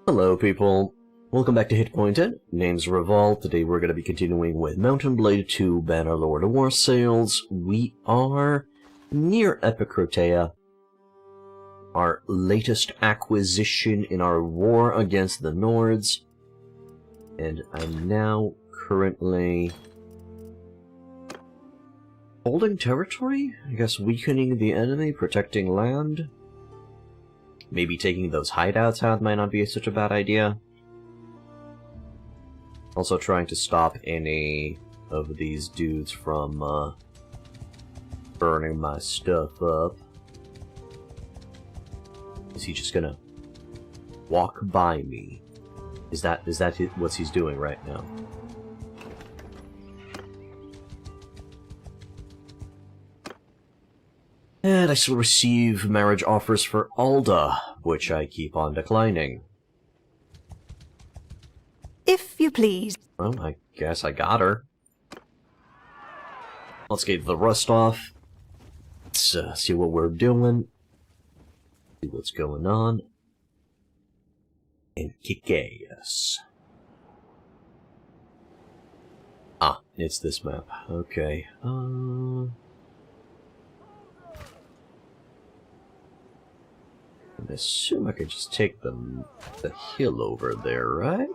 Hello people, welcome back to Hit Pointed. Name's Revolt. Today we're going to be continuing with Mountain Blade 2 Bannerlord War Sales. We are near Epicrotea, our latest acquisition in our war against the Nords. And I'm now currently holding territory? I guess weakening the enemy, protecting land. Maybe taking those hideouts out might not be such a bad idea. Also trying to stop any of these dudes from burning my stuff up. Is he just gonna walk by me? Is that what he's doing right now? And I still receive marriage offers for Alda, which I keep on declining. If you please. Well, I guess I got her. Let's get the rust off. Let's see what we're doing. See what's going on. And Kikeus. Ah, it's this map. Okay. I assume I could just take the hill over there, right?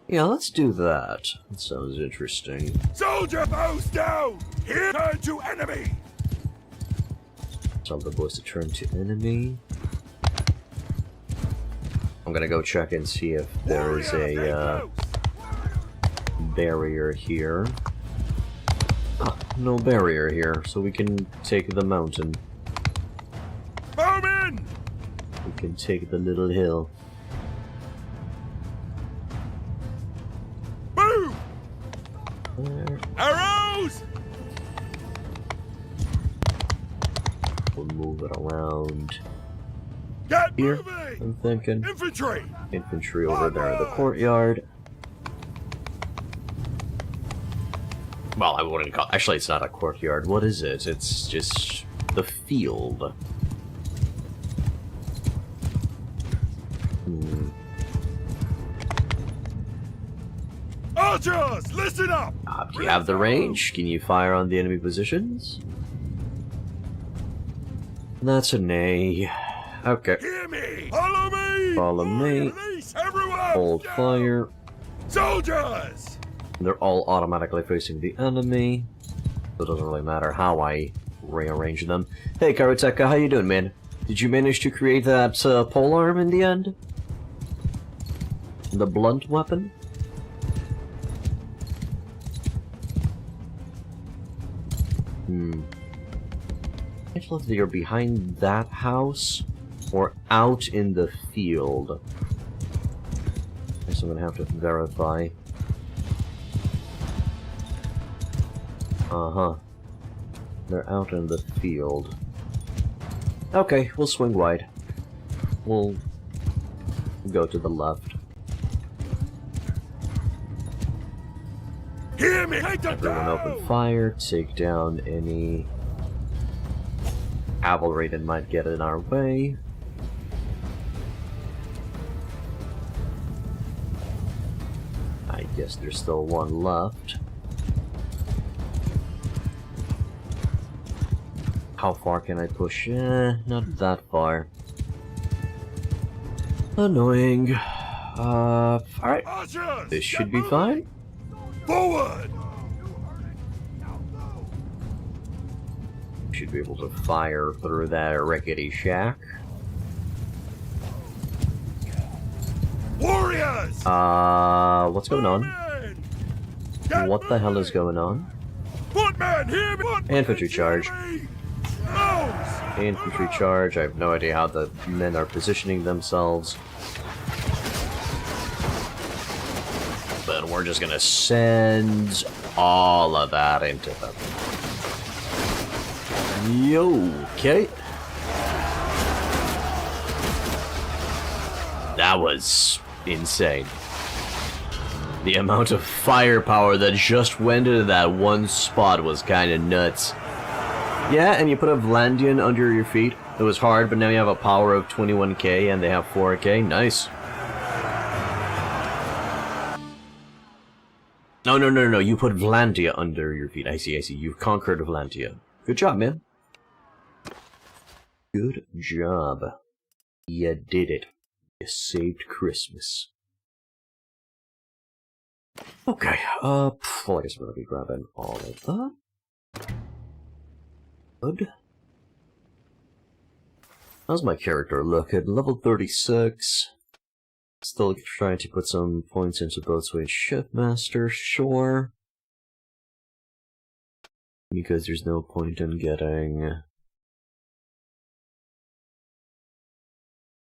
Yeah, let's do that. That sounds interesting. Soldier post down! Here, turn to enemy! Tell the boys to turn to enemy. I'm gonna go check and see if there is a barrier here. Ah, no barrier here, so we can take the mountain. Bowman! We can take the little hill. Move! There. Arrows! We'll move it around Get here, moving! I'm thinking. Infantry! Infantry over there in the courtyard. Well, I wouldn't call... Actually, it's not a courtyard. What is it? It's just the field. Archers, listen up! Do you have the range? Can you fire on the enemy positions? That's a nay. Okay. Hear me! Follow me! Follow me. Release everyone! Hold fire. Soldiers! They're all automatically facing the enemy. So it doesn't really matter how I rearrange them. Hey, Karateka, how you doing, man? Did you manage to create that polearm in the end? The blunt weapon? I don't know if you're behind that house or out in the field. I guess I'm gonna have to verify. Uh-huh. They're out in the field. Okay, we'll swing wide. We'll go to the left. Hear me! Take them Everyone down! open fire, take down any cavalry that might get in our way. I guess there's still one left. How far can I push? Not that far. Annoying. Alright. Archers! This get should be moving! fine. Forward! Should be able to fire through that rickety shack. Warriors! What's going on? Get What the hell is moving! going on? Footmen, hear me! Footmen, Infantry charge. enemy! Nose! Infantry charge. I have no idea how the men are positioning themselves. But we're just gonna send all of that into them. Yo, okay. That was insane. The amount of firepower that just went into that one spot was kind of nuts. Yeah, and you put a Vlandian under your feet. It was hard, but now you have a power of 21k and they have 4k. Nice. No, no, no, no, you put Vlandia under your feet. I see, I see. You've conquered Vlandia. Good job, man. Good job. You did it. You saved Christmas. Okay, well, I guess we're gonna be grabbing all of that. Good. How's my character looking? Level 36. Still trying to put some points into Boatswain Shipmaster, sure. Because there's no point in getting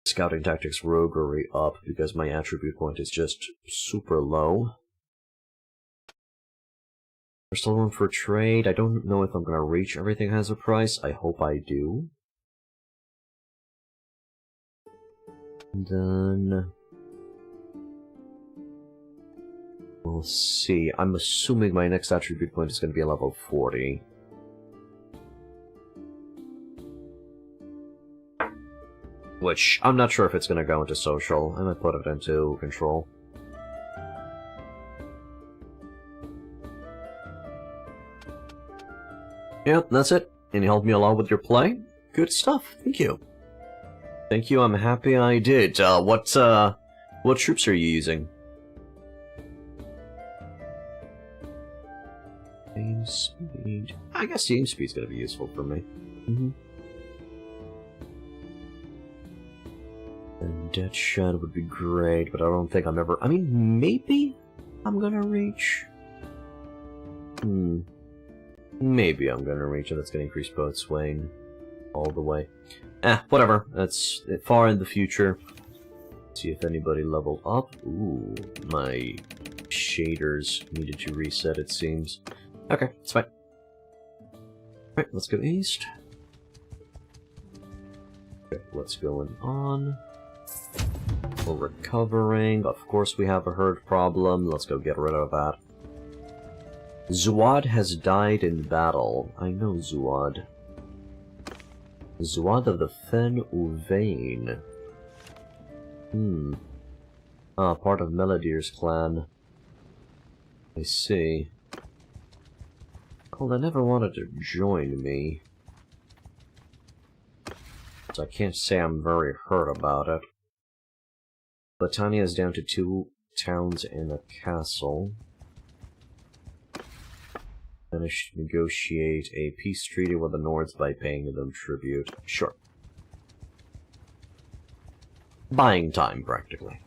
Scouting Tactics Roguery up, because my attribute point is just super low. There's still room for trade. I don't know if I'm gonna reach everything has a price. I hope I do. And then we'll see. I'm assuming my next attribute point is going to be a level 40. Which, I'm not sure if it's going to go into social. I might put it into control. Yep, that's it. And you helped me along with your play? Good stuff. Thank you. Thank you, I'm happy I did. What troops are you using? Aim speed. I guess the aim speed's gonna be useful for me. And Dead Shed would be great, but I don't think I'm ever... I mean, maybe I'm gonna reach... Maybe I'm gonna reach it. That's gonna increase Boatswain all the way. Whatever. That's far in the future. See if anybody leveled up. Ooh, my shaders needed to reset, it seems. Okay, it's fine. Alright, let's go east. Okay, what's going on? We're recovering. Of course we have a herd problem. Let's go get rid of that. Zuad has died in battle. I know Zuad. Zuad of the Fen Uvain. Ah, part of Meladir's clan. I see. Well, they never wanted to join me. So I can't say I'm very hurt about it. Britannia is down to 2 towns and a castle. Then I should negotiate a peace treaty with the Nords by paying them tribute. Sure. Buying time, practically.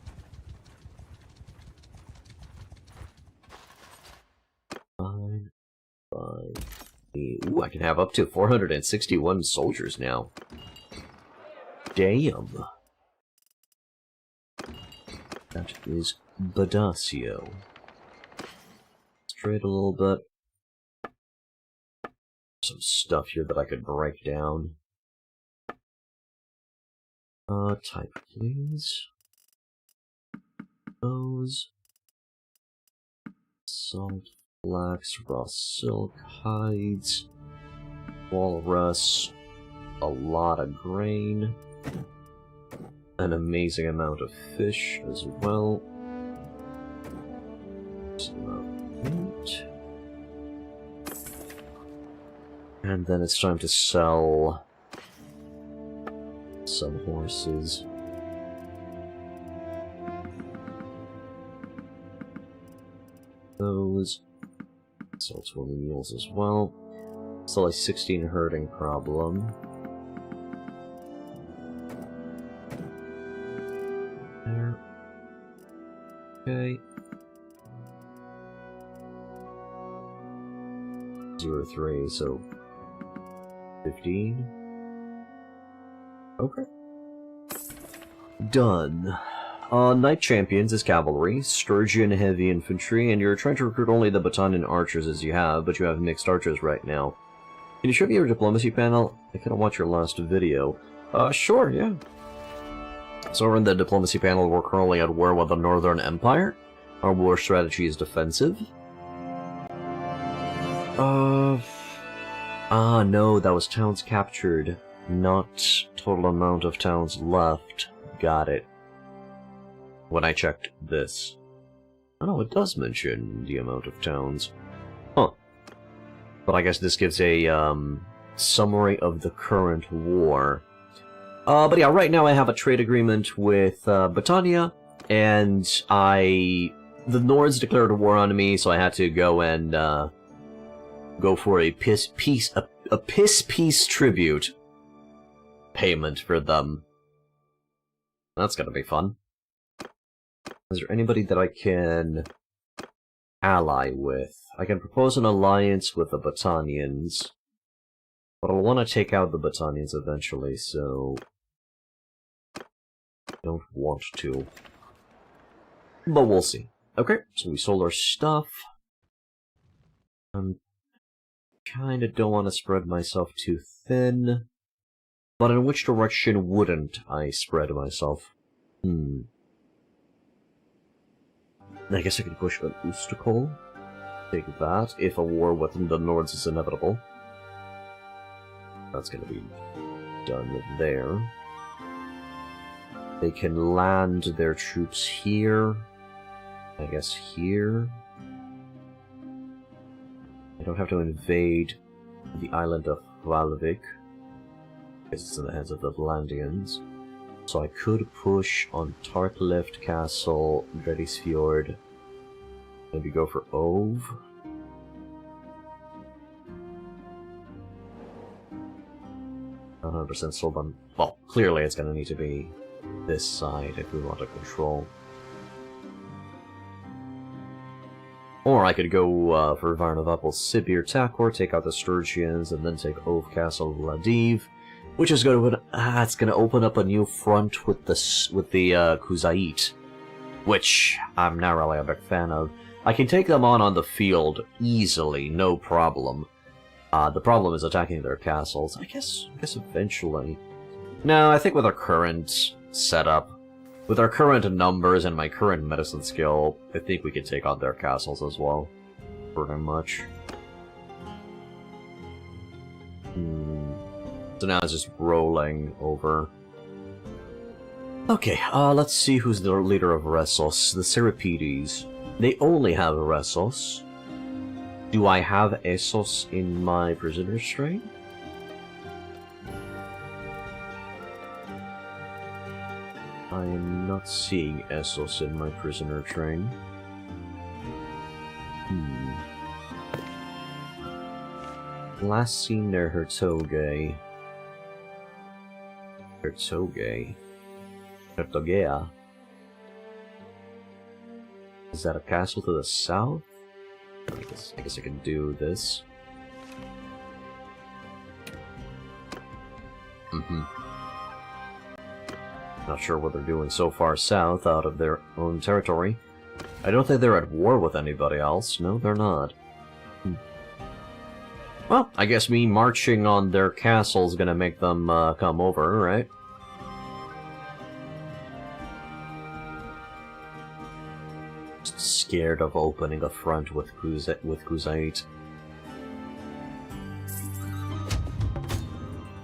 Fine. Ooh, I can have up to 461 soldiers now. Damn. That is Badacio. Let's trade a little bit. Some stuff here that I could break down. Type, please. Those. Salt, flax, raw silk, hides, walrus, a lot of grain, an amazing amount of fish as well. Meat. And then it's time to sell some horses. Those. Sell 20 mules as well. Still a 16 herding problem. There. Okay. 0-3, so 15. Okay. Done. Knight Champions is cavalry, Sturgeon heavy infantry, and you're trying to recruit only the Battanian archers as you have, but you have mixed archers right now. Can you show me your diplomacy panel? I couldn't watch your last video. Sure, yeah. So over in the diplomacy panel, we're currently at war with the Northern Empire. Our war strategy is defensive. No, that was towns captured, not total amount of towns left. Got it. When I checked this. Oh no, it does mention the amount of towns. Huh. But I guess this gives a, summary of the current war. But yeah, right now I have a trade agreement with, Britannia, and the Nords declared a war on me, so I had to go and, go for a piss peace tribute payment for them. That's gonna be fun. Is there anybody that I can ally with? I can propose an alliance with the Battanians, but I'll want to take out the Battanians eventually, so I don't want to. But we'll see. Okay, so we sold our stuff. Kinda don't want to spread myself too thin. But in which direction wouldn't I spread myself? I guess I could push an Ustakol. Take that, if a war with the Nords is inevitable. That's gonna be done there. They can land their troops here. I guess here. I don't have to invade the island of Valvik, because it's in the hands of the Vlandians. So I could push on Tartlift Castle, Vedisfjord, maybe go for Ove. Not 100% sold on... Well, clearly it's going to need to be this side if we want to control. Or I could go for Varnavapel, Sibir, Takor, take out the Sturgians, and then take Ove Castle, Vladiv, which is going to it's going to open up a new front with the Kuzait, which I'm not really a big fan of. I can take them on the field easily, no problem. The problem is attacking their castles. I guess eventually. No, I think with our current setup, with our current numbers and my current medicine skill, I think we can take on their castles as well. Pretty much. So now it's just rolling over. Okay, let's see who's the leader of Ressos. The Seripides. They only have Ressos. Do I have Essos in my prisoner train? I am not seeing Essos in my prisoner train. Last seen near Hertoge. Hertogea. Is that a castle to the south? I guess I can do this. Not sure what they're doing so far south out of their own territory. I don't think they're at war with anybody else. No, they're not. Well, I guess me marching on their castle's gonna make them come over, right? Just scared of opening a front with Kuzait.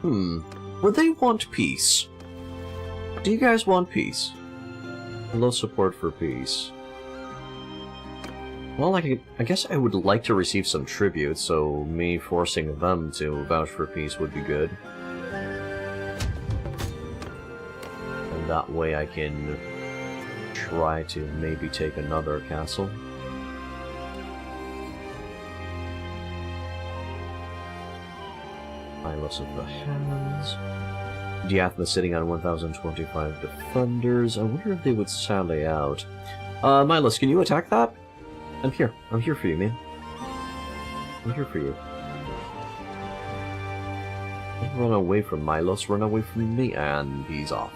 Would they want peace? Do you guys want peace? Low support for peace. Well, I guess I would like to receive some tribute, so me forcing them to vouch for peace would be good. And that way I can try to maybe take another castle. Milos of the Hands. Diathma sitting on 1025 defenders. I wonder if they would sally out. Milos, can you attack that? I'm here. I'm here for you, man. I'm here for you. Don't run away from Milos, run away from me, and he's off.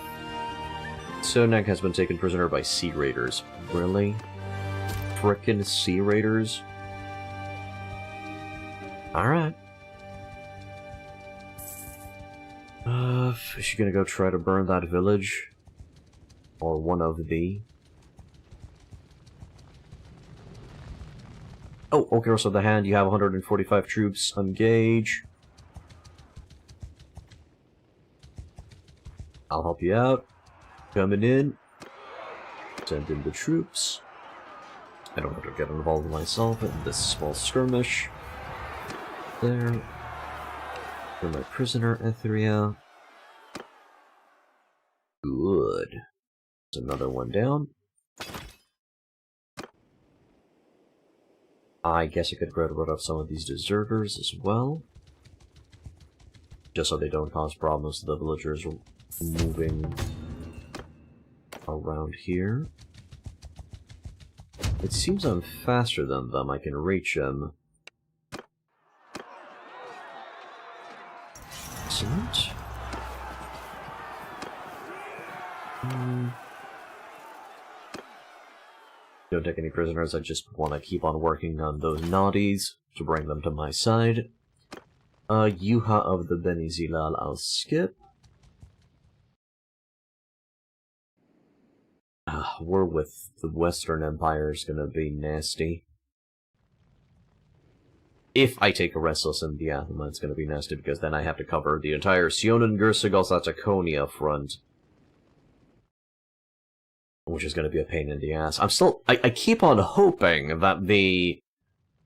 Sonak has been taken prisoner by Sea Raiders. Really? Frickin' Sea Raiders? Alright. Is she gonna go try to burn that village? Or one of the... Oh, okay, so the hand, you have 145 troops. Engage. I'll help you out. Coming in. Send in the troops. I don't have to get involved myself in this small skirmish. There. For my prisoner, Ethria. Good. There's another one down. I guess I could get rid of some of these deserters as well. Just so they don't cause problems to the villagers moving around here. It seems I'm faster than them. I can reach them. Excellent. Don't take any prisoners, I just want to keep on working on those naughties to bring them to my side. Yuha of the Beni Zilal I'll skip. War with the Western Empire is gonna be nasty. If I take a Restless in the Athema, it's gonna be nasty because then I have to cover the entire Sionen Gursigos Ataconia front. Which is gonna be a pain in the ass. I keep on hoping that the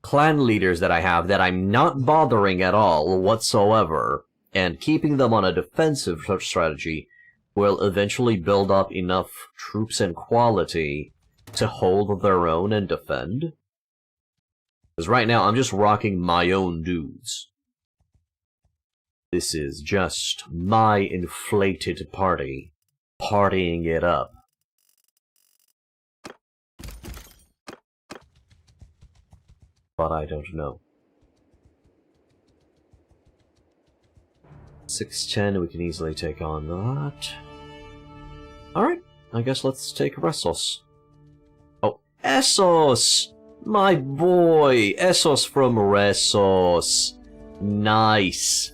clan leaders that I have, that I'm not bothering at all whatsoever, and keeping them on a defensive strategy, will eventually build up enough troops and quality to hold their own and defend. Because right now, I'm just rocking my own dudes. This is just my inflated party, partying it up. But I don't know. 610, we can easily take on that. Alright, I guess let's take Ressos. Oh, Essos! My boy! Essos from Ressos! Nice!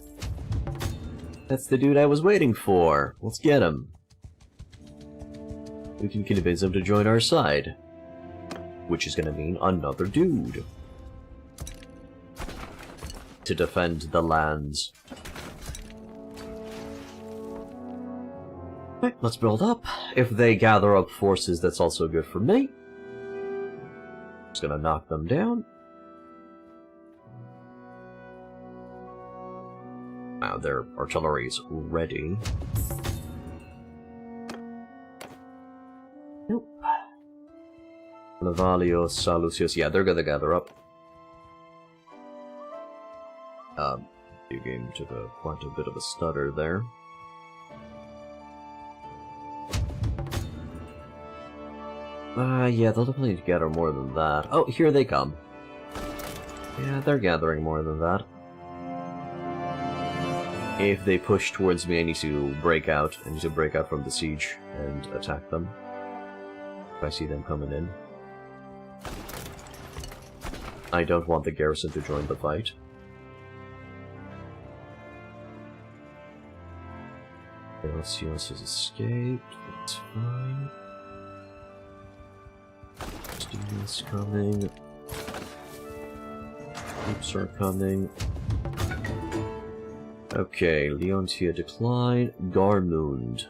That's the dude I was waiting for. Let's get him. We can convince him to join our side. Which is gonna mean another dude. To defend the lands. Right, let's build up. If they gather up forces, that's also good for me. Just gonna knock them down. Now their artillery's ready. Nope. Navalios, Salusios, yeah, they're gonna gather up. You game took quite a bit of a stutter there. Yeah, they'll definitely gather more than that. Oh, here they come. Yeah, they're gathering more than that. If they push towards me, I need to break out. I need to break out from the siege and attack them. If I see them coming in. I don't want the garrison to join the fight. Elsios has escaped, that's fine. Students coming. Troops are coming. Okay, Leontia decline. Garmund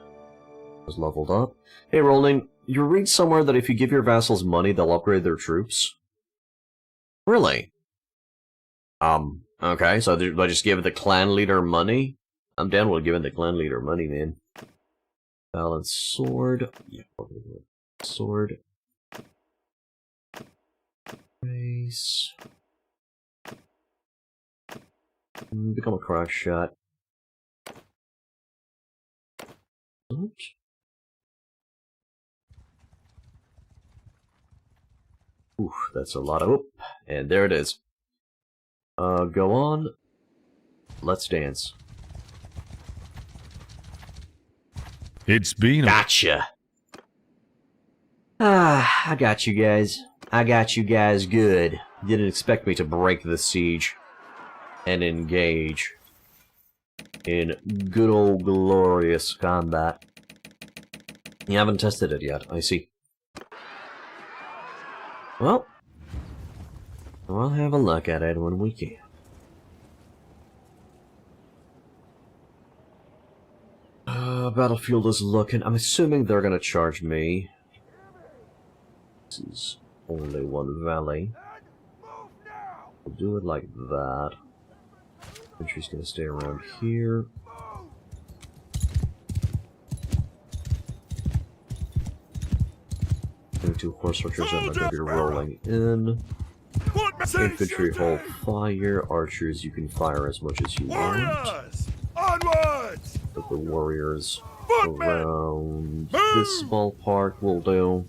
was leveled up. Hey, Rolling, you read somewhere that if you give your vassals money, they'll upgrade their troops? Really? Okay, so do I just give the clan leader money? I'm down with giving the clan leader money, man. Balanced sword. Yeah, sword. Race. Become a crack shot. Oops. Oof, that's a lot of... Oop, and there it is. Go on. Let's dance. It's been Gotcha! I got you guys. I got you guys good. Didn't expect me to break the siege and engage in good old glorious combat. You haven't tested it yet, I see. Well, we'll have a look at it when we can. Battlefield is looking. I'm assuming they're gonna charge me. This is only one valley. We'll do it like that. Infantry's gonna stay around here. Two horse archers are not gonna be rolling in. Infantry hold fire. Archers, you can fire as much as you want. Warriors! Onwards! But the warriors Footmen! around this ballpark will do.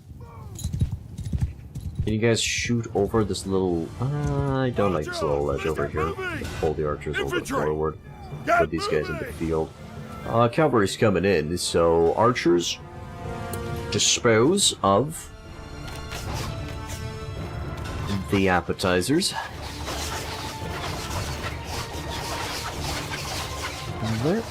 Can you guys shoot over this little... I don't like this little ledge over here. Pull the archers a little bit forward. Put these guys in the field. Cavalry's coming in, so archers dispose of the appetizers. There.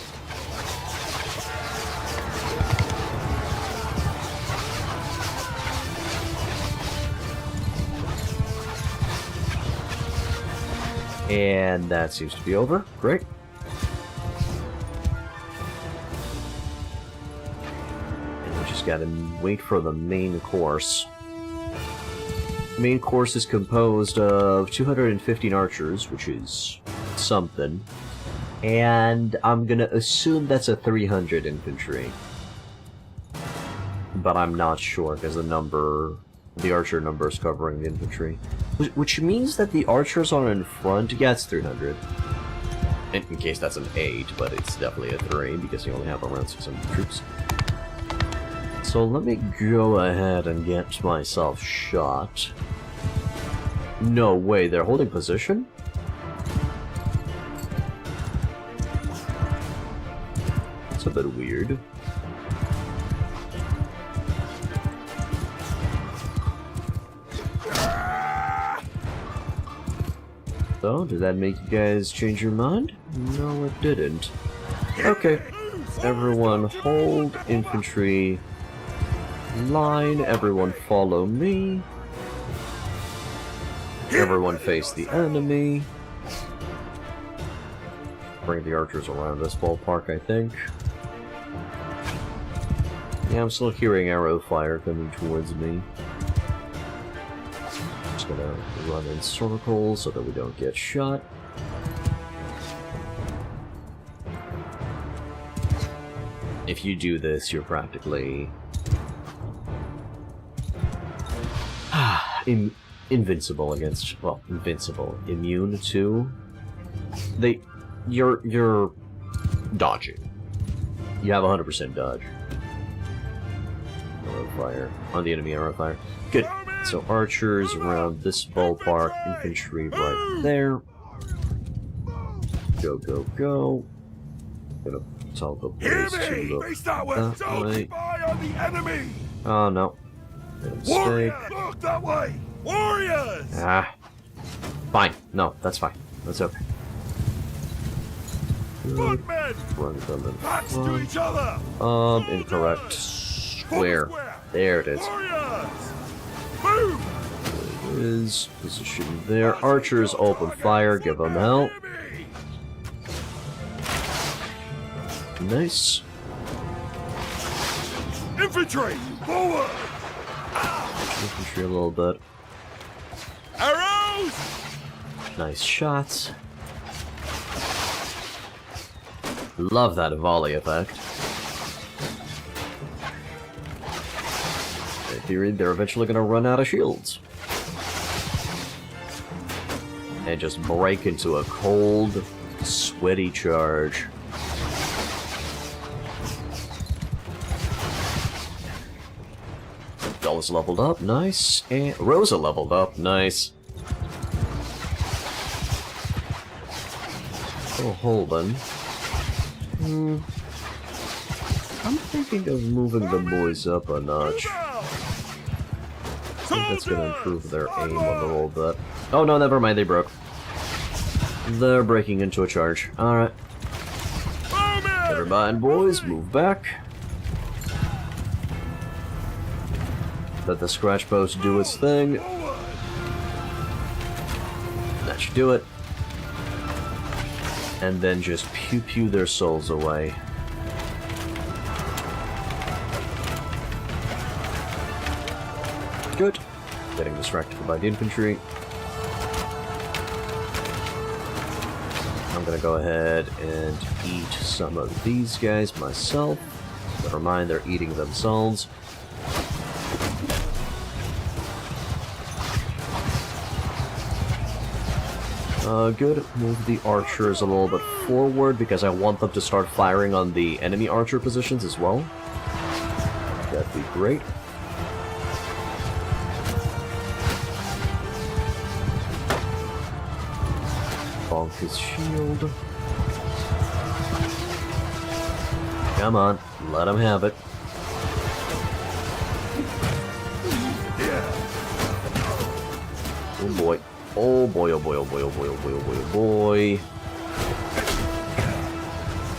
And that seems to be over. Great. And we just gotta wait for the main course. The main course is composed of 215 archers, which is something. And I'm gonna assume that's a 300 infantry. But I'm not sure, because the archer number is covering the infantry. Which means that the archers are in front. Yeah, it's 300. In case that's an 8, but it's definitely a 3, because you only have around 600 troops. So let me go ahead and get myself shot. No way, they're holding position? That's a bit weird. So, did that make you guys change your mind? No, it didn't. Okay. Everyone hold infantry line. Everyone follow me. Everyone face the enemy. Bring the archers around this ballpark, I think. Yeah, I'm still hearing arrow fire coming towards me. Just gonna run in circles so that we don't get shot. If you do this, you're practically invincible against, well, invincible, immune to you're dodging. You have 100% dodge. Arrow fire on the enemy. Arrow fire. Good. So archers around this ballpark, infantry right there. Go, go, go. Gonna tell the boys to look that way. On the enemy! Oh no. Made a mistake. Warriors, look that way! Warriors! Ah. Fine. No, that's fine. That's okay. Good. Footmen! Run them in Backs to front. each other! Incorrect. Square. There it is. Warriors! Move! There it is. Position there. Archers open fire. Give them help. Enemy! Nice. Infantry! Forward! Infantry a little bit. Arrows! Nice shots. Love that volley effect. In theory, they're eventually gonna run out of shields. And just break into a cold, sweaty charge. Bella's leveled up, nice. And Rosa leveled up, nice. Oh, Holden. I'm thinking of moving the boys up a notch. I think that's gonna improve their aim a little bit. Oh no, never mind, they broke. They're breaking into a charge. Alright. Never mind, boys, move back. Let the scratch post do its thing. That should do it. And then just pew-pew their souls away. Good. Getting distracted by the infantry. I'm gonna go ahead and eat some of these guys myself. Never mind, they're eating themselves. Good. Move the archers a little bit forward because I want them to start firing on the enemy archer positions as well. That'd be great. Bonk his shield. Come on, let him have it. Oh boy. Oh boy, oh boy, oh boy, oh boy, oh boy, oh boy, oh boy.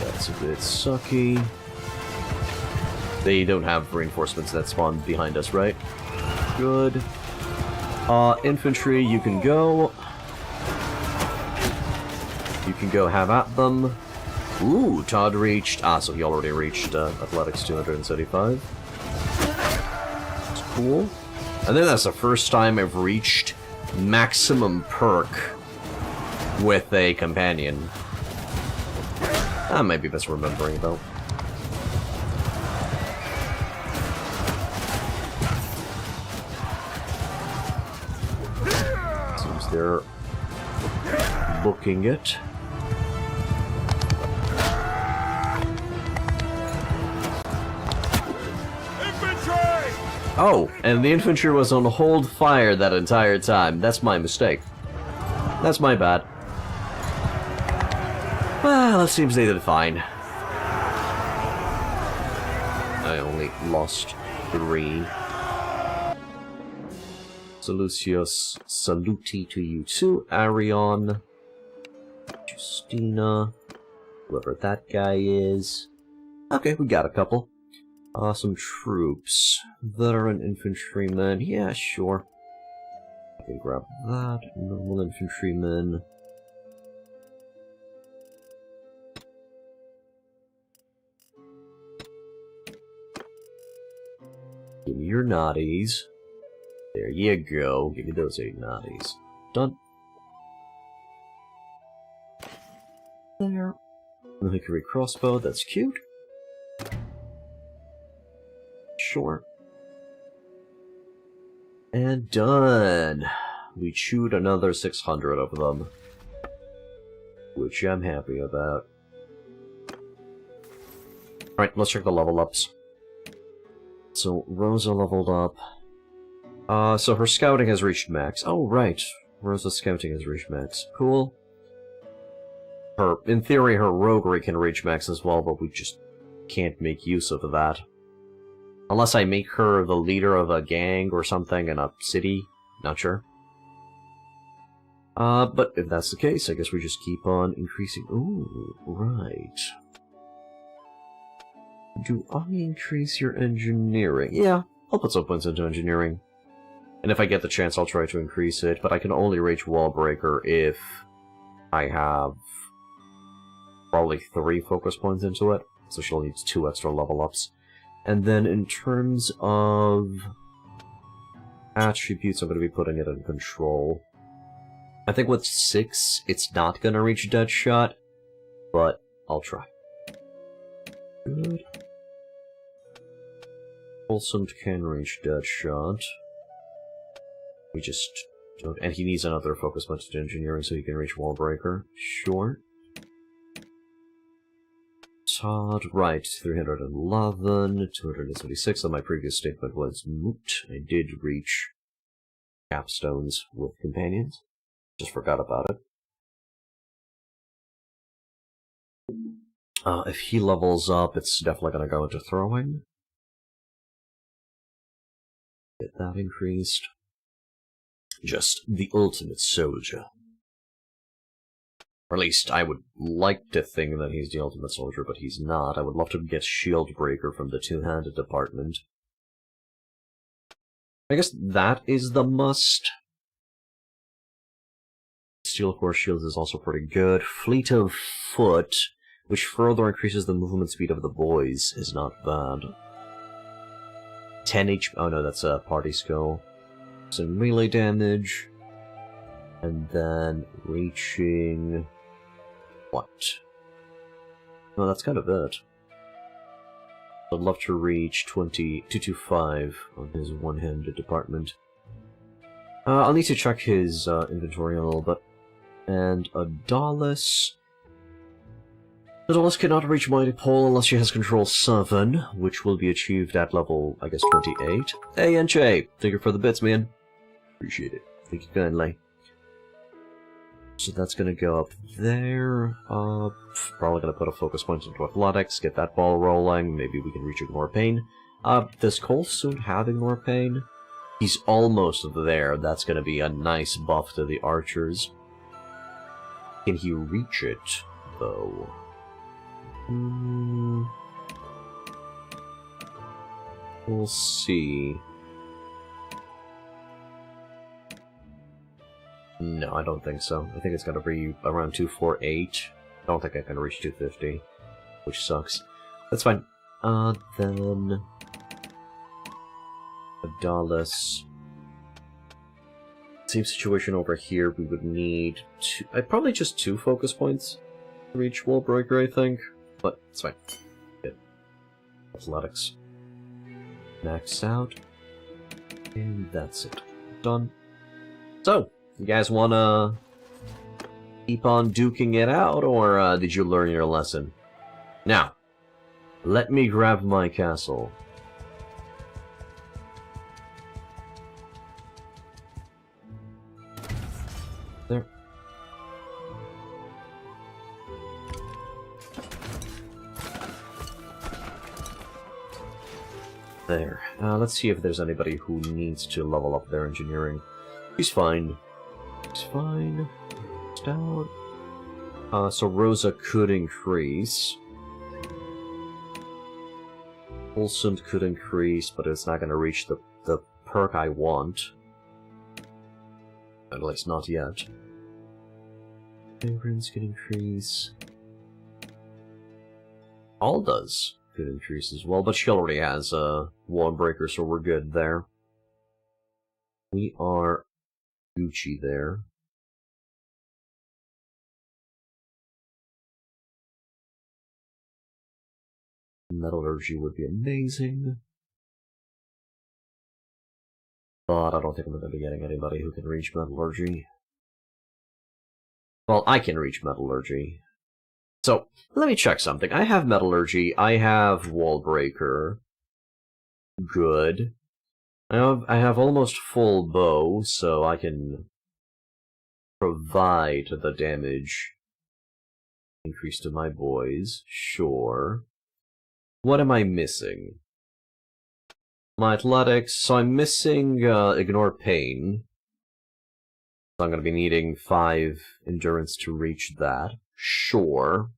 That's a bit sucky. They don't have reinforcements that spawn behind us, right? Good. Infantry, you can go. You can go have at them. Ooh, Todd reached... so he already reached Athletics 275. That's cool. I think that's the first time I've reached maximum perk with a companion. That might be best remembering, though. Seems they're booking it. Oh, and the infantry was on hold fire that entire time. That's my mistake. That's my bad. Well, it seems they did fine. I only lost 3. Lucius, saluti to you too, Arion. Justina. Whoever that guy is. Okay, we got a couple. Some troops. Veteran infantrymen. Yeah, sure. I can grab that. Normal infantrymen. Give me your naughties. There you go. Give me those 8 naughties. Done. There. Hickory crossbow. That's cute. Sure. And done. We chewed another 600 of them. Which I'm happy about. Alright, let's check the level ups. So, Rosa leveled up. So her scouting has reached max. Oh, right. Rosa's scouting has reached max. Cool. In theory, her roguery can reach max as well, but we just can't make use of that. Unless I make her the leader of a gang or something in a city. Not sure. But if that's the case, I guess we just keep on increasing... Ooh, right. Do I increase your engineering? Yeah, I'll put some points into engineering. And if I get the chance, I'll try to increase it, but I can only reach Wallbreaker if I have probably 3 focus points into it, so she'll need 2 extra level ups. And then in terms of attributes, I'm going to be putting it in control. I think with 6, it's not going to reach Deadshot, but I'll try. Good. Wholesome can reach Deadshot. We just don't... And he needs another focus point to engineering so he can reach Wallbreaker. Sure. Todd, right, 311, 276, and my previous statement was moot. I did reach capstones with companions. Just forgot about it. If he levels up, it's definitely going to go into throwing. Get that increased. Just the ultimate soldier. Or at least, I would like to think that he's the ultimate soldier, but he's not. I would love to get Shield Breaker from the two-handed department. I guess that is the must. Steel Core Shields is also pretty good. Fleet of Foot, which further increases the movement speed of the boys, is not bad. 10 HP... Oh no, that's a party skill. some melee damage, and then reaching... what? No, that's kind of it. I'd love to reach 225 on his one-handed department. I'll need to check his inventory a little bit. And Adalis... Adalis cannot reach Mighty Pole unless she has Control 7, which will be achieved at level, I guess, 28. Hey, NJ! Thank you for the bits, man. Appreciate it. Thank you kindly. So that's gonna go up there. Probably gonna put a focus point into Athletics, get that ball rolling. Maybe we can reach Ignore Pain. Does Cole soon have Ignore Pain? He's almost there. That's gonna be a nice buff to the archers. Can he reach it, though? We'll see. No, I don't think so. I think it's gotta be around 248. I don't think I can reach 250, which sucks. That's fine. Then... Adalis. Same situation over here. We would need two... probably just 2 focus points to reach Wallbreaker, I think. But it's fine. Good. Athletics. Max out. And that's it. Done. So, you guys wanna keep on duking it out, or did you learn your lesson? Now, let me grab my castle. There. There. Let's see if there's anybody who needs to level up their engineering. He's fine. He's fine. Stout. So Rosa could increase. Olsund could increase, but it's not going to reach the perk I want. At least not yet. Fragrance could increase. Alda's could increase as well, but she already has a Wallbreaker, so we're good there. We are Gucci there. Metallurgy would be amazing. But I don't think I'm going to be getting anybody who can reach Metallurgy. Well, I can reach Metallurgy. So, let me check something. I have Metallurgy, I have Wallbreaker. Good. I have almost full bow, so I can provide the damage increase to my boys. Sure. What am I missing? My athletics, so I'm missing Ignore Pain. So I'm going to be needing 5 endurance to reach that. Sure.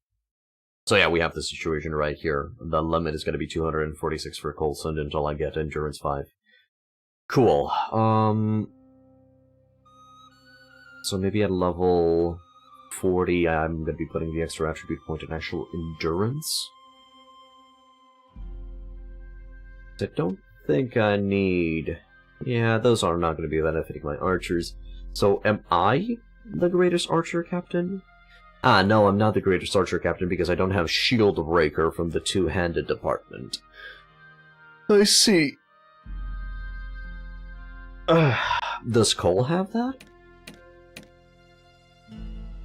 So yeah, we have the situation right here. The limit is going to be 246 for Coulson until I get endurance 5. Cool. So maybe at level 40, I'm going to be putting the extra attribute point in actual endurance. I don't think I need... Yeah, those are not going to be benefiting my archers. So am I the greatest archer captain? Ah, no, I'm not the greatest archer captain because I don't have Shield Breaker from the two-handed department. I see. Does Cole have that?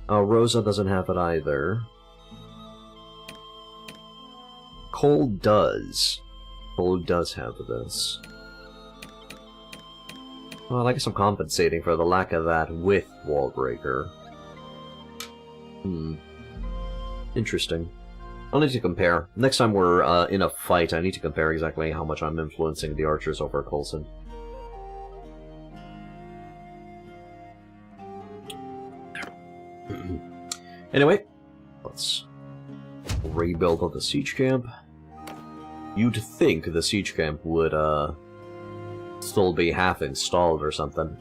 Rosa doesn't have it either. Cole does. Cole does have this. Well, I guess I'm compensating for the lack of that with Wallbreaker. Interesting. I'll need to compare. Next time we're in a fight, I need to compare exactly how much I'm influencing the archers over Coulson. Anyway, let's rebuild on the siege camp. You'd think the siege camp would still be half installed or something.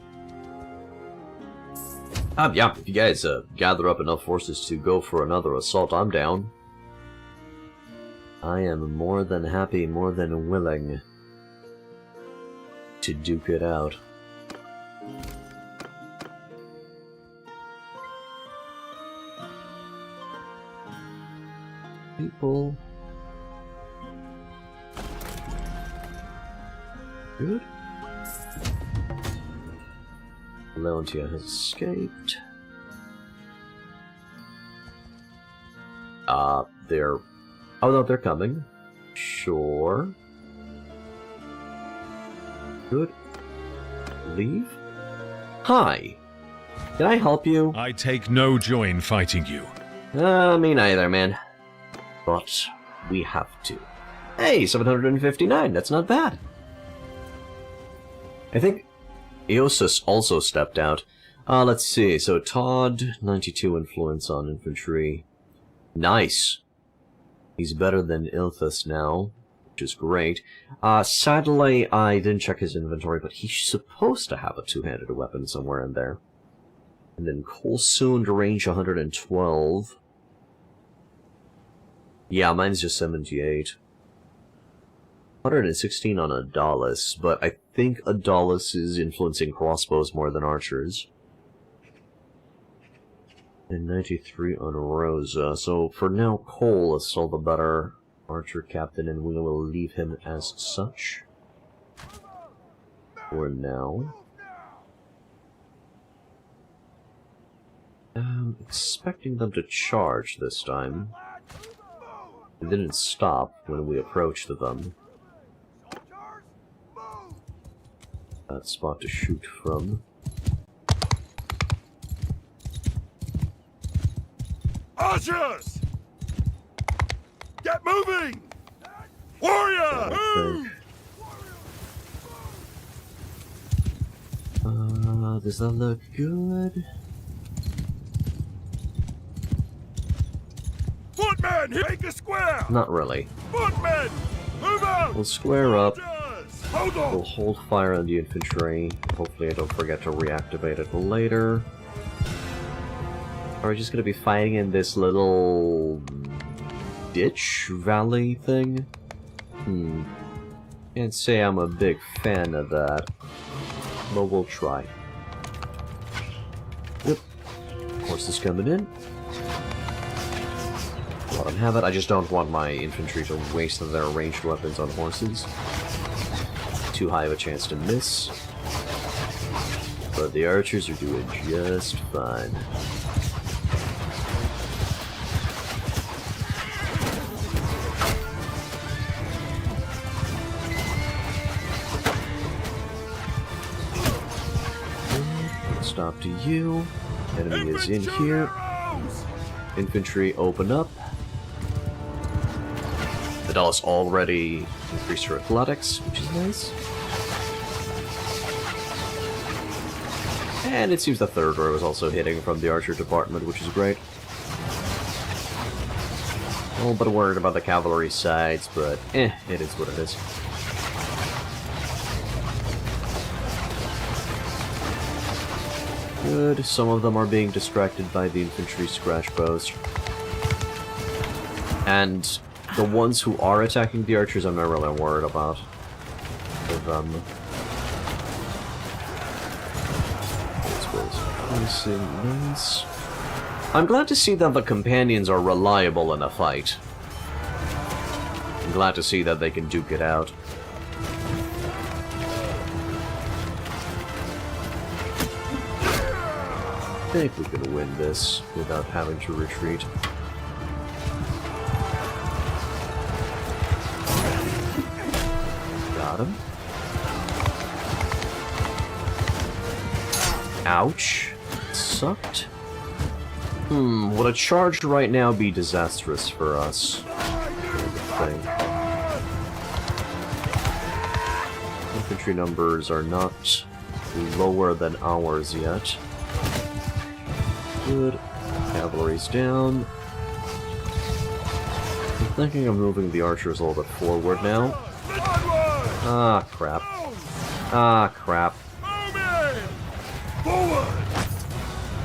Yeah, if you guys gather up enough forces to go for another assault, I'm down. I am more than happy, more than willing to duke it out. careful. Good. Leontia has escaped. They're... Oh no, they're coming. Sure. Good. Leave? Hi. Can I help you? I take no joy in fighting you. Me neither, man. But we have to. Hey, 759, that's not bad. I think Eosus also stepped out. Let's see, so Todd, 92 influence on infantry. Nice. He's better than Ilthus now, which is great. Sadly, I didn't check his inventory, but he's supposed to have a two-handed weapon somewhere in there. And then Colsoon to range 112. Yeah, mine's just 78. 116 on Adalis, but I think Adalis is influencing crossbows more than archers. And 93 on Rosa, so for now Cole is still the better archer captain, and we will leave him as such. For now. I'm expecting them to charge this time. They didn't stop when we approached them. That spot to shoot from. Archers! Get moving! Warrior! Move! Does that look good? Footmen, take a square! Not really. Footmen! Move out! We'll square up. Archers! Hold on! We'll hold fire on the infantry. Hopefully I don't forget to reactivate it later. Are we just gonna be fighting in this little... ditch valley thing? Can't say I'm a big fan of that. But we'll try. Yep. Horses coming in. Let them have it. I just don't want my infantry to waste their ranged weapons on horses. Too high of a chance to miss. But the archers are doing just fine. Stop to you. Enemy is in here. Infantry open up. Adalis already increased her athletics, which is nice. And it seems the third row is also hitting from the archer department, which is great. A little bit worried about the cavalry sides, but it is what it is. Good. Some of them are being distracted by the infantry scratch bows. And the ones who are attacking the archers, I'm not really worried about. With them. Nice. I'm glad to see that the companions are reliable in a fight. I'm glad to see that they can duke it out. I think we can win this without having to retreat. Got him. Ouch. Sucked. Would a charge right now be disastrous for us? Infantry numbers are not lower than ours yet. Good. Cavalry's down. I'm thinking of moving the archers a little bit forward now. Ah, crap. Ah, crap.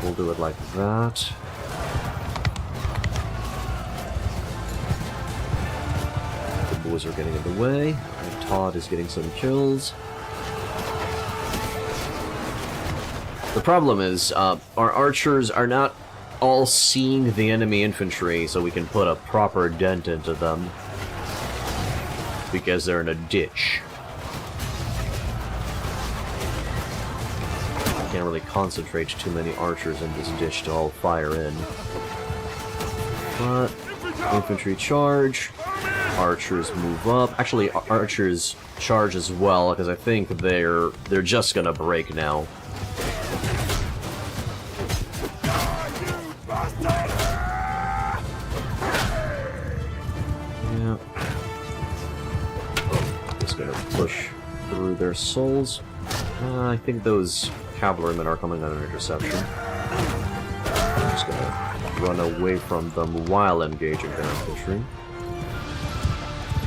We'll do it like that. The boys are getting in the way, and Todd is getting some kills. The problem is, our archers are not all seeing the enemy infantry so we can put a proper dent into them. Because they're in a ditch. Can't really concentrate too many archers in this ditch to all fire in. But infantry charge, archers move up. Actually, archers charge as well, because I think they're just gonna break now. Yeah. Just gonna push through their souls. I think those cavalrymen are coming on an interception. I'm just gonna run away from them while engaging their infantry.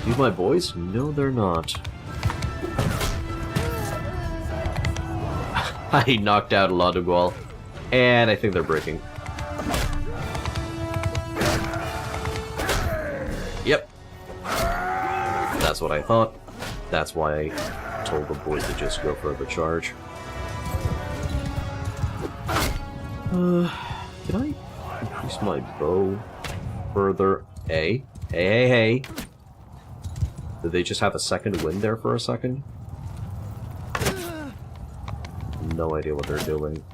These my boys? No, they're not. I knocked out Ladogual, and I think they're breaking. Yep. That's what I thought. That's why I told the boys to just go for the charge. Can I increase my bow further? Hey. Hey. Did they just have a second wind there for a second? No idea what they're doing.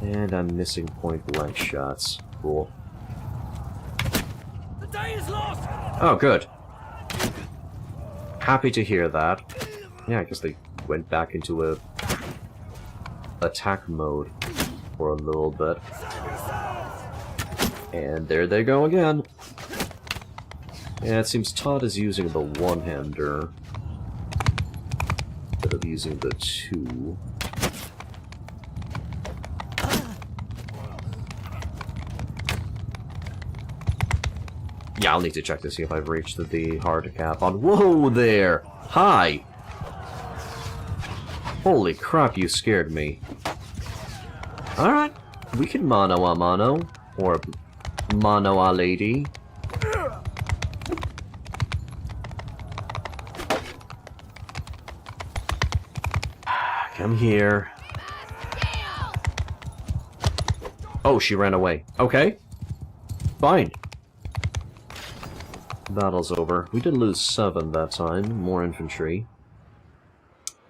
And I'm missing point blank shots. Cool. The day is lost! Oh, good. Happy to hear that. Yeah, I guess they went back into a attack mode for a little bit. And there they go again. Yeah, it seems Todd is using the one-hander instead of using the two. Yeah, I'll need to check to see if I've reached the hard cap on. Whoa there! Hi! Holy crap, you scared me. Alright, we can mano a mano, or mano a lady. Come here. Oh, she ran away. Okay. Fine. Battle's over. We did lose 7 that time. More infantry.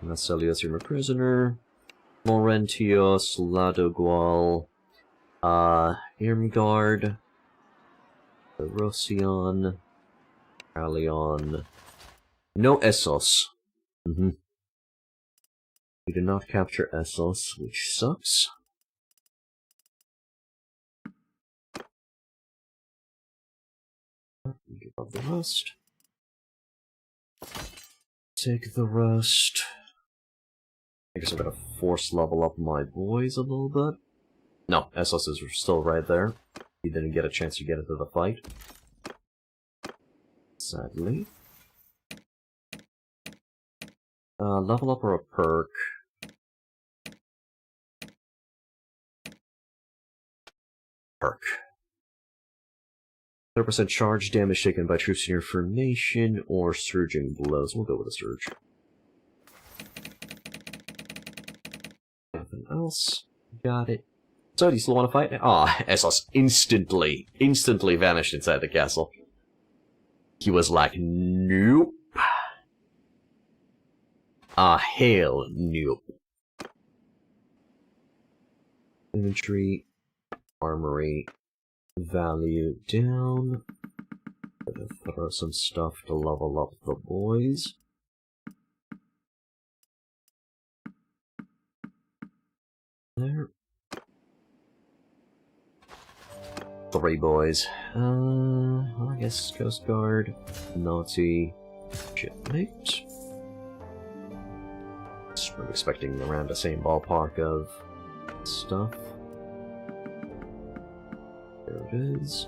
Marcelius, you're a prisoner. Laurentius, Ladogual, Irmgard, Roscion, Alion. No Essos. We did not capture Essos, which sucks. Give up the rest. Take the rest. I guess I'm gonna force level up my boys a little bit. No, Essos is still right there. He didn't get a chance to get into the fight. Sadly. Level up or a perk? Perk. 30% charge damage taken by troops in your formation or surging blows. We'll go with a surge. Nothing else. Got it. So, do you still want to fight? Ah, Essos instantly vanished inside the castle. He was like, nope. Ah, hell nope. Infantry, armory, value down. Gonna throw some stuff to level up the boys. There. 3 boys. I guess Coast Guard, Nazi, shipmate. We're expecting around the same ballpark of stuff. There it is.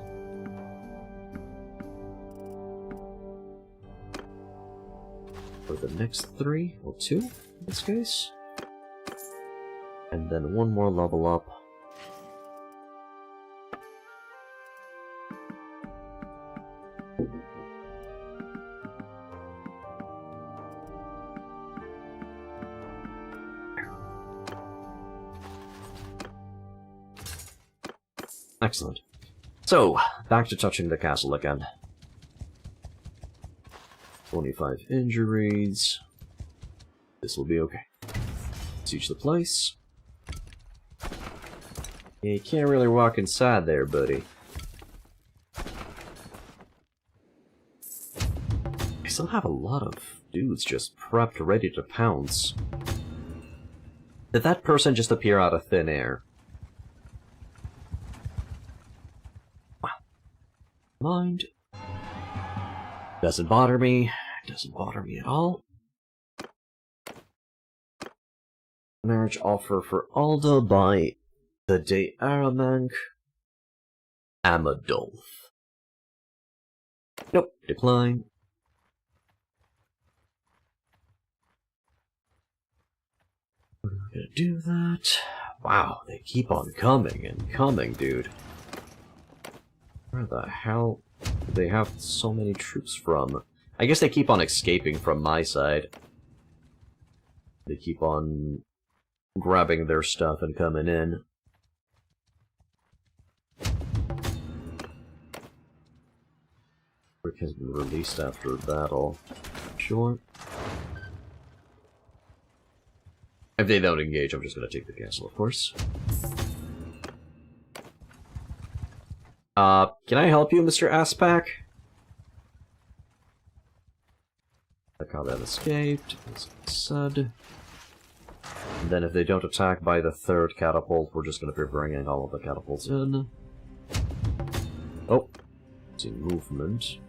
For the next 3, or 2, in this case. And then 1 more level up. Excellent. So, back to touching the castle again. 25 injuries. This will be okay. Siege the place. Yeah, you can't really walk inside there, buddy. I still have a lot of dudes just prepped, ready to pounce. Did that person just appear out of thin air? Wow. Mind. Doesn't bother me. Doesn't bother me at all. Marriage offer for Alda by the De Aramank Amadolf. Nope, decline. We're not gonna do that. Wow, they keep on coming and coming, dude. Where the hell do they have so many troops from? I guess they keep on escaping from my side. They keep on grabbing their stuff and coming in. Rick has been released after a battle. Sure. If they don't engage, I'm just gonna take the castle, of course. Can I help you, Mr. Aspak? The combat escaped, as I said. And then if they don't attack by the third catapult, we're just going to be bringing all of the catapults in. Oh, see movement.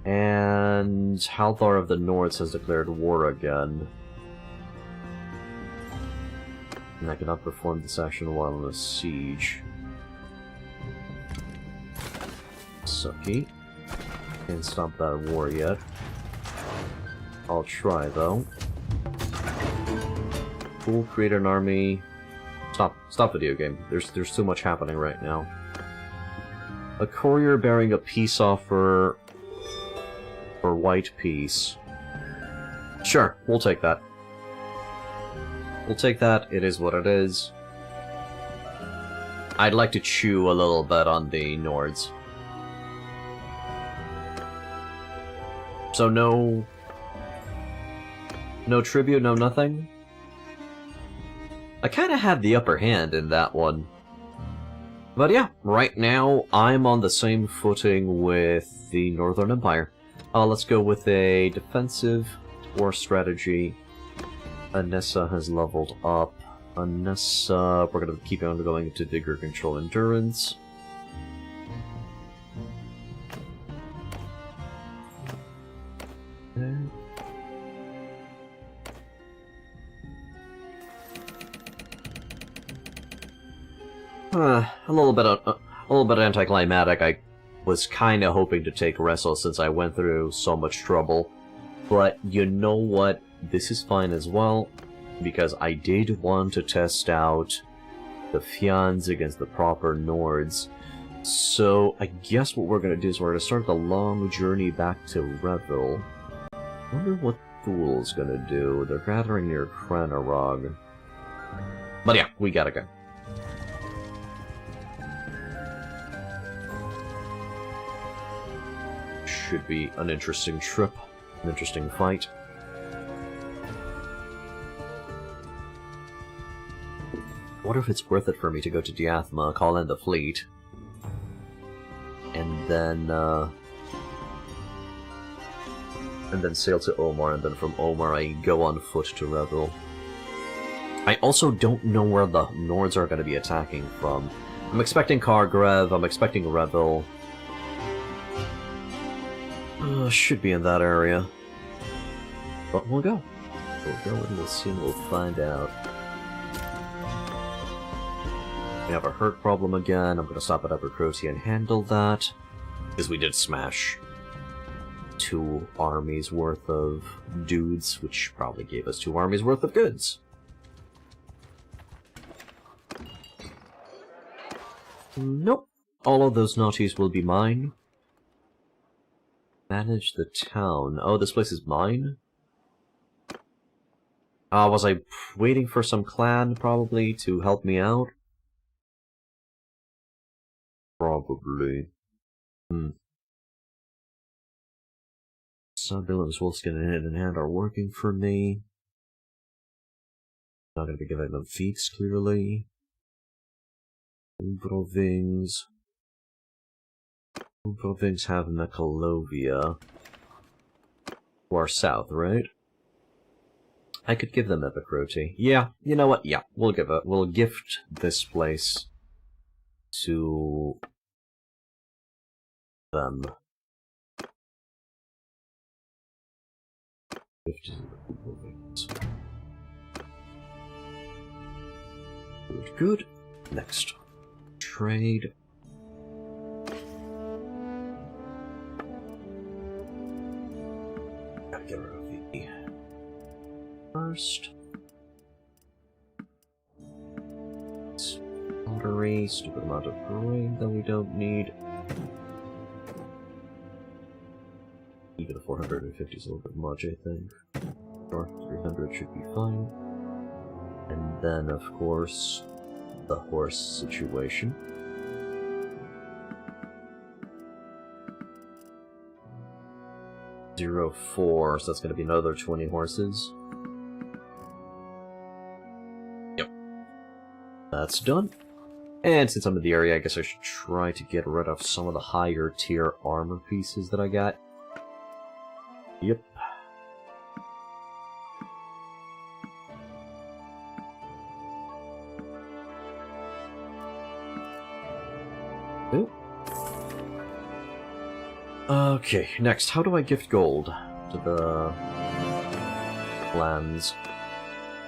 And Halthar of the North has declared war again. And I cannot perform this action while in a siege. Sucky. Can't stop that war yet. I'll try though. Cool, create an army. Stop video game. There's too much happening right now. A courier bearing a peace offer for white peace. Sure, we'll take that. We'll take that, it is what it is. I'd like to chew a little bit on the Nords. So no tribute, no nothing? I kinda had the upper hand in that one. But yeah, right now I'm on the same footing with the Northern Empire. Let's go with a defensive war strategy. Anessa has leveled up. Anessa, we're gonna keep on going to Vigor, Control, Endurance. A little bit anticlimactic. I was kind of hoping to take Wrestle since I went through so much trouble, but you know what? This is fine as well, because I did want to test out the Fians against the proper Nords. So I guess what we're gonna do is we're gonna start the long journey back to Revel. I wonder what Fool's gonna do. They're gathering near Cranarog. But yeah, we gotta go. Should be an interesting trip, an interesting fight. I wonder if it's worth it for me to go to Diathma, call in the fleet, and then sail to Omar, and then from Omar I go on foot to Revel. I also don't know where the Nords are going to be attacking from. I'm expecting Kargrev, I'm expecting Revel. Should be in that area. But we'll go. We'll go and we'll see and we'll find out. We have a hurt problem again. I'm gonna stop at Upper Crotia and handle that. Because we did smash 2 armies worth of dudes, which probably gave us 2 armies worth of goods. Nope. All of those naughties will be mine. Manage the town. Oh, this place is mine? Was I waiting for some clan, probably, to help me out? Probably. Subbilums, Wolfskin, and Hand in Hand are working for me. Not gonna be giving them feats, clearly. Ubrovings. Ubrovings have Mekalovia. Who are south, right? I could give them Epicrote. Yeah, you know what? Yeah, we'll gift this place to them. Gift Ubrovings. Good, good. Next. Trade. Gotta get rid of the first. Lottery, stupid amount of grain that we don't need. Even a 450 is a little bit much, I think. Or 300 should be fine. And then, of course, the horse situation. .04, so that's going to be another 20 horses. Yep. That's done. And since I'm in the area, I guess I should try to get rid of some of the higher tier armor pieces that I got. Yep. Ooh. Okay, next, how do I gift gold to the clans?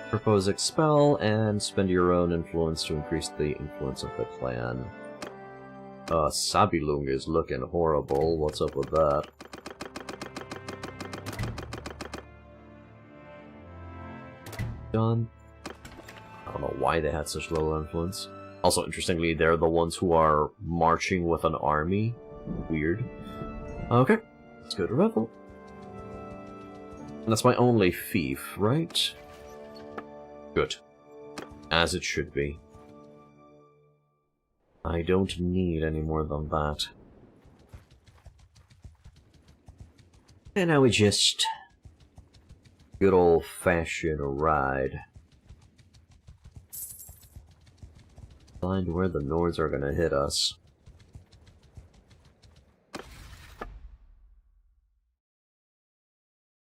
Propose expel and spend your own influence to increase the influence of the clan. Sabilung is looking horrible. What's up with that? Done. I don't know why they had such low influence. Also, interestingly, they're the ones who are marching with an army. Weird. Okay, let's go to Revel. And that's my only fief, right? Good. As it should be. I don't need any more than that. And now we just... good old-fashioned ride. Find where the Nords are gonna hit us.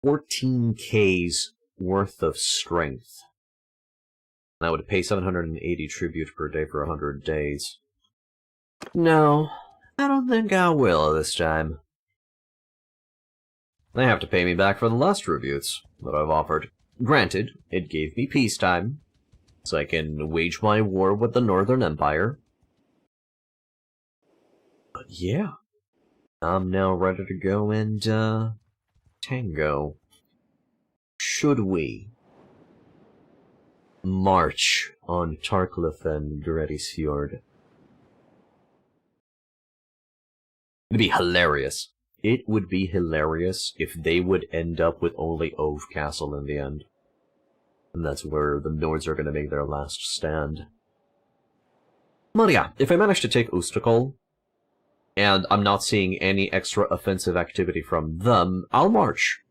$14,000's worth of strength. And I would pay 780 tribute per day for 100 days. No, I don't think I will this time. They have to pay me back for the last tributes that I've offered. Granted, it gave me peacetime, so I can wage my war with the Northern Empire. But yeah, I'm now ready to go and, tango. Should we march on Tarklif and Gredisfjord? It'd be hilarious. It would be hilarious if they would end up with only Ove Castle in the end. And that's where the Nords are going to make their last stand. Well, yeah, if I manage to take Ustakol, and I'm not seeing any extra offensive activity from them, I'll march.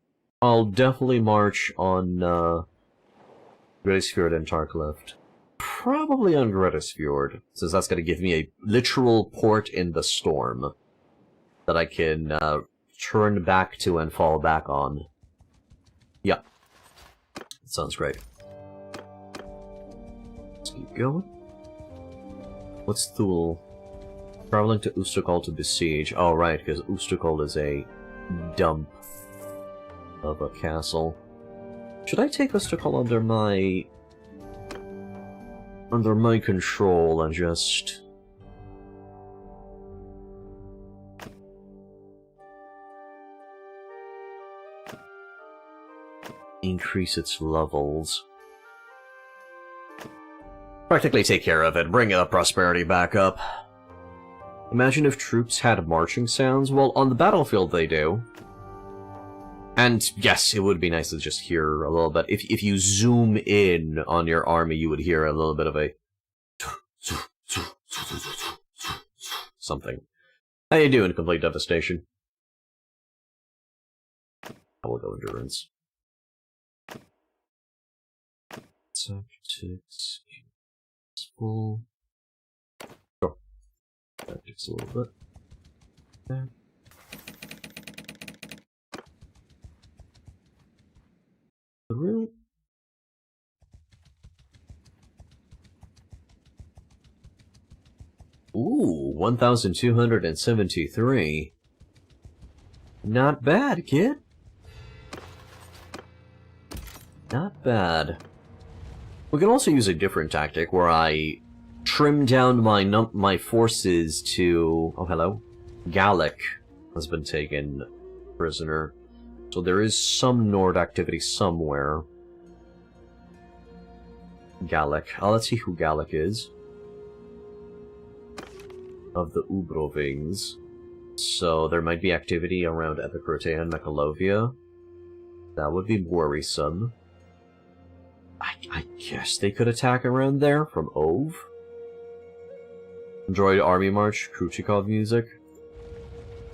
I'll definitely march on Gredisfjord and Tarklif. Probably on Gredisfjord, since that's going to give me a literal port in the storm that I can turn back to and fall back on. Yeah. That sounds great. Let's keep going. What's Thule? Traveling to Ustakol to besiege. Oh, right, because Ustakol is a dump of a castle. Should I take Ustakol under my control and just increase its levels? Practically take care of it, bring the prosperity back up. Imagine if troops had marching sounds. Well, on the battlefield they do. And yes, it would be nice to just hear a little bit. If you zoom in on your army, you would hear a little bit of a something. How you doing, Complete Devastation? I will go Endurance. Tactics. Full. Sure. Tactics a little bit. There. Through. Ooh, 1,273. Not bad, kid. Not bad. We can also use a different tactic where I trim down my forces to... Oh, hello. Gallic has been taken prisoner. So there is some Nord activity somewhere. Gallic. Let's see who Gallic is. Of the Ubrovings. So there might be activity around Epicrotea and Mekalovia. That would be worrisome. I guess they could attack around there from Ove. Droid Army March, Khrushchev music.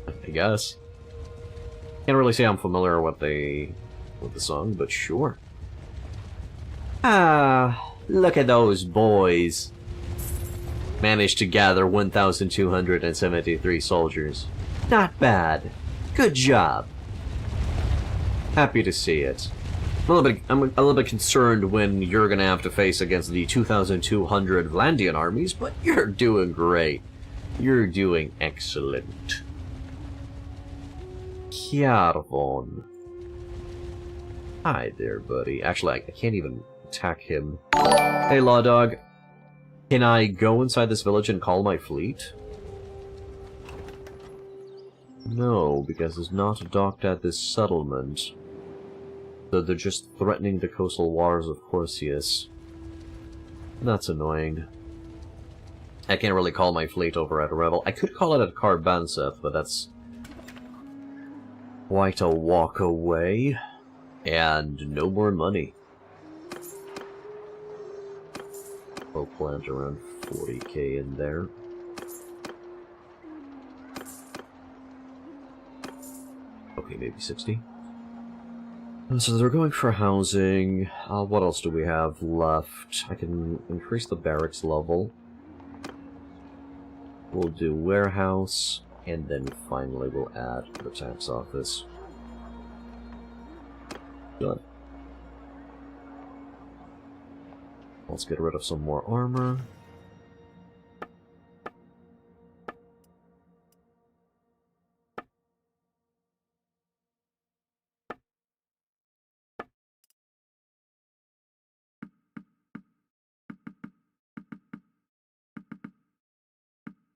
I guess. Can't really say I'm familiar with the song, but sure. Ah, look at those boys. Managed to gather 1,273 soldiers. Not bad. Good job. Happy to see it. I'm a little bit concerned when you're gonna have to face against the 2,200 Vlandian armies, but you're doing great. You're doing excellent. Kiarvon. Hi there, buddy. Actually, I can't even attack him. Hey, Law Dog. Can I go inside this village and call my fleet? No, because it's not docked at this settlement. So they're just threatening the coastal waters of Corsius. That's annoying. I can't really call my fleet over at Revel. I could call it at Karbanseth, but that's quite a walk away. And no more money. We'll plant around 40k in there. Okay, maybe 60. So they're going for housing. What else do we have left? I can increase the barracks level. We'll do warehouse, and then finally we'll add the tax office. Done. Let's get rid of some more armor.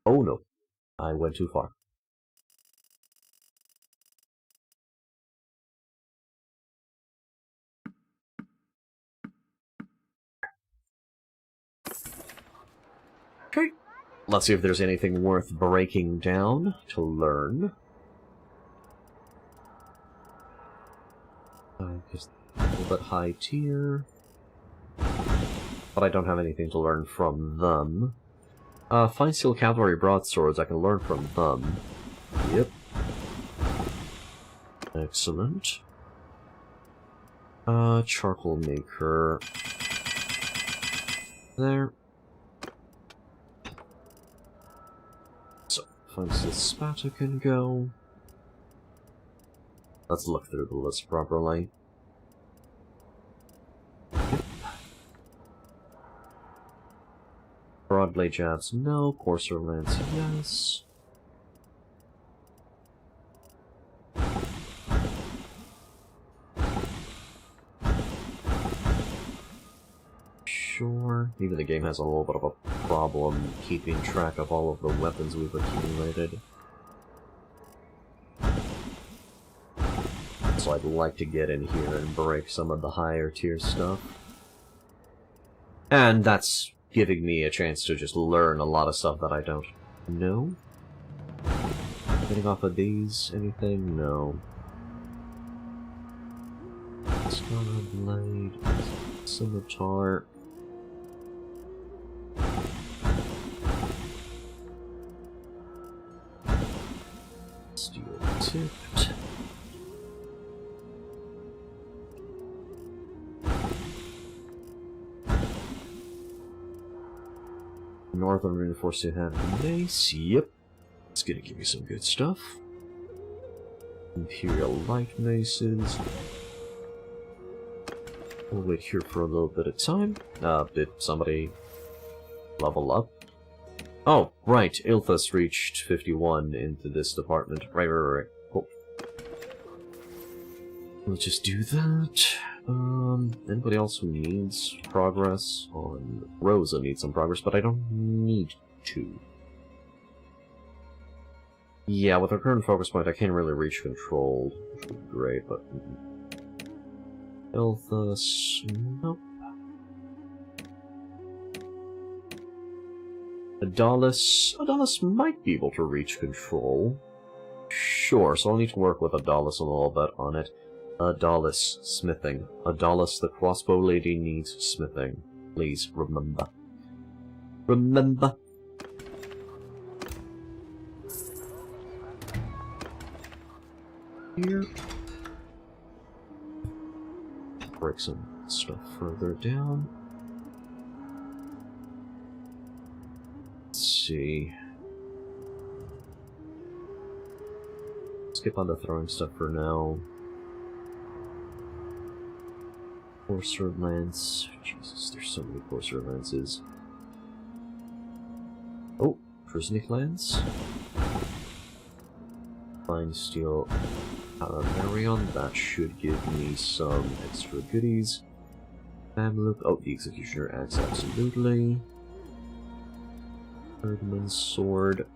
Oh no, I went too far. Okay, let's see if there's anything worth breaking down to learn. Just a little bit high tier. But I don't have anything to learn from them. Fine steel cavalry broadswords, I can learn from them. Yep. Excellent. Charcoal maker. There. So, fine steel spatter can go. Let's look through the list properly. Broadblade jabs, no. Courser lance, yes. Sure. Even the game has a little bit of a problem keeping track of all of the weapons we've accumulated. So I'd like to get in here and break some of the higher tier stuff. And that's giving me a chance to just learn a lot of stuff that I don't know. Getting off of these, anything? No. Scarlet Blade, Scimitar. Steel tipped. Northern reinforced hand base. Yep. It's gonna give me some good stuff. Imperial light maces. We'll wait here for a little bit of time. Did somebody level up? Oh, right. Ilthus reached 51 into this department. Right. Cool. We'll just do that. Anybody else who needs progress on Rosa needs some progress, but I don't need to. Yeah, with our current focus point, I can't really reach control, which would be great, but... Ilthus... Nope. Adalis might be able to reach control. Sure, so I'll need to work with Adalis a little bit on it. Adalis, smithing. Adalis, the crossbow lady, needs smithing. Please, remember. Remember. Here. Break some stuff further down. Let's see. Skip on the throwing stuff for now. Courser lance. Jesus, there's so many courser lances. Oh, prisonic lance. Fine steel Marion. That should give me some extra goodies. Mamluk. Oh, the executioner axe, absolutely. Erdman's sword.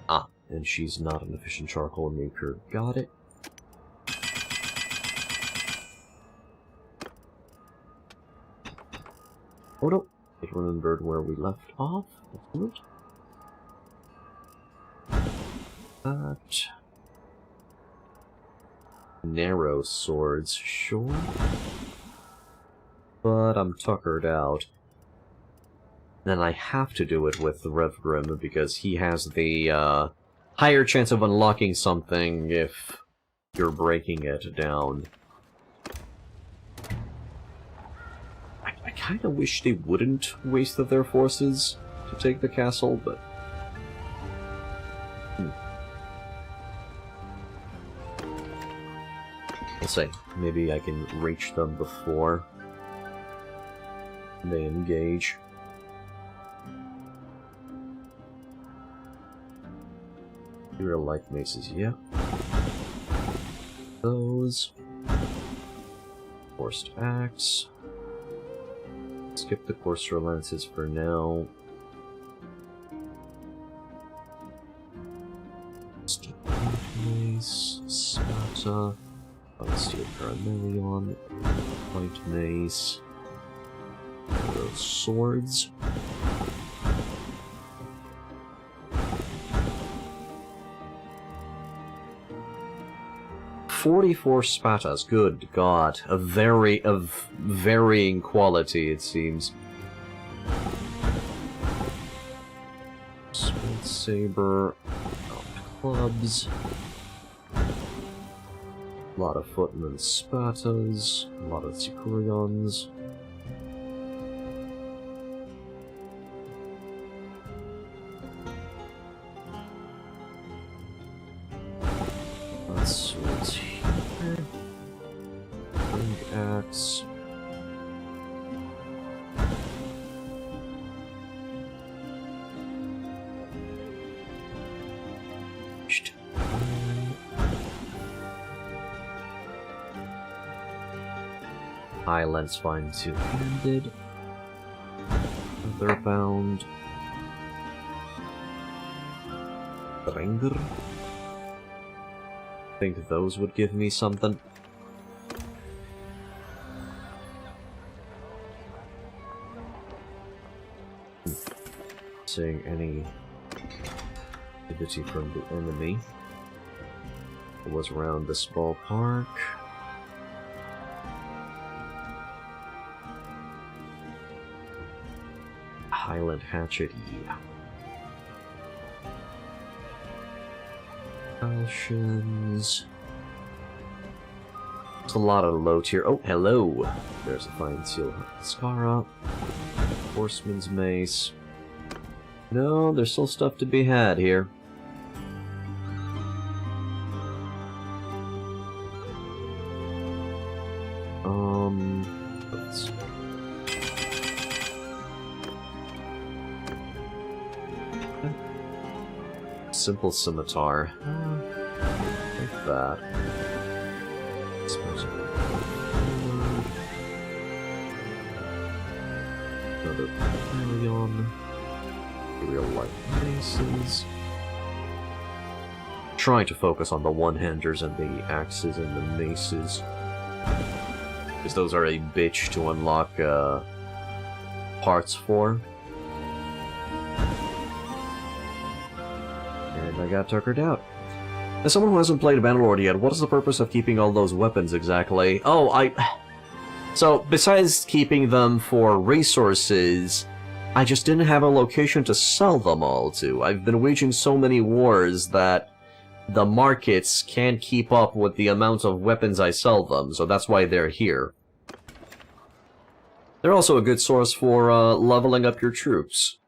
Ah, and she's not an efficient charcoal maker. Got it. Oh no, I remembered where we left off. Excellent. That. Narrow swords, sure. But I'm tuckered out. Then I have to do it with Revgrim because he has the higher chance of unlocking something if you're breaking it down. I kind of wish they wouldn't waste their forces to take the castle, but... We'll see. Maybe I can reach them before they engage. Real light maces, yeah. Those. Forced axe. Skip the courser lances for now. Steel mace, spata, steel paramelion, white mace, arrow swords. "44 spatas, good god. Of varying quality, it seems. Sword saber, clubs, a lot of footmen spatas, a lot of Zikurions. Swords here. Ring axe. High lens fine two-handed. Leather-bound. Ringer. Think those would give me something. Seeing any activity from the enemy. It was around this ballpark. Highland hatchet, yeah. Falchions. There's a lot of low tier. Oh, hello! There's a fine seal Scara. Horseman's mace. No, there's still stuff to be had here. Let's... Simple scimitar. Like that. Another Pelion. Real light maces. Trying to focus on the one-handers and the axes and the maces. Because those are a bitch to unlock parts for. And I got tuckered out. As someone who hasn't played Bannerlord yet, what is the purpose of keeping all those weapons exactly? Oh, So, besides keeping them for resources, I just didn't have a location to sell them all to. I've been waging so many wars that the markets can't keep up with the amount of weapons I sell them, so that's why they're here. They're also a good source for leveling up your troops,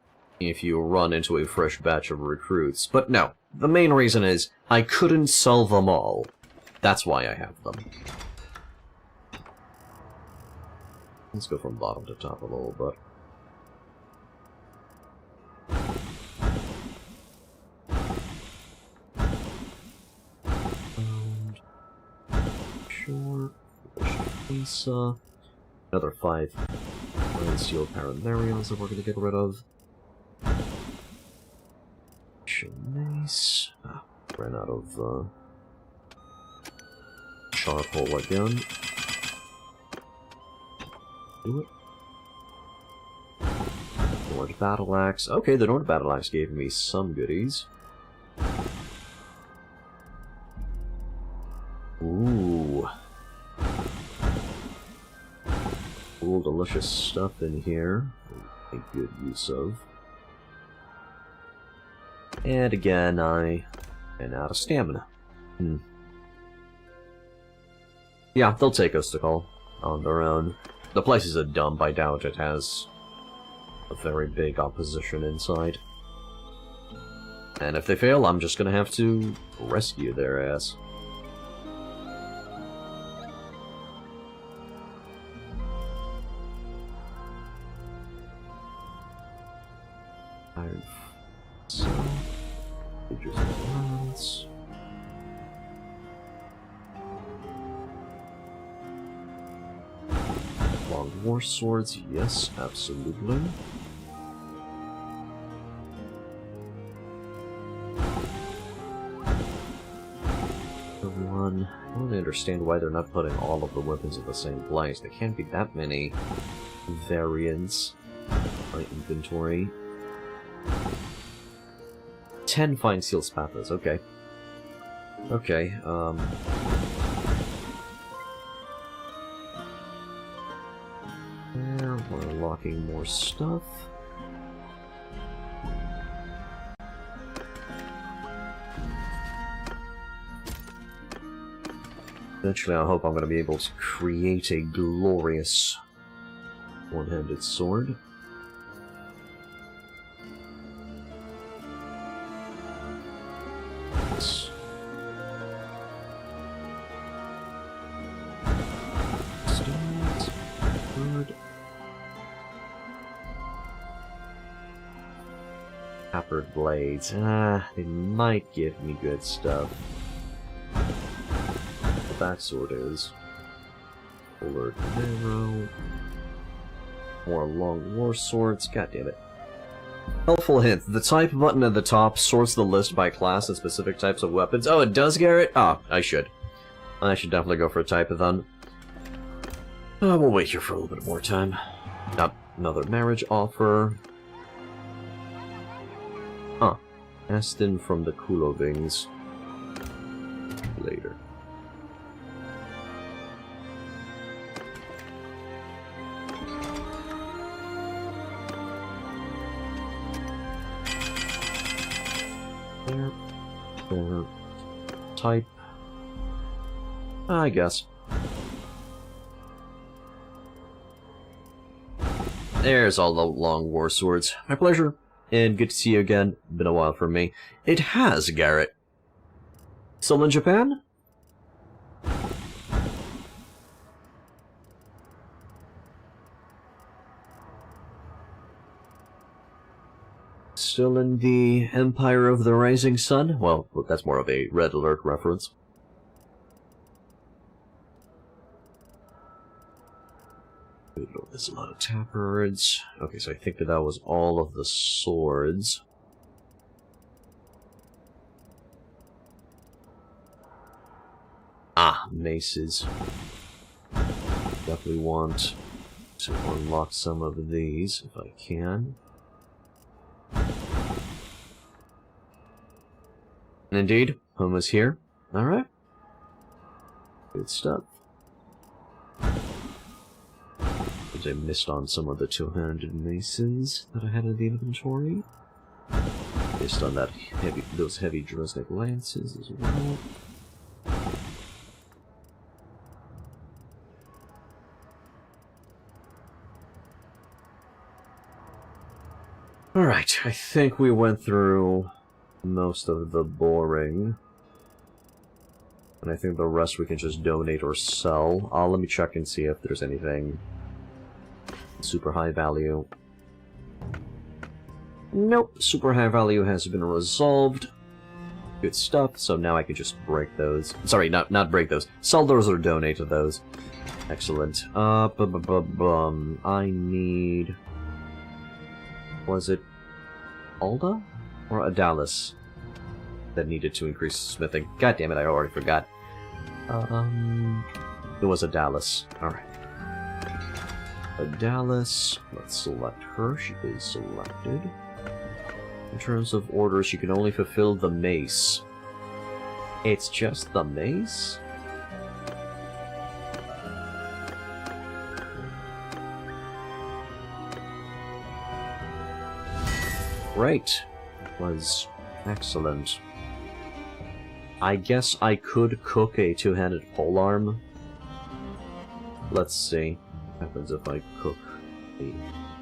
if you run into a fresh batch of recruits. But no, the main reason is I couldn't sell them all. That's why I have them. Let's go from bottom to top a little bit. Sure. Lisa. Another 5 Unsealed Paramarions that we're going to get rid of. Mace. Ran out of charcoal again. Do it. Nord Battle Axe. Okay, the Nord Battle Axe gave me some goodies. Ooh. Cool, delicious stuff in here. Make good use of. And again, I ran out of stamina. Yeah, they'll take us to call on their own. The place is a dump. I doubt it has a very big opposition inside. And if they fail, I'm just gonna have to rescue their ass. Iron. So, just balance. Long war swords, yes, absolutely. One. I don't understand why they're not putting all of the weapons in the same place. There can't be that many variants by inventory. 10 fine steel spatlas, okay. Okay, there, we're unlocking more stuff. Eventually, I hope I'm going to be able to create a glorious one-handed sword. Coppered blades. They might give me good stuff. The backsword is. Fuller arrow. More long war swords. God damn it. Helpful hint. The type button at the top sorts the list by class and specific types of weapons. Oh, it does, Garrett? Ah, I should. I should definitely go for a type of then. We'll wait here for a little bit more time. Another marriage offer. Huh. Aston from the Kulovings. Later. There. type? I guess. There's all the long war swords. My pleasure, and good to see you again. Been a while for me. It has, Garrett. Still in Japan? Still in the Empire of the Rising Sun? Well, that's more of a Red Alert reference. There's a lot of tabards. Okay, so I think that was all of the swords. Ah, maces. Definitely want to unlock some of these, if I can. Indeed, home is here. Alright. Good stuff. I missed on some of the two-handed maces that I had in the inventory. Based on that those heavy Dresnik lances as well. Alright, I think we went through most of the boring. And I think the rest we can just donate or sell. Let me check and see if there's anything super high value. Nope, super high value has been resolved. Good stuff, so now I can just break those. Sorry, not break those. Sell those or donate to those. Excellent. I need... Was it Alda? Or Adalis that needed to increase smithing? God damn it, I already forgot. It was Adalis. Alright. Adalis, let's select her. She is selected. In terms of orders, you can only fulfill the mace. It's just the mace? Great. Was excellent. I guess I could cook a two-handed polearm. Let's see what happens if I cook a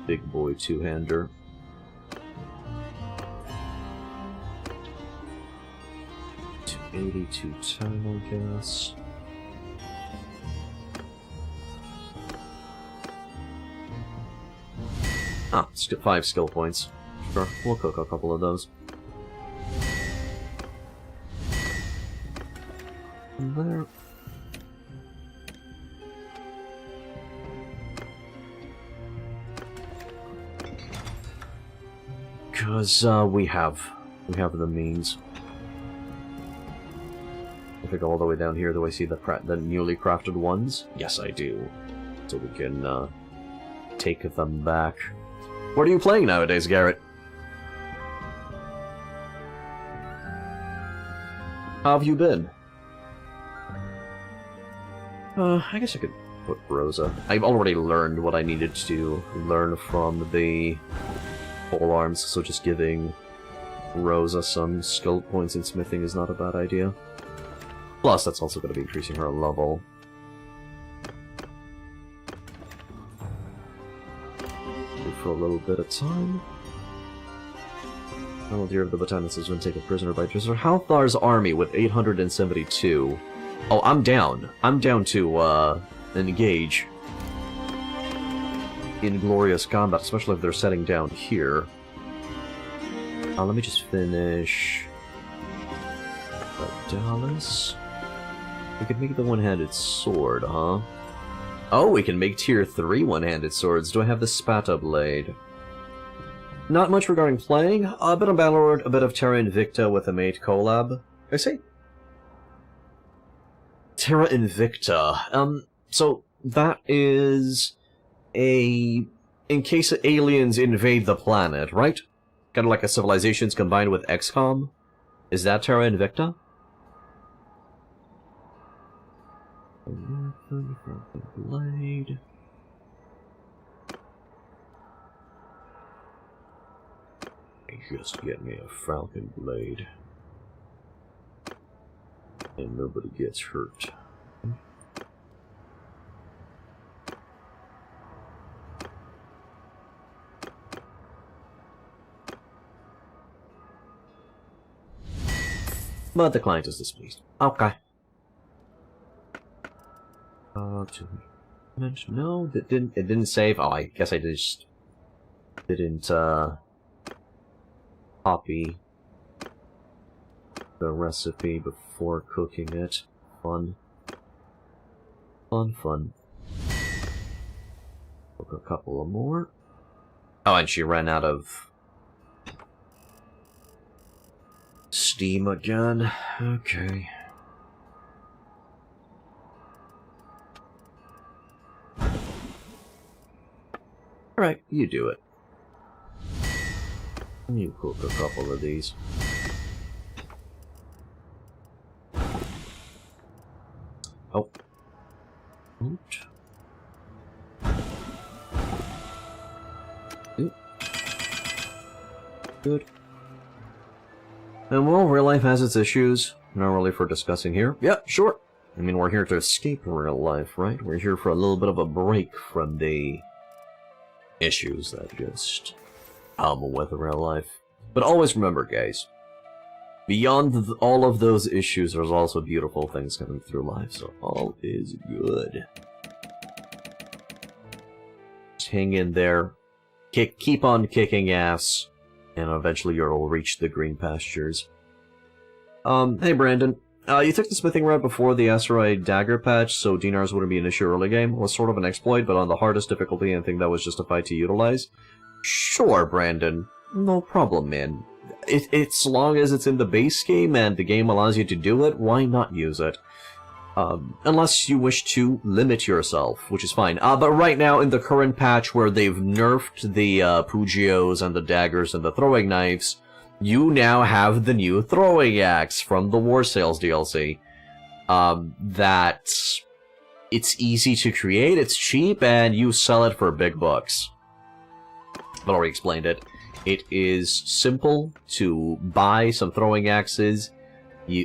big boy two-hander. $82.10, I guess. Ah, 5 skill points. Sure, we'll cook a couple of those. And there. Because we have the means. If I go all the way down here, do I see the newly crafted ones? Yes, I do. So we can take them back. What are you playing nowadays, Garrett? How have you been? I guess I could put Rosa. I've already learned what I needed to learn from the polearms, so just giving Rosa some skill points in smithing is not a bad idea. Plus, that's also going to be increasing her level. For a little bit of time. Volunteer of the Botanist has been taken prisoner by Tristan. Halthar's army with 872. Oh, I'm down. I'm down to, engage in glorious combat, especially if they're setting down here. Let me just finish... Dallas. We could make the one-handed sword, huh? Oh, we can make tier 3 one-handed swords. Do I have the Spata Blade? Not much regarding playing. A bit of Bannerlord, a bit of Terra Invicta with a mate collab. I see. Terra Invicta. So that is a... in case aliens invade the planet, right? Kind of like a Civilizations combined with XCOM. Is that Terra Invicta? Blade. Just get me a Falcon Blade. And nobody gets hurt. But the client is displeased. Okay. No, it didn't save. Oh, I guess I just didn't copy the recipe before cooking it. Fun. Fun. Cook a couple of more. Oh, and she ran out of steam again. Okay. Alright, you do it. You cook a couple of these. Oh. Oot. Oot. Good. And well, real life has its issues. Not really for discussing here. Yeah, sure. I mean, we're here to escape real life, right? We're here for a little bit of a break from the issues that just come with real life. But always remember, guys, beyond all of those issues, there's also beautiful things coming through life, so all is good. Just hang in there, keep on kicking ass, and eventually you'll reach the green pastures. Hey Brandon, you took the smithing route before the asteroid dagger patch, so dinars wouldn't be an issue early game. It was sort of an exploit, but on the hardest difficulty, I think that was justified to utilize. Sure, Brandon. No problem, man. It's long as it's in the base game and the game allows you to do it, why not use it? Unless you wish to limit yourself, which is fine. But right now, in the current patch where they've nerfed the Pugios and the daggers and the throwing knives, you now have the new throwing axe from the War Sales DLC. That it's easy to create, it's cheap, and you sell it for big bucks. I've already explained it. It is simple to buy some throwing axes,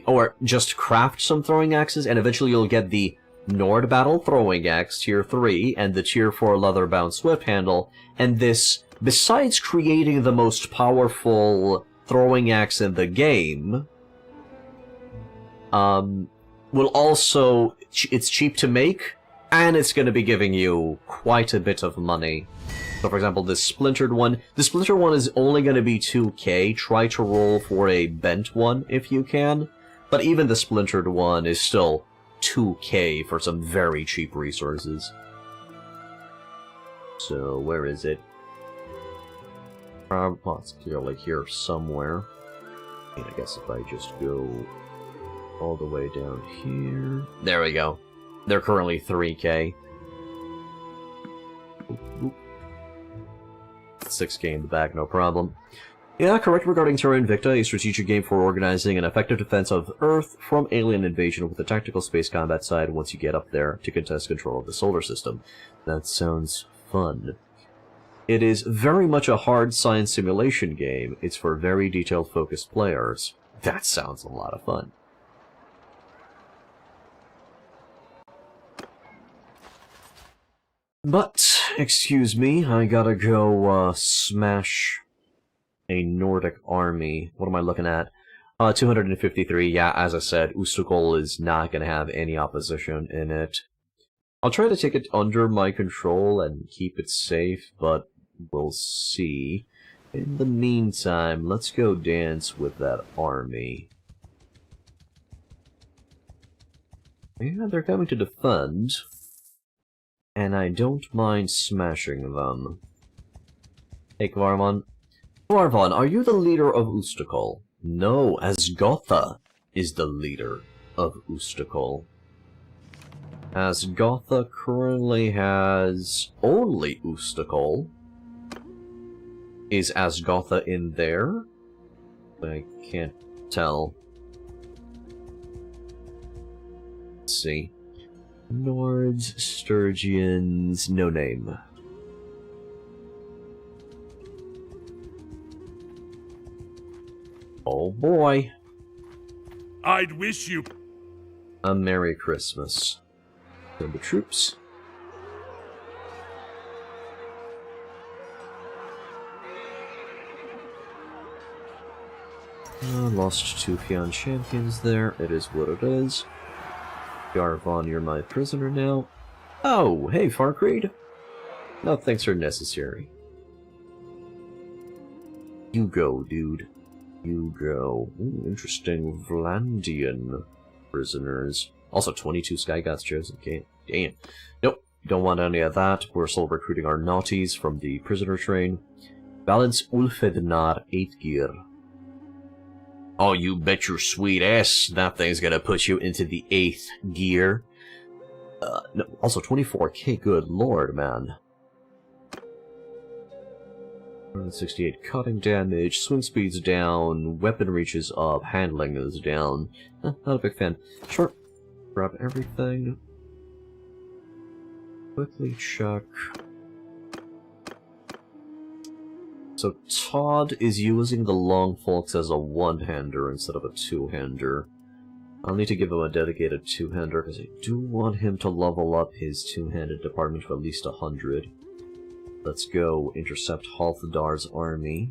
or just craft some throwing axes, and eventually you'll get the Nord Battle Throwing Axe, Tier 3, and the Tier 4 Leather-Bound Swift Handle, and this, besides creating the most powerful throwing axe in the game, will also, it's cheap to make, and it's going to be giving you quite a bit of money. So for example, this splintered one, the splintered one is only going to be 2k, try to roll for a bent one if you can, but even the splintered one is still 2k for some very cheap resources. So where is it? Well, it's clearly here somewhere. And I guess if I just go all the way down here... There we go. They're currently 3k. Oop, oop. 6k in the back, no problem. Yeah, correct regarding Terra Invicta, a strategic game for organizing an effective defense of Earth from alien invasion with a tactical space combat side once you get up there to contest control of the solar system. That sounds fun. It is very much a hard science simulation game. It's for very detail-focused players. That sounds a lot of fun. But, excuse me, I gotta go, smash a Nordic army. What am I looking at? 253, yeah, as I said, Ustukol is not gonna have any opposition in it. I'll try to take it under my control and keep it safe, but we'll see. In the meantime, let's go dance with that army. Yeah, they're coming to defend. And I don't mind smashing them. Hey, Kvarvan. Kvarvan, are you the leader of Ustukol? No, Asgotha is the leader of Ustukol. Asgotha currently has only Ustukol. Is Asgotha in there? I can't tell. Let's see. Nords, Sturgians, no name. Oh boy. I'd wish you... a Merry Christmas. Send the troops. Lost 2 Fion champions there. It is what it is. Garvon, you're my prisoner now. Oh, hey, Farcreed. No thanks are necessary. You go, dude. You go. Ooh, interesting Vlandian prisoners. Also, 22 Sky Gods chosen. Okay. Damn. Nope. Don't want any of that. We're still recruiting our naughties from the prisoner train. Balance Ulfednar Vaegir. Oh, you bet your sweet ass that thing's gonna put you into the 8th gear. No, also 24k, good lord, man. 168 cutting damage, swing speed's down, weapon reach is up, handling is down. Not a big fan. Sure, grab everything. Quickly check. So Todd is using the Long Folks as a one-hander instead of a two-hander. I'll need to give him a dedicated two-hander because I do want him to level up his two-handed department to at least 100. Let's go intercept Halfdar's army.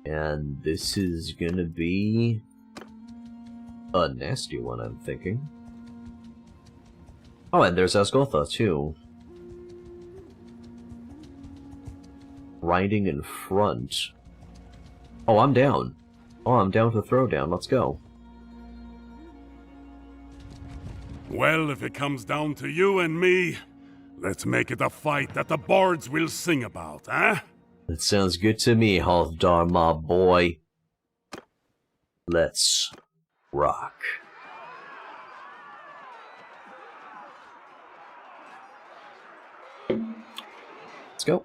And this is gonna be a nasty one, I'm thinking. Oh, and there's Asgotha, too. Riding in front. Oh, I'm down. Oh, I'm down for throwdown. Let's go. Well, if it comes down to you and me, let's make it a fight that the bards will sing about, eh? That sounds good to me, Halfdar, my boy. Let's rock. Let's go.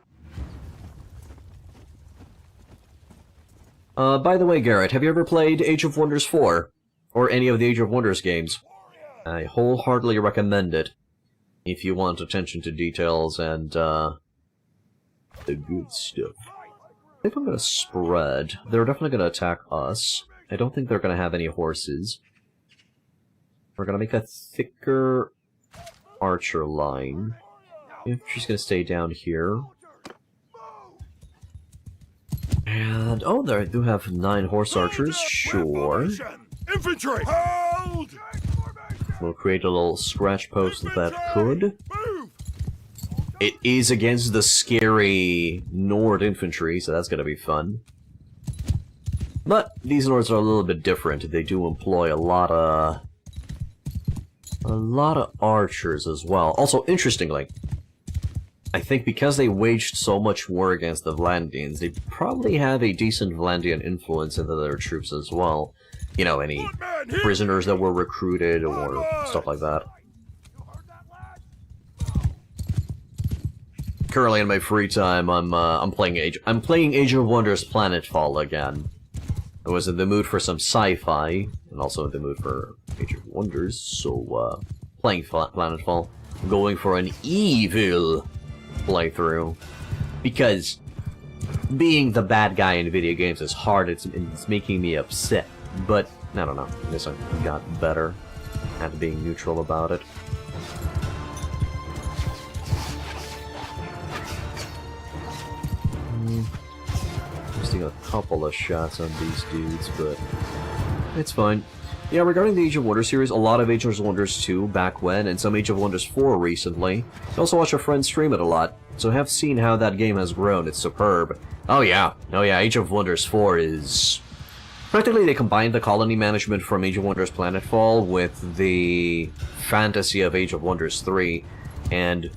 By the way, Garrett, have you ever played Age of Wonders 4? Or any of the Age of Wonders games? I wholeheartedly recommend it. If you want attention to details and, the good stuff. I think I'm gonna spread. They're definitely gonna attack us. I don't think they're gonna have any horses. We're gonna make a thicker archer line. She's gonna stay down here. And, oh, there I do have 9 horse archers, sure. Infantry! Hold! We'll create a little scratch post that could. It is against the scary Nord infantry, so that's gonna be fun. But these Nords are a little bit different. They do employ a lot of archers as well. Also, interestingly, I think because they waged so much war against the Vlandians, they probably have a decent Vlandian influence into their troops as well. You know, any prisoners that were recruited or stuff like that. Currently, in my free time, I'm playing Age of Wonders Planetfall again. I was in the mood for some sci-fi, and also in the mood for Age of Wonders, so playing Planetfall, going for an evil playthrough, because being the bad guy in video games is hard. It's making me upset. But, I don't know, I guess I got better at being neutral about it. Just a couple of shots on these dudes, but it's fine. Yeah, regarding the Age of Wonders series, a lot of Age of Wonders 2 back when, and some Age of Wonders 4 recently. I also watch a friend stream it a lot, so I have seen how that game has grown. It's superb. Oh yeah, Age of Wonders 4 is... Practically, they combined the colony management from Age of Wonders Planetfall with the fantasy of Age of Wonders 3, and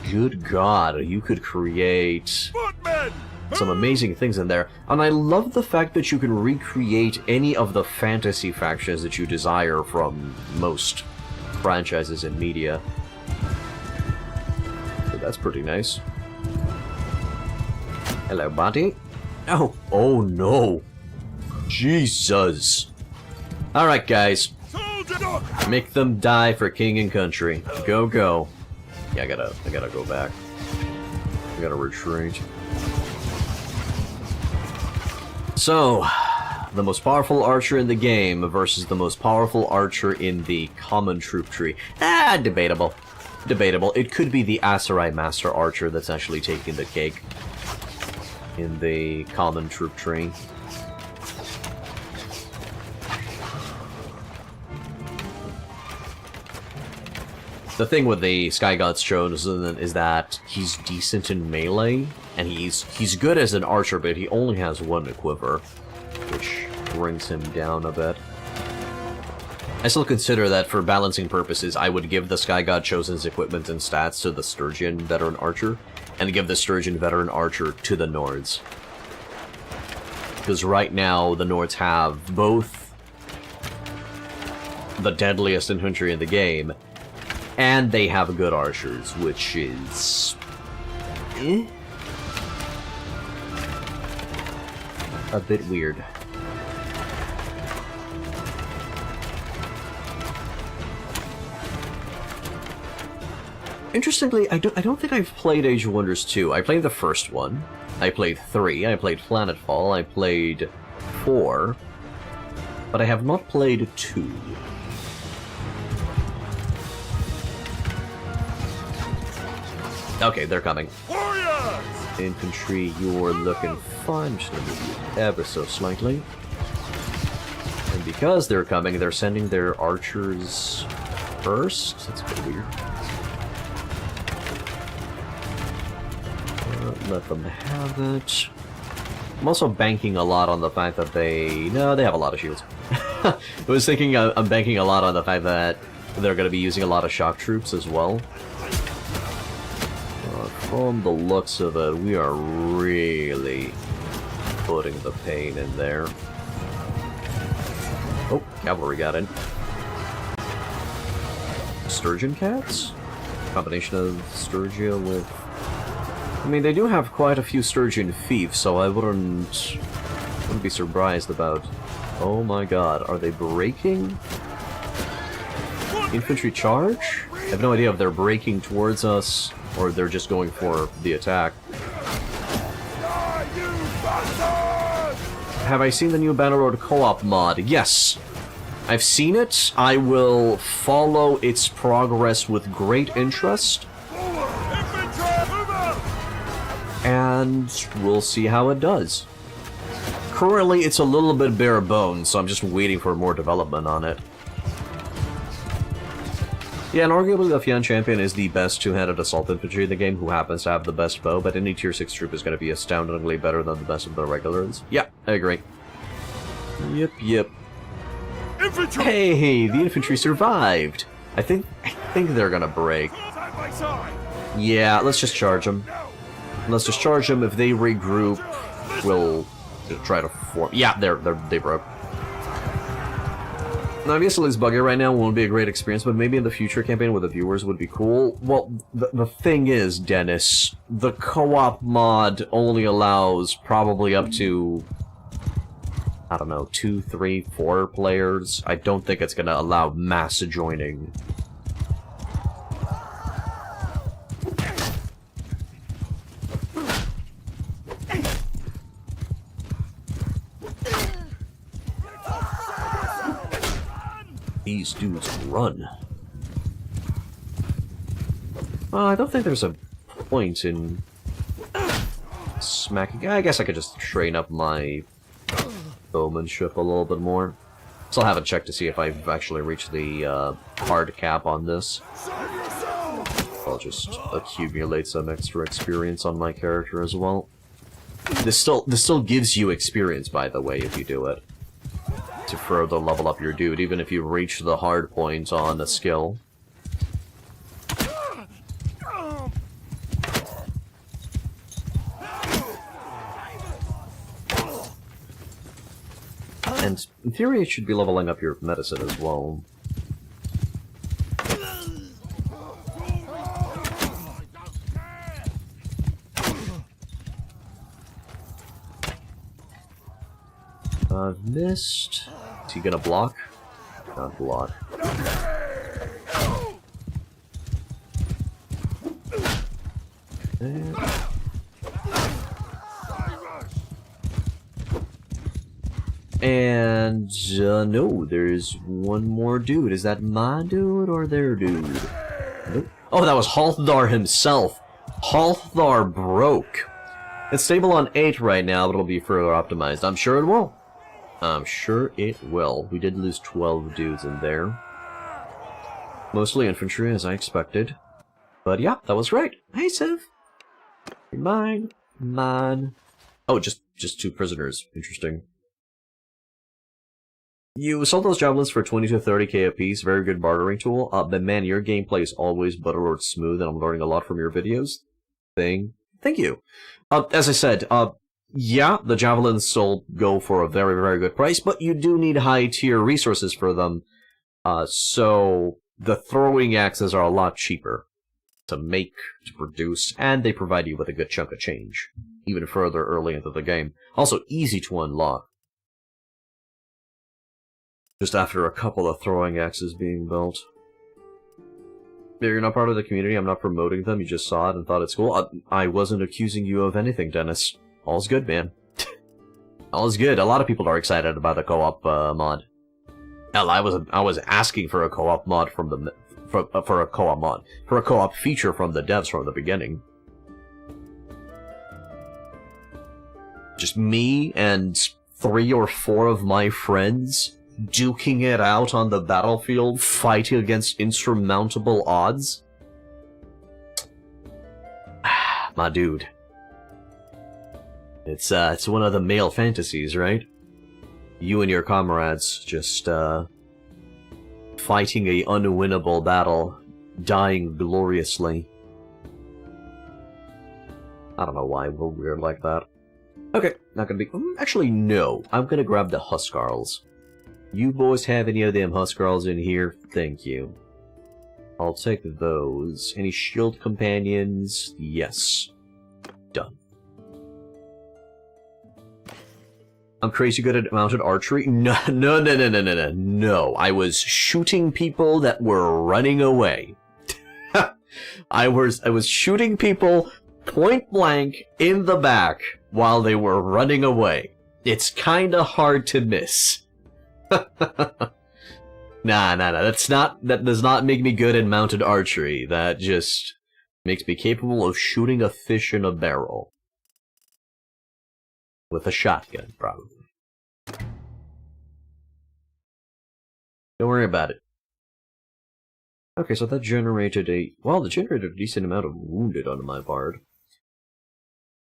good god, you could create some amazing things in there. And I love the fact that you can recreate any of the fantasy factions that you desire from most franchises in media. So that's pretty nice. Hello, buddy. Oh no. Jesus. Alright, guys. Make them die for king and country. Go, go. Yeah, I gotta go back. I gotta retreat. So, the most powerful archer in the game versus the most powerful archer in the common troop tree. Debatable. Debatable. It could be the Aserai Master Archer that's actually taking the cake in the common troop tree. The thing with the Sky God's Chosen is that he's decent in melee, and he's good as an archer, but he only has one quiver, which brings him down a bit. I still consider that for balancing purposes, I would give the Sky God Chosen's equipment and stats to the Sturgeon Veteran Archer, and give the Sturgeon Veteran Archer to the Nords. Because right now, the Nords have both the deadliest infantry in the game, and they have good archers, which is... a bit weird. Interestingly, I don't think I've played Age of Wonders 2. I played the first one. I played 3. I played Planetfall. I played 4. But I have not played 2. Okay, they're coming. Warriors! Infantry, you're looking fine. I'm just gonna move you ever so slightly. And because they're coming, they're sending their archers first. That's a bit weird. Let them have it. I'm also banking a lot on the fact that they... No, they have a lot of shields. I was thinking I'm banking a lot on the fact that they're going to be using a lot of shock troops as well. From the looks of it, we are really putting the pain in there. Oh, cavalry got in. Sturgeon cats? Combination of Sturgia with... I mean, they do have quite a few Sturgeon fiefs, so I wouldn't be surprised about... Oh my god, are they breaking? Infantry charge? I have no idea if they're breaking towards us, or they're just going for the attack. Have I seen the new Bannerlord co-op mod? Yes! I've seen it. I will follow its progress with great interest. And we'll see how it does. Currently, it's a little bit bare bones, so I'm just waiting for more development on it. Yeah, and arguably the Fian Champion is the best two-handed assault infantry in the game, who happens to have the best bow, but any tier 6 troop is going to be astoundingly better than the best of the regulars. Yeah, I agree. Yep. Infantry! Hey, the infantry survived! I think they're gonna break. Side by side! Yeah, let's just charge them. Let's just charge them. If they regroup, we'll try to form... Yeah, they broke. Now, obviously, this buggy right now won't be a great experience, but maybe in the future campaign with the viewers would be cool. Well, the thing is, Dennis, the co-op mod only allows probably up to, I don't know, 2, 3, 4 players. I don't think it's gonna allow mass joining. These dudes run. I don't think there's a point in smacking. I guess I could just train up my bowmanship a little bit more. Still haven't checked to see if I've actually reached the hard cap on this. I'll just accumulate some extra experience on my character as well. This still gives you experience, by the way, if you do it. To further level up your dude, even if you reach the hard point on a skill. And in theory, it should be leveling up your medicine as well. I've missed. Is he gonna block? Not block. And, no, there's one more dude. Is that my dude or their dude? Nope. Oh, that was Halthar himself. Halthar broke. It's stable on 8 right now, but it'll be further optimized. I'm sure it will. I'm sure it will. We did lose 12 dudes in there. Mostly infantry, as I expected. But yeah, that was great. Hey, Civ. You're mine. Mine. Oh, just 2 prisoners. Interesting. You sold those javelins for 20 to 30k a piece. Very good bartering tool. But man, your gameplay is always Bannerlord smooth, and I'm learning a lot from your videos. Thank you. As I said, yeah, the javelins sold go for a very, very good price, but you do need high-tier resources for them. So the throwing axes are a lot cheaper to make, to produce, and they provide you with a good chunk of change, even further early into the game. Also, easy to unlock. Just after a couple of throwing axes being built. You're not part of the community, I'm not promoting them, you just saw it and thought it's cool. I wasn't accusing you of anything, Dennis. All's good, man. All's good. A lot of people are excited about the co-op mod. Hell, I was asking for a co-op mod from the for a co-op feature from the devs from the beginning. Just me and 3 or 4 of my friends duking it out on the battlefield, fighting against insurmountable odds. My dude. It's one of the male fantasies, right? You and your comrades just, fighting a unwinnable battle, dying gloriously. I don't know why we're weird like that. Okay, not gonna be... actually, no. I'm gonna grab the Huskarls. You boys have any of them Huskarls in here? Thank you. I'll take those. Any shield companions? Yes. Done. I'm crazy good at mounted archery? No. I was shooting people that were running away. I was shooting people point blank in the back while they were running away. It's kinda hard to miss. Nah. That does not make me good at mounted archery. That just makes me capable of shooting a fish in a barrel. With a shotgun, probably. Don't worry about it. Okay, so that generated a... well, that generated a decent amount of wounded on my bard.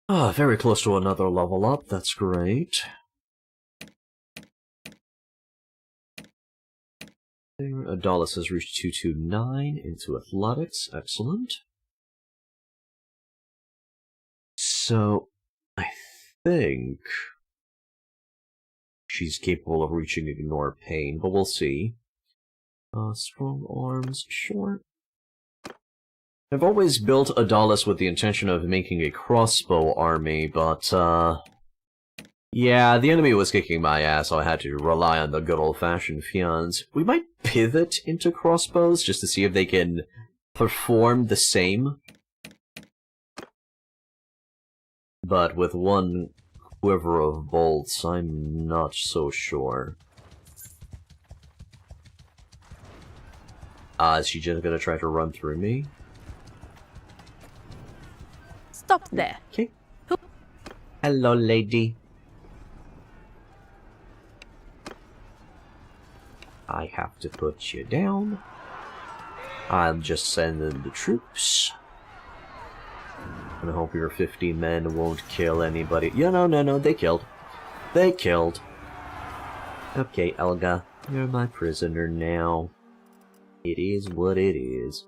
Ah, very close to another level up. That's great. Adalis has reached 229 into athletics. Excellent. So, I think she's capable of reaching Ignore Pain, but we'll see. Strong arms, sure. I've always built Adalis with the intention of making a crossbow army, but, yeah, the enemy was kicking my ass, so I had to rely on the good old-fashioned fians. We might pivot into crossbows, just to see if they can perform the same. But with one quiver of bolts, I'm not so sure. Is she just gonna try to run through me? Stop there. Okay. Hello, lady. I have to put you down. I'm just sending the troops. I hope your 50 men won't kill anybody. Yeah, no, they killed. They killed. Okay, Elga, you're my prisoner now. It is what it is.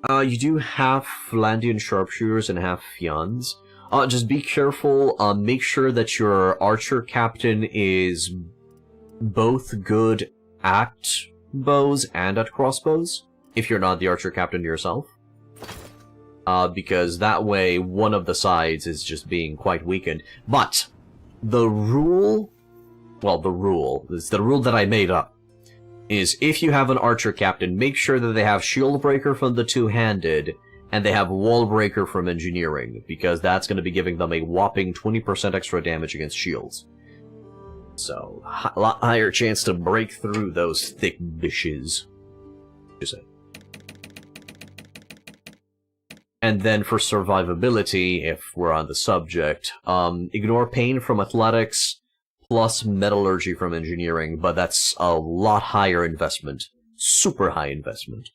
You do have Flandian sharpshooters and have fians. Just be careful, make sure that your archer captain is both good at bows and at crossbows, if you're not the archer captain yourself. Because that way, one of the sides is just being quite weakened. But, the rule... well, the rule that I made up, is if you have an archer captain, make sure that they have shield breaker from the two-handed, And they have Wall Breaker from Engineering, because that's going to be giving them a whopping 20% extra damage against shields. So, a lot higher chance to break through those thick bushes. Just saying. And then for survivability, if we're on the subject, ignore pain from athletics, plus metallurgy from engineering, but that's a lot higher investment. Super high investment.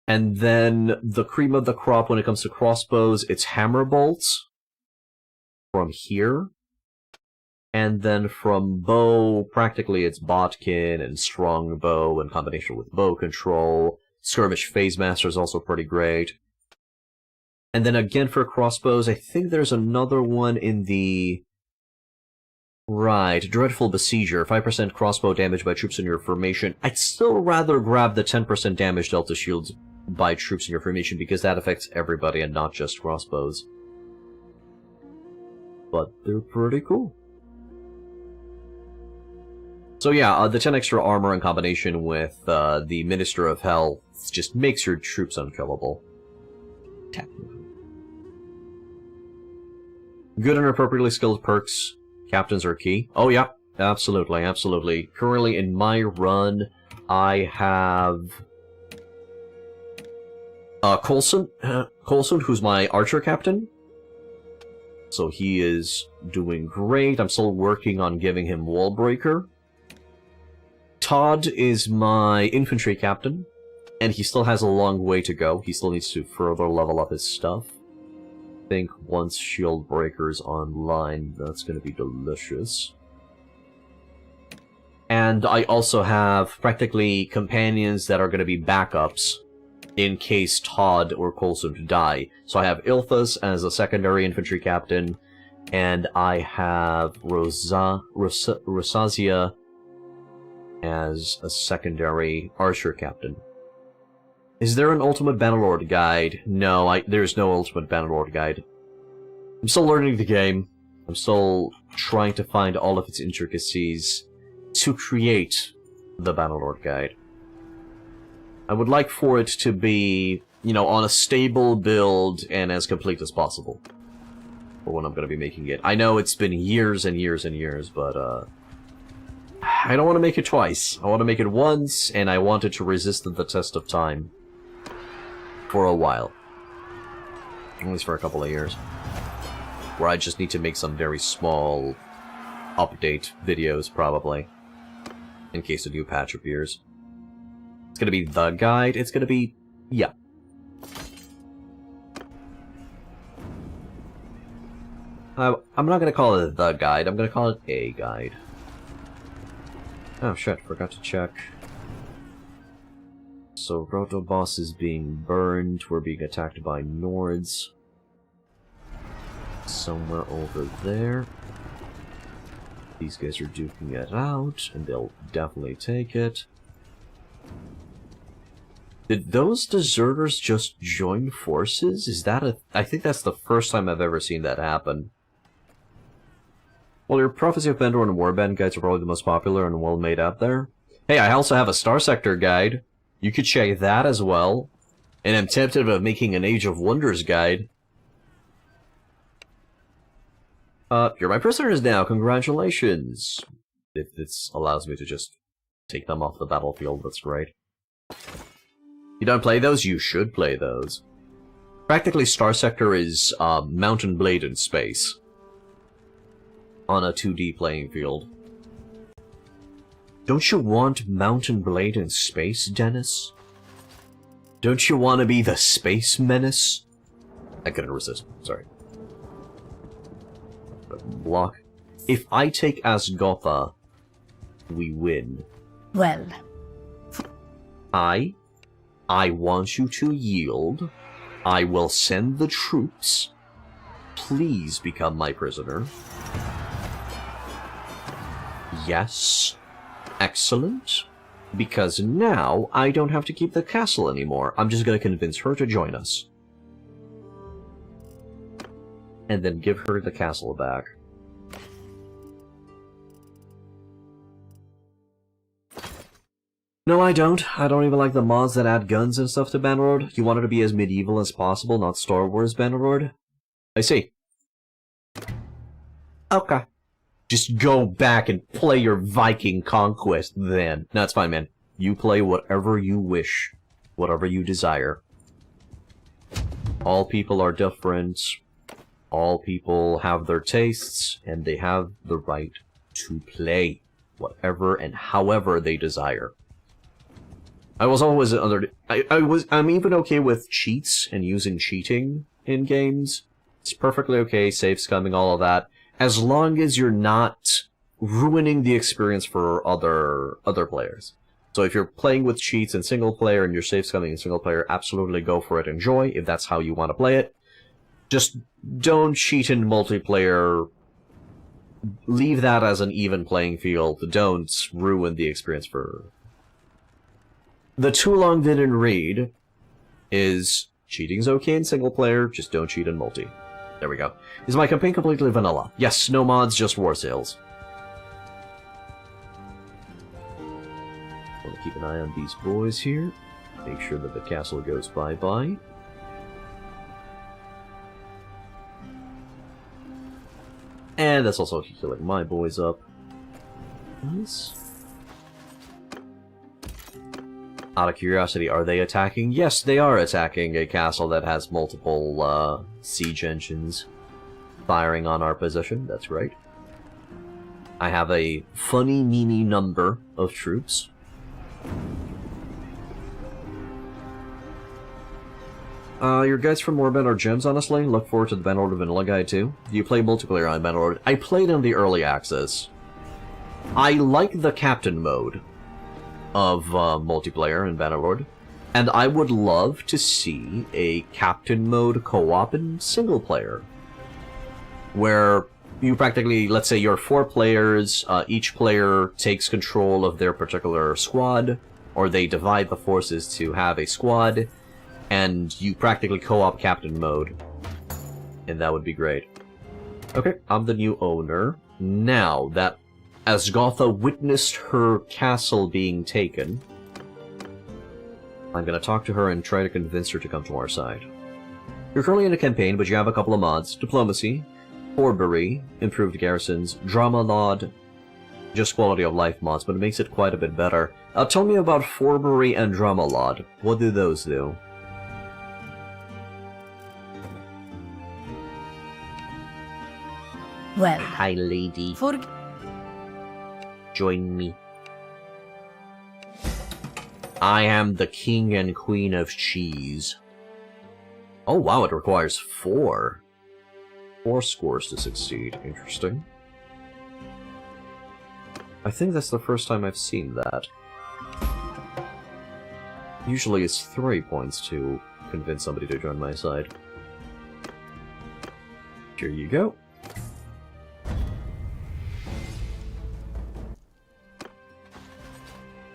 And then the cream of the crop when it comes to crossbows, it's hammer bolts from here. And then from bow, practically it's bodkin and strong bow in combination with bow control. Skirmish Phase Master is also pretty great. And then again for crossbows, I think there's another one in the... Right, Dreadful Besieger, 5% crossbow damage by troops in your formation. I'd still rather grab the 10% damage dealt to shields by troops in your formation, because that affects everybody and not just crossbows. But they're pretty cool. So yeah, the 10 extra armor in combination with the Minister of Hell just makes your troops unkillable. Technically. Good and appropriately skilled perks. Captains are key. Oh yeah, absolutely, absolutely. Currently in my run, I have... Coulson, who's my archer captain. So he is doing great. I'm still working on giving him Wall Breaker. Todd is my infantry captain, and he still has a long way to go. He still needs to further level up his stuff. I think once Shield Breaker's online, that's going to be delicious. And I also have practically companions that are going to be backups in case Todd or Coulson die. So I have Ilthus as a secondary infantry captain, and I have Rosazia as a secondary archer captain. Is there an Ultimate Bannerlord guide? No, there's no Ultimate Bannerlord guide. I'm still learning the game. I'm still trying to find all of its intricacies to create the Bannerlord guide. I would like for it to be, you know, on a stable build and as complete as possible for when I'm going to be making it. I know it's been years and years and years, but I don't want to make it twice. I want to make it once, and I want it to resist the test of time for a while. At least for a couple of years. Where I just need to make some very small update videos, probably. In case a new patch appears. It's gonna be the guide. It's gonna be... yeah. I'm not gonna call it the guide. I'm gonna call it a guide. Oh shit, forgot to check. So, Rotoboss is being burned. We're being attacked by Nords. Somewhere over there. These guys are duking it out, and they'll definitely take it. Did those deserters just join forces? Is that a... I think that's the first time I've ever seen that happen. Well, your Prophecy of Bandor and Warband guides are probably the most popular and well made out there. Hey, I also have a Star Sector guide. You could check that as well. And I'm tempted of making an Age of Wonders guide. You're my prisoners now, congratulations. If this allows me to just take them off the battlefield, that's great. You don't play those? You should play those. Practically, Star Sector is Mountain Blade in space. On a 2D playing field. Don't you want Mountain Blade in space, Dennis? Don't you want to be the space menace? I couldn't resist, sorry. Block. If I take Asgotha, we win. Well. I want you to yield. I will send the troops. Please become my prisoner. Yes. Excellent. Because now I don't have to keep the castle anymore. I'm just going to convince her to join us. And then give her the castle back. No, I don't. I don't even like the mods that add guns and stuff to Bannerlord. You want it to be as medieval as possible, not Star Wars Bannerlord? I see. Okay. Just go back and play your Viking conquest then. No, it's fine, man. You play whatever you wish. Whatever you desire. All people are different. All people have their tastes, and they have the right to play whatever and however they desire. I was always I'm even okay with cheats and using cheating in games. It's perfectly okay, safe scumming, all of that, as long as you're not ruining the experience for other players. So if you're playing with cheats in single player and you're safe scumming in single player, absolutely go for it, enjoy, if that's how you want to play it. Just don't cheat in multiplayer. Leave that as an even playing field. Don't ruin the experience for... The too long didn't read is cheating's okay in single player, just don't cheat in multi. There we go. Is my campaign completely vanilla? Yes, no mods, just war sales. Want to keep an eye on these boys here. Make sure that the castle goes bye-bye. And that's also healing my boys up. Nice. Out of curiosity, are they attacking? Yes, they are attacking a castle that has multiple siege engines firing on our position. That's right. I have a funny, meany number of troops. Your guides from Warband are gems, honestly. Look forward to the Bannerlord Vanilla Guide, too. Do you play multiplayer on Bannerlord? I played in the early access. I like the captain mode of multiplayer in Bannerlord, and I would love to see a captain mode co-op in single player, where you practically, let's say you're 4 players, each player takes control of their particular squad, or they divide the forces to have a squad, and you practically co-op captain mode, and that would be great. Okay, I'm the new owner. Now that Asgotha witnessed her castle being taken, I'm gonna talk to her and try to convince her to come to our side. You're currently in a campaign, but you have a couple of mods. Diplomacy, Forbury, improved garrisons, Bannerlord, just quality of life mods, but it makes it quite a bit better. Tell me about Forbury and Bannerlord. What do those do? Well, Hi, lady. Join me. I am the king and queen of cheese. Oh wow, it requires 4 scores to succeed. Interesting. I think that's the first time I've seen that. Usually it's 3 points to convince somebody to join my side. Here you go.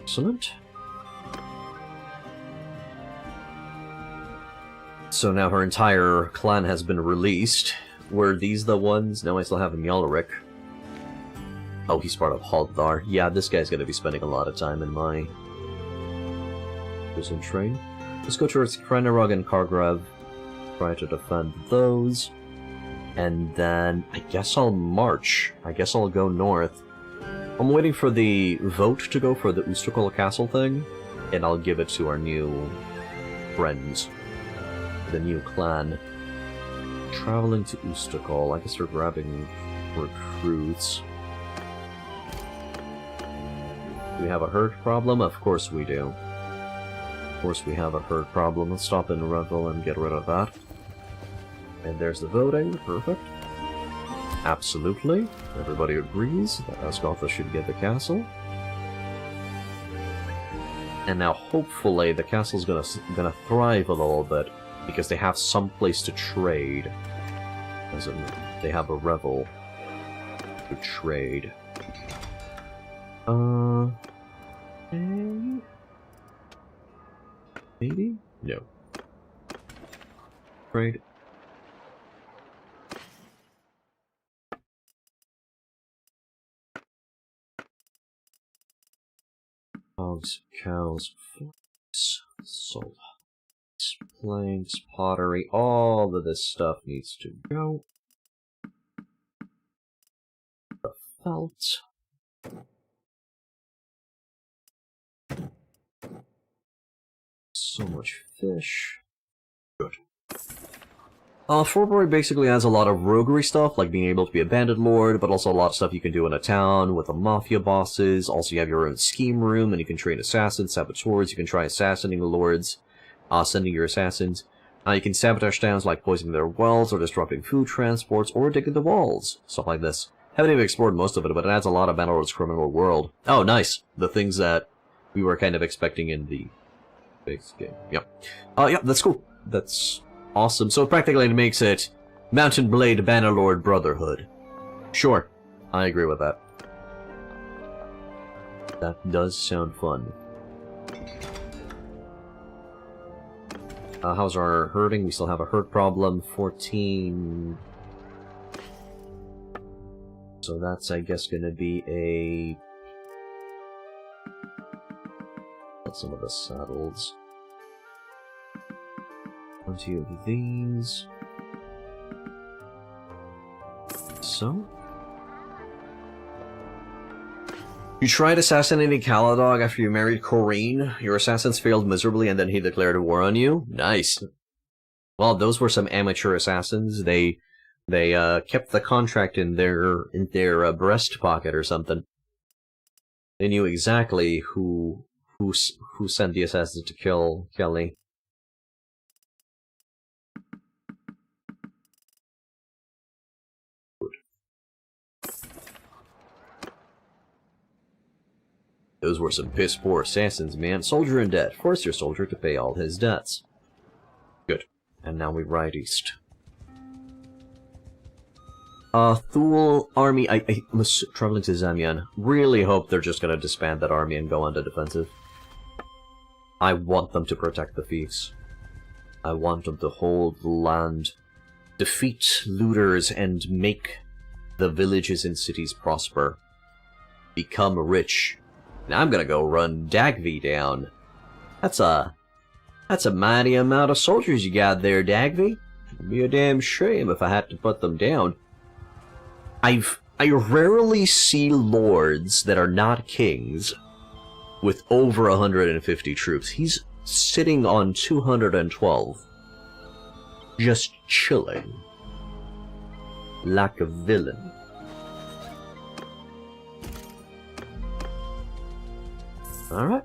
Excellent. So now her entire clan has been released. Were these the ones? No, I still have Mjolnir. Oh, he's part of Haldar. Yeah, this guy's gonna be spending a lot of time in my prison train. Let's go towards Krenerog and Kargrav. Try to defend those. And then I guess I'll march. I guess I'll go north. I'm waiting for the vote to go for the Ustakol Castle thing, and I'll give it to our new friends. The new clan. Traveling to Ustakol. I guess we're grabbing recruits. Do we have a herd problem? Of course we do. Of course we have a herd problem. Let's stop in Revel and get rid of that. And there's the voting. Perfect. Absolutely. Everybody agrees that Asgotha should get the castle. And now hopefully the castle's gonna thrive a little bit, because they have some place to trade. As in, they have a Revel to trade. Okay. Maybe? No. Trade. dogs, cows, forks, salt, planks, pottery, all of this stuff needs to go. The felt. So much fish. Good. Forbury basically has a lot of roguery stuff, like being able to be a Bannerlord, but also a lot of stuff you can do in a town with the mafia bosses. Also, you have your own scheme room, and you can train assassins, saboteurs. You can try assassinating the lords, sending your assassins. You can sabotage towns like poisoning their wells, or disrupting food transports, or digging the walls. Stuff like this. Haven't even explored most of it, but it adds a lot of Bannerlord's criminal world. Oh, nice! The things that we were kind of expecting in the base game. Yep. Yeah, that's cool. That's awesome. So practically it makes it Mountain Blade Bannerlord Brotherhood. Sure. I agree with that. That does sound fun. How's our herding? We still have a herd problem. 14... So that's, I guess, gonna be a... Got some of the saddles. 20 of these. So? You tried assassinating Caladog after you married Corrine. Your assassins failed miserably and then he declared war on you? Nice. Well, those were some amateur assassins. They kept the contract in their breast pocket or something. They knew exactly who sent the assassins to kill Kelly. Those were some piss-poor assassins, man. Soldier in debt. Force your soldier to pay all his debts. Good. And now we ride east. Thule army. I'm traveling to Zemyan. Really hope they're just gonna disband that army and go on the defensive. I want them to protect the thieves. I want them to hold the land, defeat looters, and make the villages and cities prosper. Become rich. Now I'm gonna go run Dagvi down. That's a mighty amount of soldiers you got there, Dagvi. It'd be a damn shame if I had to put them down. I rarely see lords that are not kings with over 150 troops. He's sitting on 212. Just chilling. Like a villain. Alright.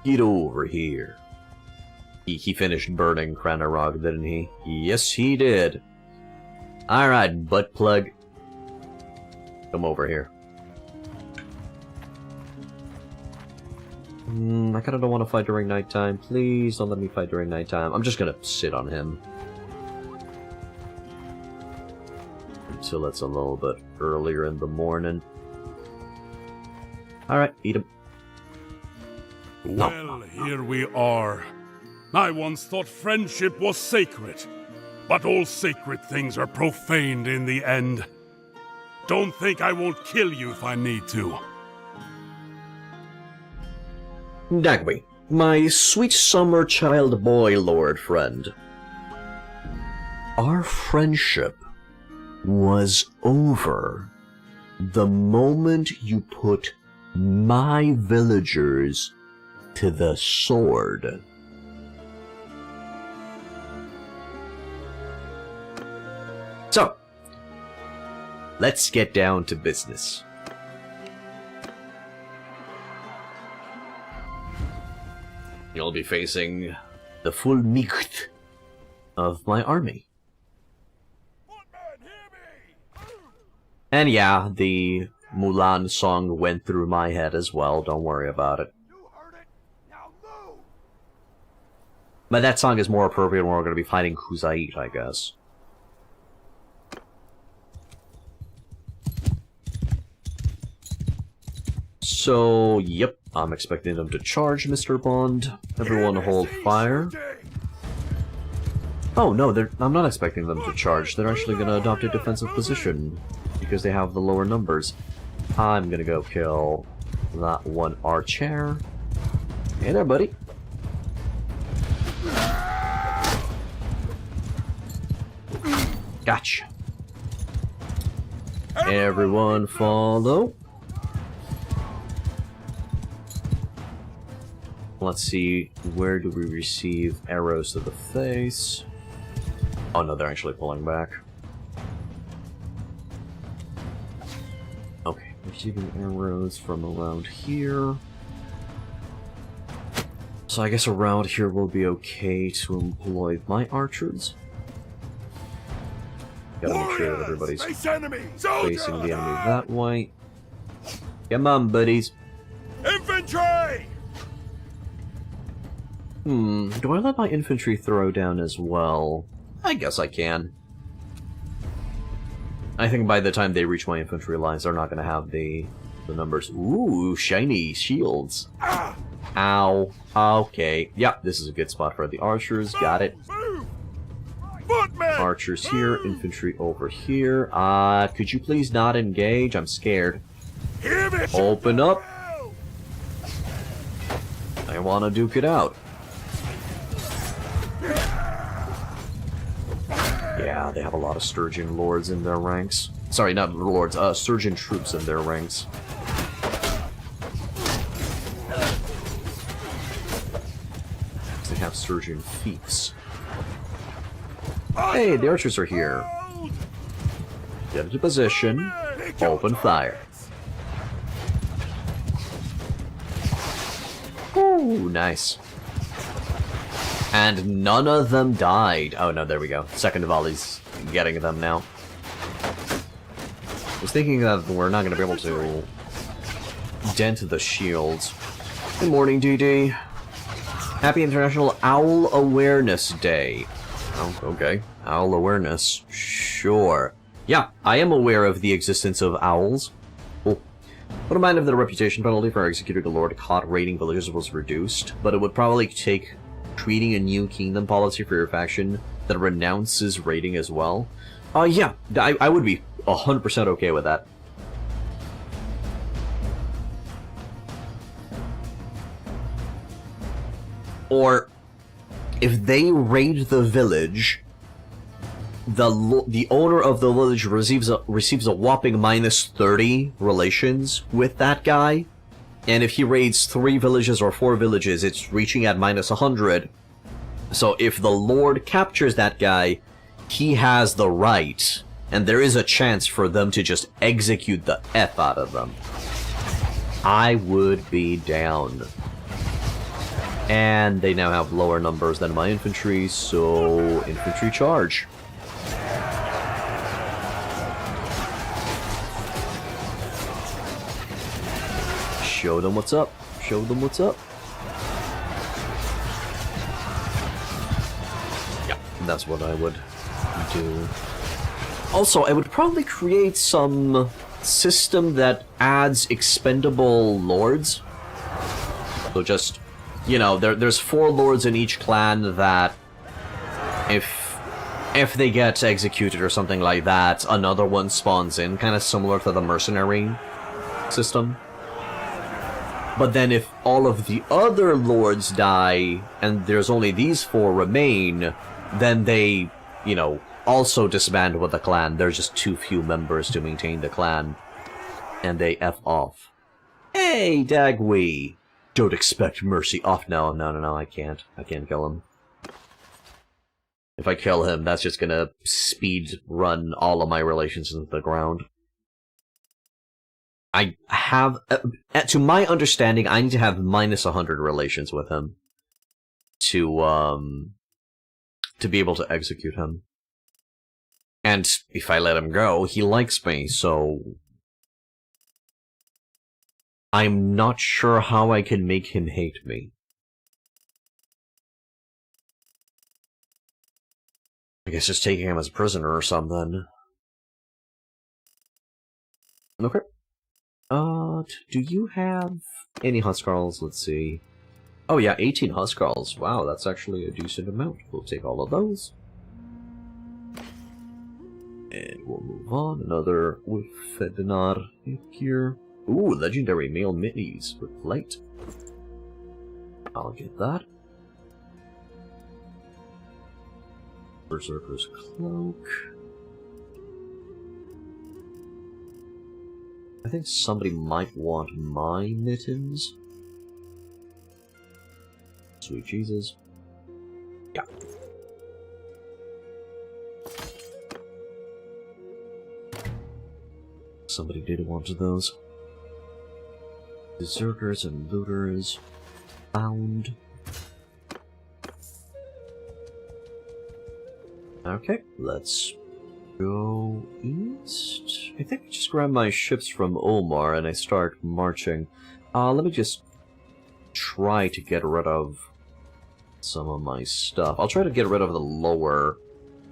Get over here. He finished burning Cranarog, didn't he? Yes, he did. Alright, butt plug. Come over here. I kinda don't want to fight during nighttime. Please don't let me fight during nighttime. I'm just gonna sit on him. Until it's a little bit earlier in the morning. Alright, eat him. Well, here we are. I once thought friendship was sacred, but all sacred things are profaned in the end. Don't think I won't kill you if I need to. Dagby, my sweet summer child boy lord friend. Our friendship was over the moment you put my villagers to the sword. So, let's get down to business. You'll be facing the full might of my army. And yeah, the Mulan song went through my head as well, don't worry about it. But that song is more appropriate when we're going to be fighting Khuzait, I guess. So, yep, I'm expecting them to charge, Mr. Bond. Everyone hold fire. Oh, no, I'm not expecting them to charge. They're actually going to adopt a defensive position, because they have the lower numbers. I'm going to go kill that one archer. Hey there, buddy. Gotcha. Everyone follow. Let's see, where do we receive arrows to the face? Oh no, they're actually pulling back. Okay, receiving arrows from around here. So I guess around here will be okay to employ my archers. Gotta make sure that everybody's facing the enemy that way. Come on, buddies. Infantry! Do I let my infantry throw down as well? I guess I can. I think by the time they reach my infantry lines, they're not going to have the numbers. Ooh, shiny shields. Ow. Okay. Yep, this is a good spot for the archers. Got it. Archers here, infantry over here. Could you please not engage? I'm scared. Open up. I want to duke it out. Yeah, they have a lot of Sturgeon lords in their ranks. Sorry, not lords, Sturgeon troops in their ranks. They have Sturgeon fiefs. Hey, the archers are here. Get into position. Open fire. Ooh, nice. And none of them died. Oh no, there we go. Second volley's getting them now. I was thinking that we're not going to be able to dent the shields. Good morning, DD. Happy International Owl Awareness Day. Oh, okay. Owl awareness. Sure. Yeah, I am aware of the existence of owls. Cool. Wouldn't mind if the reputation penalty for executing a lord caught raiding villages was reduced, but it would probably take creating a new kingdom policy for your faction that renounces raiding as well. Yeah, I would be 100% okay with that. Or, if they raid the village, the owner of the village receives a whopping -30 relations with that guy, and if he raids 3 villages or 4 villages, it's reaching at -100. So if the lord captures that guy, he has the right, and there is a chance for them to just execute the F out of them. I would be down. And they now have lower numbers than my infantry, so infantry charge. Show them what's up. Show them what's up. Yeah, that's what I would do. Also, I would probably create some system that adds expendable lords. So just, you know, there's 4 lords in each clan that if they get executed or something like that, another one spawns in, kind of similar to the mercenary system. But then if all of the other lords die, and there's only these 4 remain, then they, you know, also disband with the clan. There's just too few members to maintain the clan, and they F off. Hey, Dagwee! Don't expect mercy off. No, I can't. I can't kill him. If I kill him, that's just gonna speed run all of my relations into the ground. I have, to my understanding, I need to have -100 relations with him to be able to execute him. And if I let him go, he likes me, so I'm not sure how I can make him hate me. I guess just taking him as a prisoner or something. Okay. Do you have any Huskarls? Let's see. Oh yeah, 18 Huskarls. Wow, that's actually a decent amount. We'll take all of those. And we'll move on. Another with Fedenar here. Ooh, legendary male minis with plate. I'll get that. Berserker's cloak. I think somebody might want my mittens. Sweet Jesus. Yeah. Somebody did want those. Berserkers and looters found. Okay, let's go east. I think I just grab my ships from Omar and I start marching. Let me just try to get rid of some of my stuff. I'll try to get rid of the lower...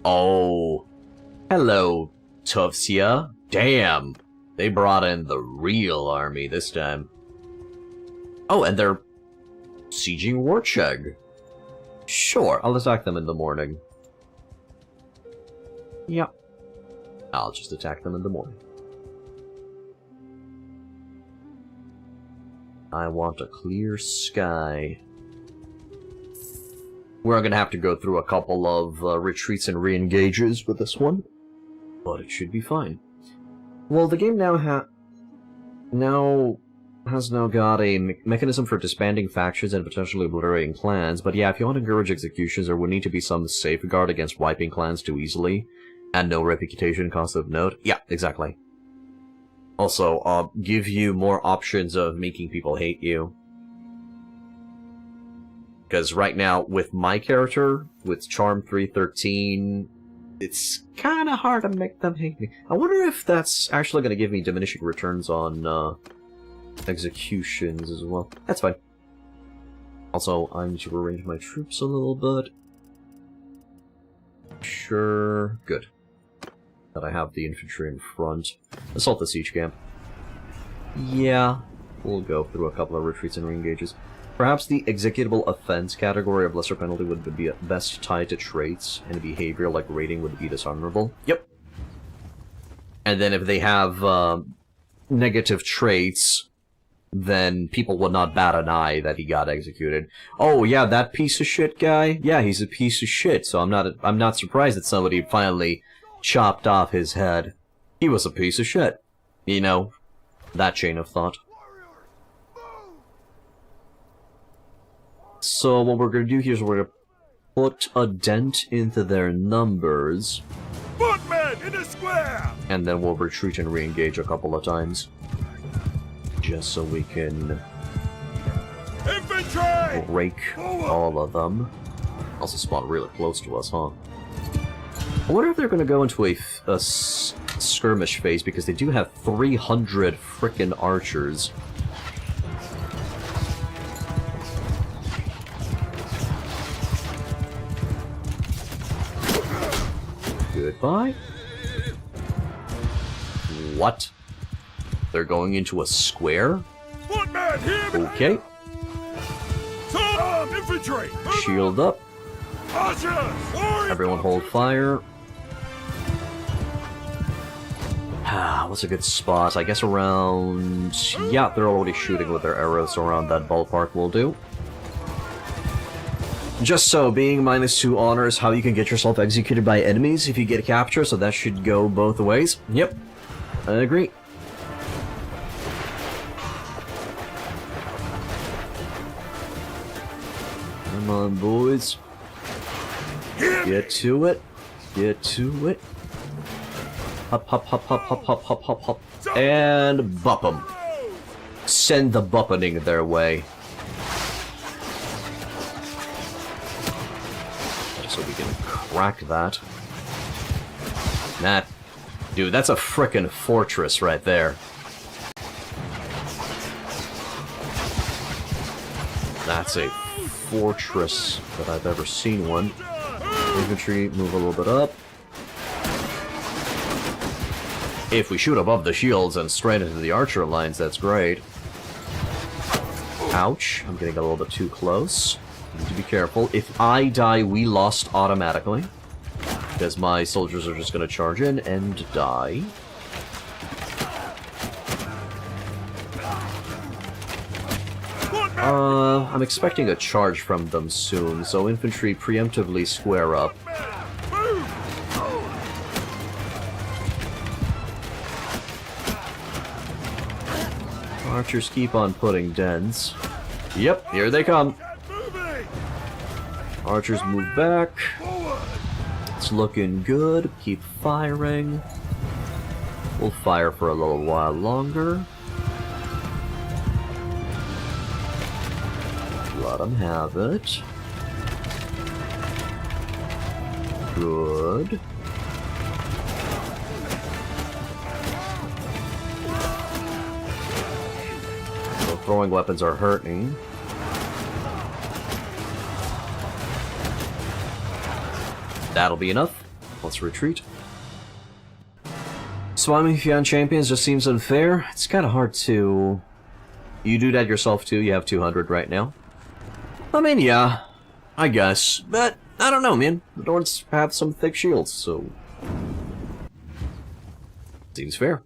Oh! Hello, Tufsia. Damn! They brought in the real army this time. Oh, and they're sieging Warcheg. Sure, I'll attack them in the morning. Yep. I'll just attack them in the morning. I want a clear sky. We're gonna have to go through a couple of retreats and re-engages with this one, but it should be fine. Well, the game now has got a mechanism for disbanding factions and potentially obliterating clans, but yeah, if you want to encourage executions, there would need to be some safeguard against wiping clans too easily, and no reputation cost of note. Yeah, exactly. Also, give you more options of making people hate you. Because right now, with my character, with Charm 313, it's kind of hard to make them hate me. I wonder if that's actually going to give me diminishing returns on executions as well. That's fine. Also, I need to arrange my troops a little bit. Sure. Good. That I have the infantry in front. Assault the siege camp. Yeah. We'll go through a couple of retreats and re-engages. Perhaps the executable offense category of lesser penalty would be best tied to traits, and behavior like raiding would be dishonorable. Yep. And then if they have negative traits, then people would not bat an eye that he got executed. Oh yeah, that piece of shit guy? Yeah, he's a piece of shit, so I'm not surprised that somebody finally chopped off his head. He was a piece of shit. You know, that chain of thought. So what we're going to do here is we're going to put a dent into their numbers. Footmen in a square! And then we'll retreat and re-engage a couple of times. Just so we can Infantry! rake all of them. Also spawn really close to us, huh? I wonder if they're going to go into a skirmish phase, because they do have 300 frickin' archers. Goodbye. What? They're going into a square? Footmen, hear me! Okay. Infantry! Shield up. Archers! Everyone hold fire. What's a good spot? I guess around... Yeah, they're already shooting with their arrows, so around that ballpark will do. Just so, being -2 honor is how you can get yourself executed by enemies if you get captured, so that should go both ways. Yep, I agree. Come on, boys. Get to it. Get to it. Hop, hop, hop, hop, hop, hop, hop, hop, hop. And bop them. Send the buppening their way. So we can crack that. Dude, that's a frickin' fortress right there. That's a fortress that I've ever seen one. Infantry, move a little bit up. If we shoot above the shields and straight into the archer lines, that's great. Ouch, I'm getting a little bit too close. Need to be careful. If I die, we lost automatically. Because my soldiers are just going to charge in and die. I'm expecting a charge from them soon, so infantry preemptively square up. Archers keep on putting dents. Yep, here they come. Archers move back. It's looking good. Keep firing. We'll fire for a little while longer. Let them have it. Good. So throwing weapons are hurting. That'll be enough. Let's retreat. Swamming Fian champions just seems unfair. It's kind of hard to... You do that yourself too, you have 200 right now. I mean, yeah, I guess. But, I don't know, man. The Nords have some thick shields, so... Seems fair.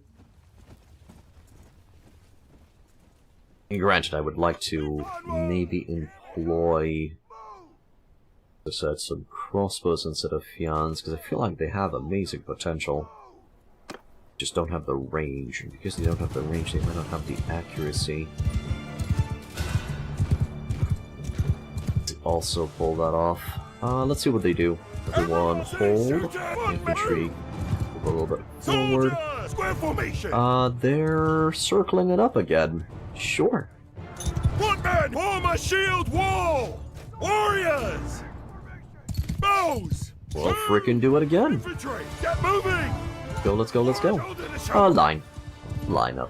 And granted, I would like to maybe employ... to set some crossbows instead of Fians, because I feel like they have amazing potential. Just don't have the range, and because they don't have the range, they might not have the accuracy. Let's also pull that off. Let's see what they do. Everyone hold. Infantry move a little bit forward. They're circling it up again. Sure. Footmen, form a shield wall! Warriors! Bows! Well, frickin' do it again. Infantry, get moving! Let's go, let's go. Line. Line up.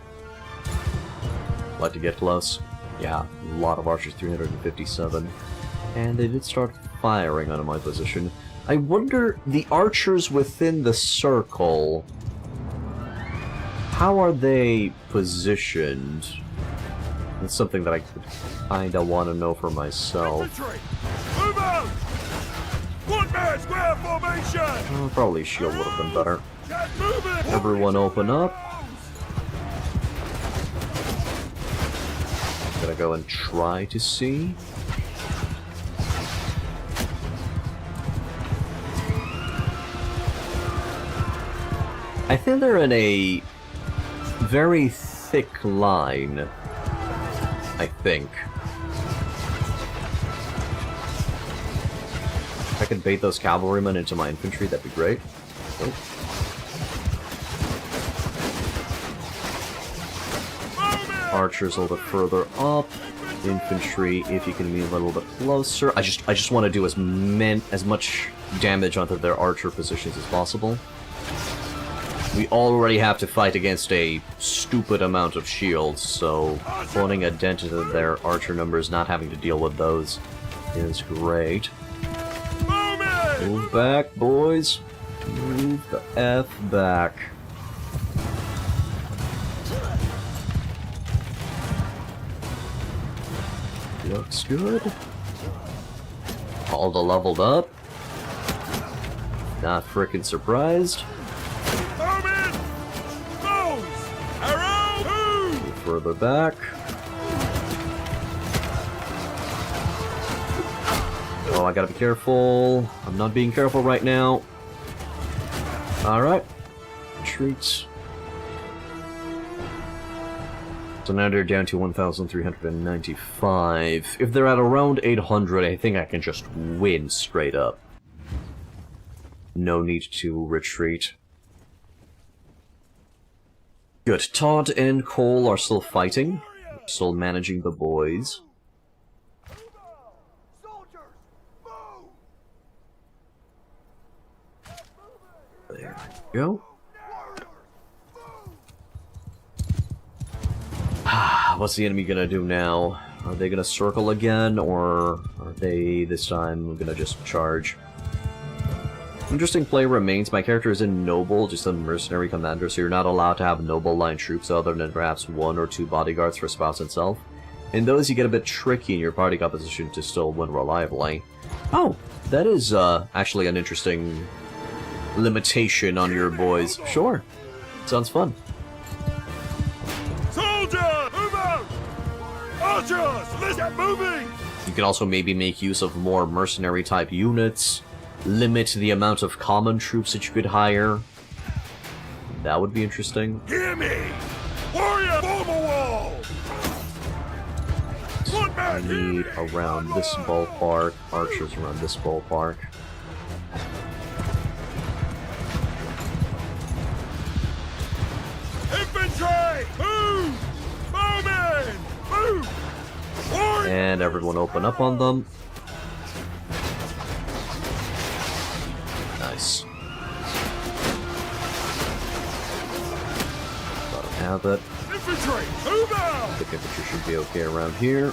Like to get close. Yeah, a lot of archers, 357. And they did start firing onto my position. I wonder, the archers within the circle, how are they positioned? That's something that I kinda want to know for myself. Infantry, move out! Footman, square formation! Probably shield would have been better. Get moving! Everyone open up. Gonna go and try to see. I think they're in a very thick line. I think. If I could bait those cavalrymen into my infantry, that'd be great. Oh. Archers a little bit further up. Infantry, if you can be a little bit closer. I just want to do as much damage onto their archer positions as possible. We already have to fight against a stupid amount of shields, so putting a dent into their archer numbers, not having to deal with those, is great. Move back, boys. Move the F back. Looks good. All the leveled up. Not frickin' surprised. Further back. Oh, I gotta be careful. I'm not being careful right now. Alright. Retreat. So now they're down to 1,395. If they're at around 800, I think I can just win straight up. No need to retreat. Good. Todd and Cole are still fighting. Still managing the boys. There we go. What's the enemy gonna do now? Are they gonna circle again, or are they this time gonna just charge? Interesting play remains. My character is in Noble, just a mercenary commander, so you're not allowed to have Noble line troops other than perhaps 1 or 2 bodyguards for Spouse itself. In those, you get a bit tricky in your party composition to still win reliably. Oh, that is actually an interesting limitation on your boys. Sure. Sounds fun. Soldier, move out! Archers, let's get moving! You can also maybe make use of more mercenary-type units, limit the amount of common troops that you could hire. That would be interesting. Hear me! Warrior, form a wall! One I man, hear need me! around this ballpark, archers around this ballpark. Infantry! Move! Bowmen! Move! Warrior! And everyone open up on them. Nice. Let them have it. Infantry! Move out! I think infantry should be okay around here.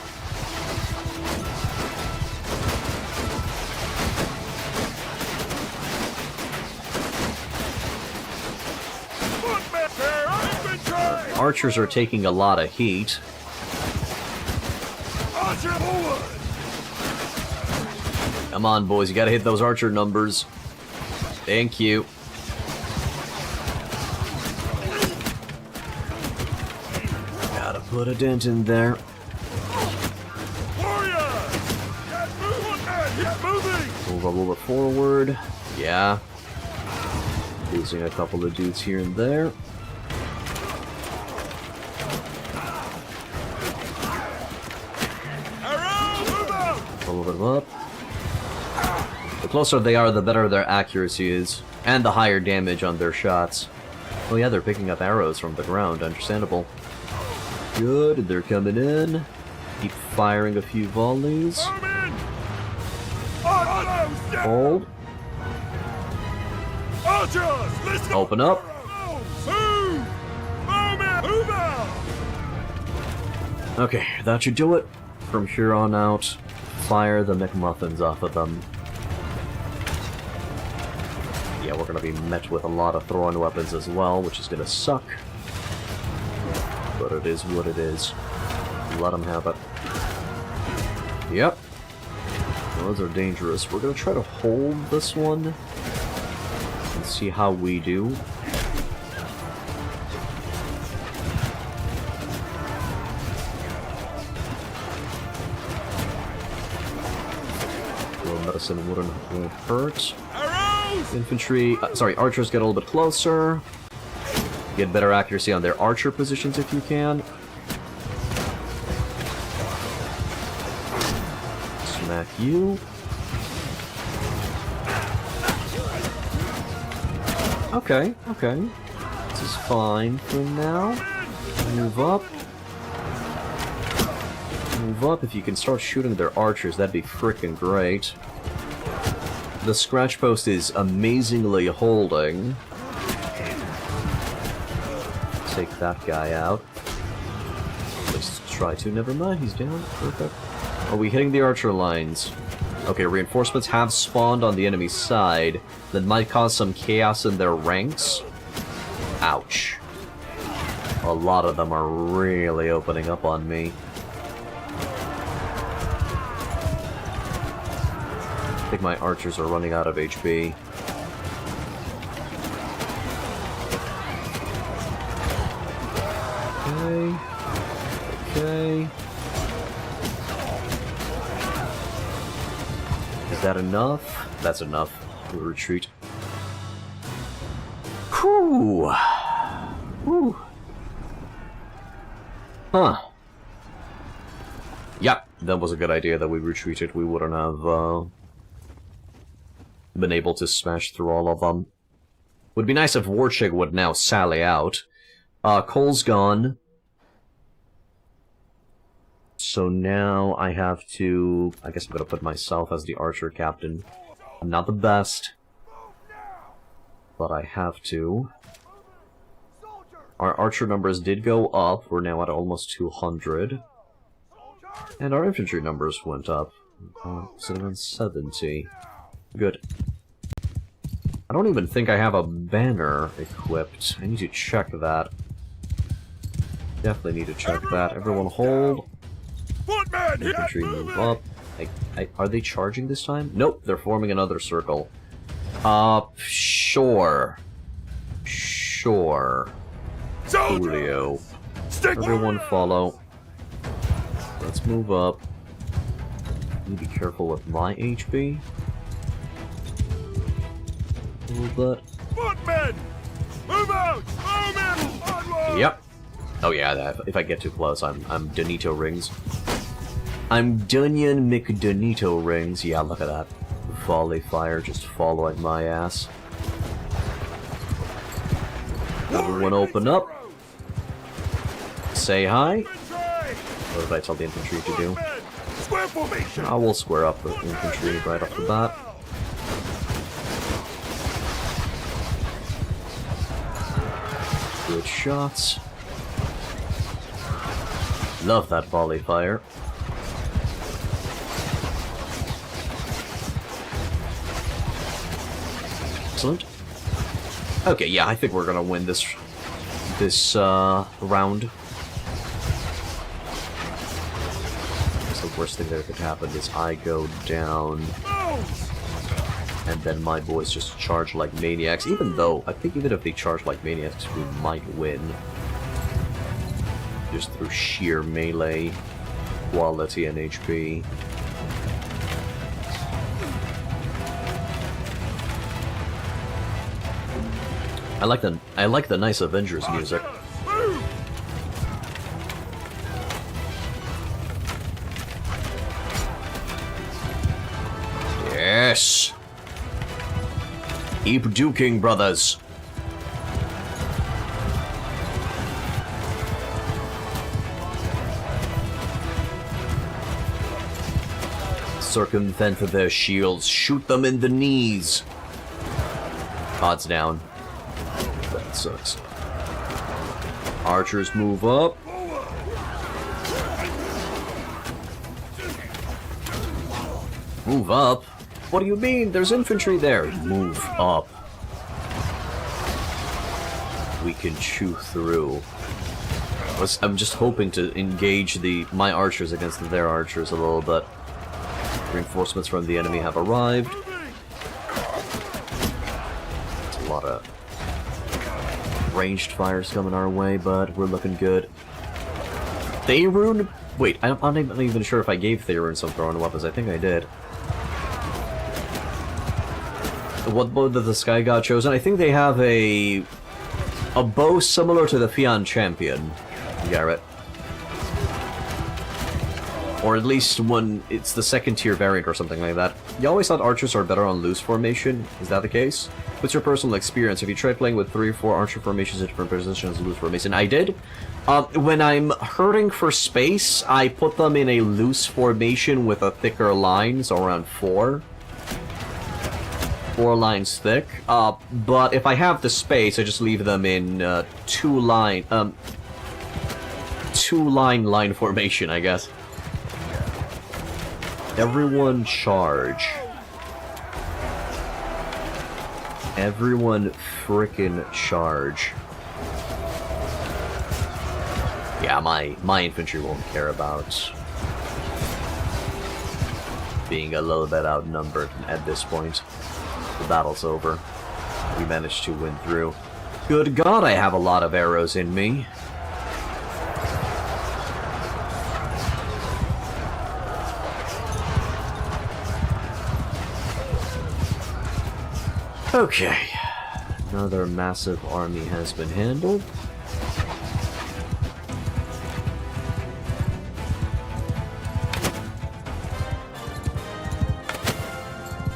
Footmen! Infantry! Archers are taking a lot of heat. Archer forward! Come on, boys, you gotta hit those archer numbers. Thank you. Gotta put a dent in there. Warrior! Get moving! Get moving! Move a little bit forward. Yeah. Losing a couple of dudes here and there. Arrow! Move out! A little bit up. The closer they are, the better their accuracy is, and the higher damage on their shots. Oh yeah, they're picking up arrows from the ground, understandable. Good, they're coming in. Keep firing a few volleys. Bowmen! Archers! Get Hold. Archers! Let's go! Open up. Move! Bowmen! Move out! Okay, that should do it. From here on out, fire the McMuffins off of them. Yeah, we're gonna be met with a lot of throwing weapons as well, which is gonna suck. But it is what it is. Let them have it. Yep. Those are dangerous. We're gonna try to hold this one and see how we do. A little medicine won't hurt. Arrows! Infantry, sorry, archers get a little bit closer. Get better accuracy on their archer positions if you can. Smack you. Okay, okay. This is fine for now. Move up. Move up. If you can start shooting their archers, that'd be frickin' great. The scratch post is amazingly holding. Take that guy out. At least try to. Never mind, he's down. Perfect. Are we hitting the archer lines? Okay, reinforcements have spawned on the enemy's side. That might cause some chaos in their ranks. Ouch. A lot of them are really opening up on me. I think my archers are running out of HP. Okay. Okay. Is that enough? That's enough. We'll retreat. Whew. Whew. Huh. Yeah, that was a good idea that we retreated. We wouldn't have, been able to smash through all of them. Would be nice if Warchig would now sally out. Cole's gone. So now I have to... I guess I'm gonna put myself as the archer captain. I'm not the best, but I have to. Our archer numbers did go up. We're now at almost 200. And our infantry numbers went up. Sitting on 70. Good. I don't even think I have a banner equipped. I need to check that. Definitely need to check that. Everyone hold. Footman, Infantry move up. Are they charging this time? Nope, they're forming another circle. Sure. Sure. Julio. Everyone follow. Let's move up. Need to be careful with my HP. A little bit. Footmen! Move out! Bowmen! Onward! Yep. Oh yeah, if I get too close, I'm Donito rings. I'm Dunyan McDonito rings. Yeah, look at that. Volley fire just following my ass. Everyone open up. Say hi. What did I tell the infantry to do? Square formation! I will square up the infantry right off the bat. Good shots. Love that volley fire. Excellent. Okay, yeah, I think we're gonna win this round. The worst thing that could happen is I go down, and then my boys just charge like maniacs. Even though, I think even if they charge like maniacs, we might win. Just through sheer melee quality and HP. I like the nice Avengers music. Yes! Keep duking, brothers! Circumvent their shields, shoot them in the knees! Odds down. That sucks. Archers move up. Move up? What do you mean? There's infantry there. Move up. We can chew through. I'm just hoping to engage my archers against their archers a little bit. Reinforcements from the enemy have arrived. It's a lot of ranged fires coming our way, but we're looking good. Theirun? Wait, I'm not even sure if I gave Theirun some thrown weapons. I think I did. What bow did the Sky God chosen? I think they have a bow similar to the Fian Champion, Garrett. Or at least one, it's the second tier variant or something like that. You always thought archers are better on loose formation. Is that the case? What's your personal experience? Have you tried playing with 3 or 4 archer formations in different positions loose formation? I did. When I'm hurting for space, I put them in a loose formation with a thicker line, so around 4. 4 lines thick. But if I have the space, I just leave them in 2-line line formation, I guess. Everyone charge. Everyone frickin' charge. Yeah, my infantry won't care about being a little bit outnumbered at this point. The battle's over. We managed to win through. Good God, I have a lot of arrows in me. Okay. Another massive army has been handled.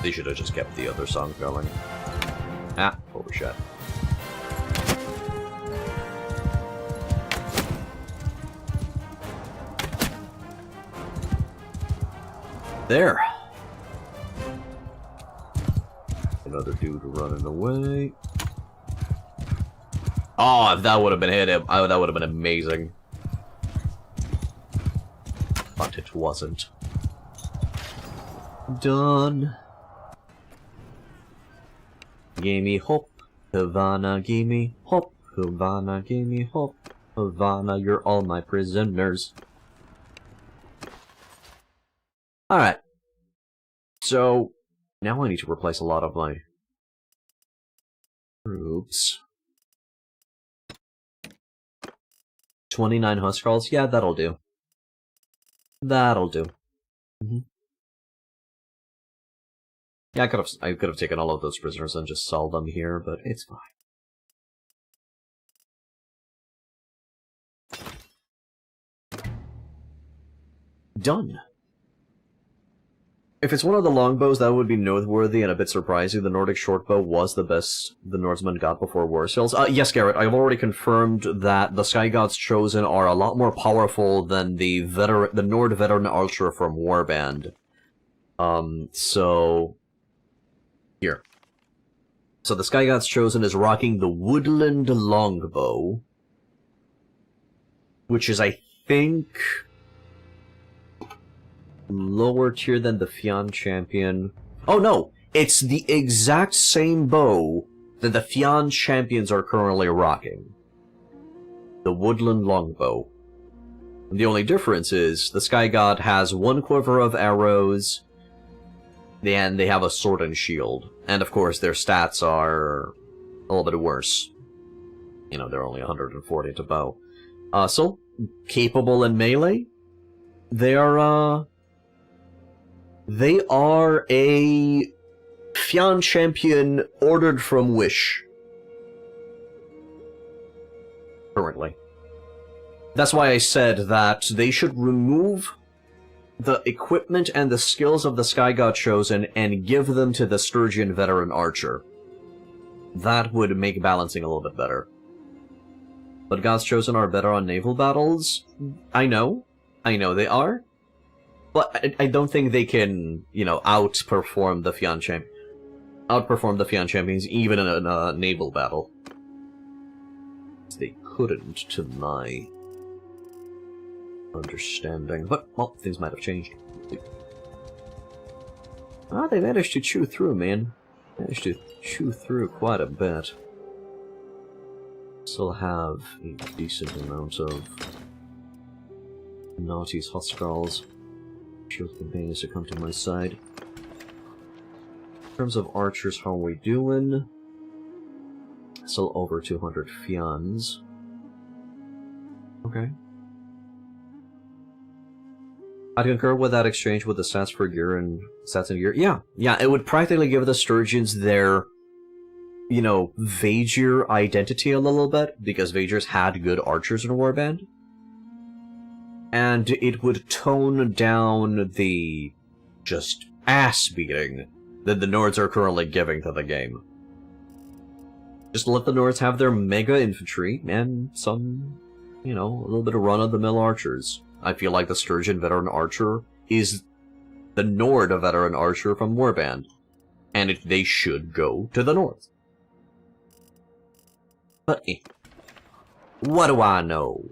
They should have just kept the other song going. Ah, overshot. There. Another dude running away. Oh, if that would have been hit, that would have been amazing. But it wasn't. Done. Gimme hop, Havana, gimme hop, Havana, gimme hop, Havana, you're all my prisoners. Alright. So, now I need to replace a lot of my troops. 29 Huskarls? Yeah, that'll do. That'll do. Yeah, I could have taken all of those prisoners and just sold them here, but it's fine. Done. If it's one of the longbows, that would be noteworthy and a bit surprising. The Nordic shortbow was the best the Norsemen got before War Sails. Yes, Garrett, I've already confirmed that the Sky Gods Chosen are a lot more powerful than the Nord veteran archer from Warband. So... Here. So the Sky Gods Chosen is rocking the Woodland Longbow, which is, I think... lower tier than the Fian Champion. Oh no! It's the exact same bow that the Fian Champions are currently rocking. The Woodland Longbow. The only difference is, the Sky God has one quiver of arrows, and they have a sword and shield. And of course, their stats are a little bit worse. You know, they're only 140 to bow. So, capable in melee. They are a Fian champion ordered from Wish. Currently. That's why I said that they should remove the equipment and the skills of the Sky God Chosen and give them to the Sturgian Veteran Archer. That would make balancing a little bit better. But Gods Chosen are better on naval battles? I know they are. But I don't think they can, you know, outperform the Fian Champions even in a naval battle. They couldn't, to my understanding. But, well, things might have changed. Ah, they managed to chew through, man. Managed to chew through quite a bit. Still have a decent amount of Naughty's Huskarls. Shield companions to come to my side. In terms of archers, how are we doing? Still over 200 Fians. Okay. I'd concur with that exchange with the stats for gear and stats and gear. Yeah, it would practically give the Sturgians their, you know, Vaegir identity a little bit, because Vaegirs had good archers in Warband. And it would tone down the just ass-beating that the Nords are currently giving to the game. Just let the Nords have their mega infantry and some, you know, a little bit of run-of-the-mill archers. I feel like the Sturgian Veteran Archer is the Nord Veteran Archer from Warband, and they should go to the North. But what do I know?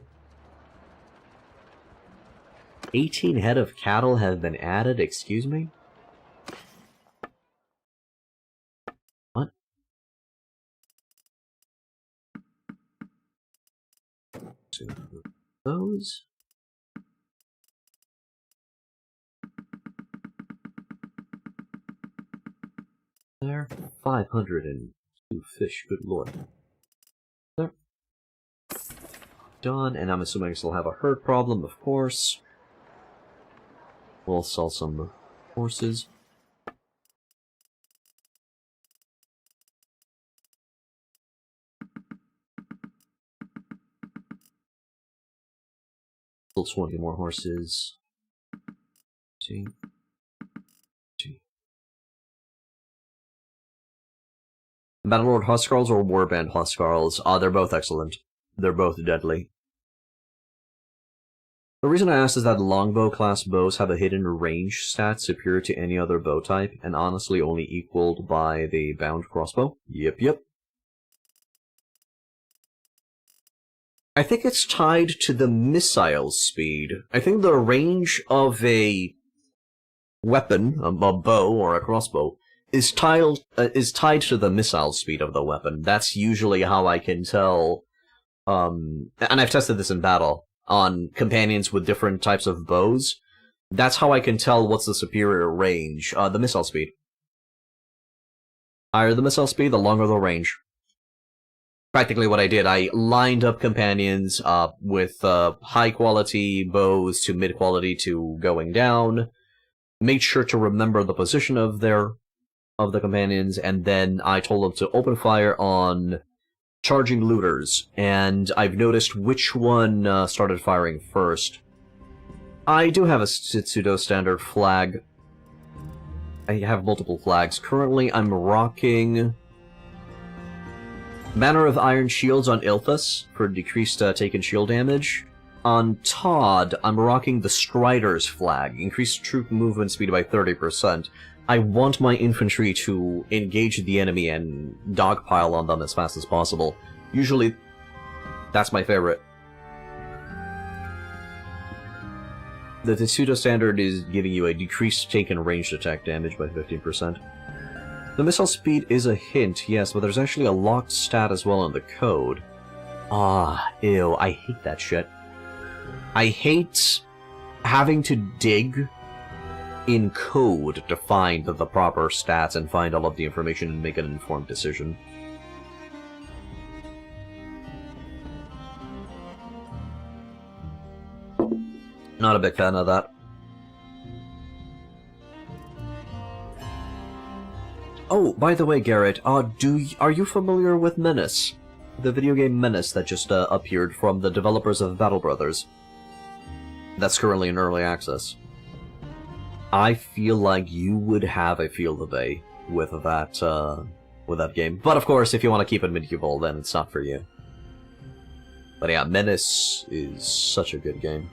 18 head of cattle have been added, excuse me? What? So, those? There. 502 fish, good lord. There. Done, and I'm assuming I still have a herd problem, of course. We'll sell some horses. Still 20 more horses. Bannerlord Huskarls or Warband Huskarls? They're both excellent. They're both deadly. The reason I asked is that longbow class bows have a hidden range stat superior to any other bow type, and honestly only equaled by the bound crossbow. Yep. I think it's tied to the missile speed. I think the range of a weapon, a bow or a crossbow, is tied to the missile speed of the weapon. That's usually how I can tell, and I've tested this in battle, on companions with different types of bows. That's how I can tell what's the superior range. The missile speed. Higher the missile speed, the longer the range. practically what I did. I lined up companions with high-quality bows to mid-quality to going down, made sure to remember the position of the companions, and then I told them to open fire on charging looters, and I've noticed which one started firing first. I do have a pseudo-standard flag. I have multiple flags. Currently, I'm rocking Banner of Iron Shields on Ilthus for decreased taken shield damage. On Todd, I'm rocking the Strider's flag, increased troop movement speed by 30%. I want my infantry to engage the enemy and dogpile on them as fast as possible. Usually, that's my favorite. The pseudo-standard is giving you a decreased taken ranged attack damage by 15%. The missile speed is a hint, yes, but there's actually a locked stat as well in the code. Ah, ew, I hate that shit. I hate having to dig in code to find the proper stats and find all of the information and make an informed decision. Not a big fan of that. Oh, by the way, Garrett, are you familiar with Menace? The video game Menace that just appeared from the developers of Battle Brothers. That's currently in early access. I feel like you would have a field day with that game. But of course, if you want to keep it medieval, then it's not for you. But yeah, Menace is such a good game.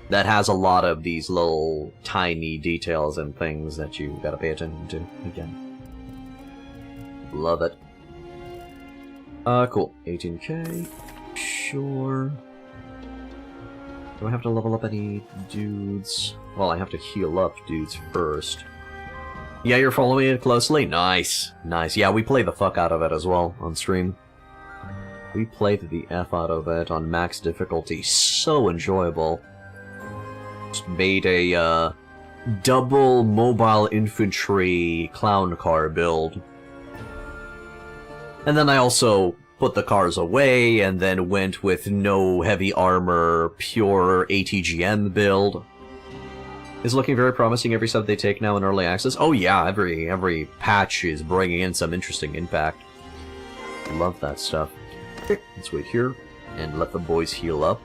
That has a lot of these little tiny details and things that you gotta pay attention to again. Love it. Cool. 18k. Sure. Do I have to level up any dudes? Well, I have to heal up dudes first. Yeah, you're following it closely? Nice. Nice. Yeah, we play the fuck out of it as well on stream. We played the F out of it on max difficulty. So enjoyable. Just made a, double mobile infantry clown car build. And then I also put the cars away, and then went with no heavy armor, pure ATGM build. It's looking very promising every step they take now in early access. Oh yeah, every patch is bringing in some interesting impact. Love that stuff. Okay, let's wait here, and let the boys heal up.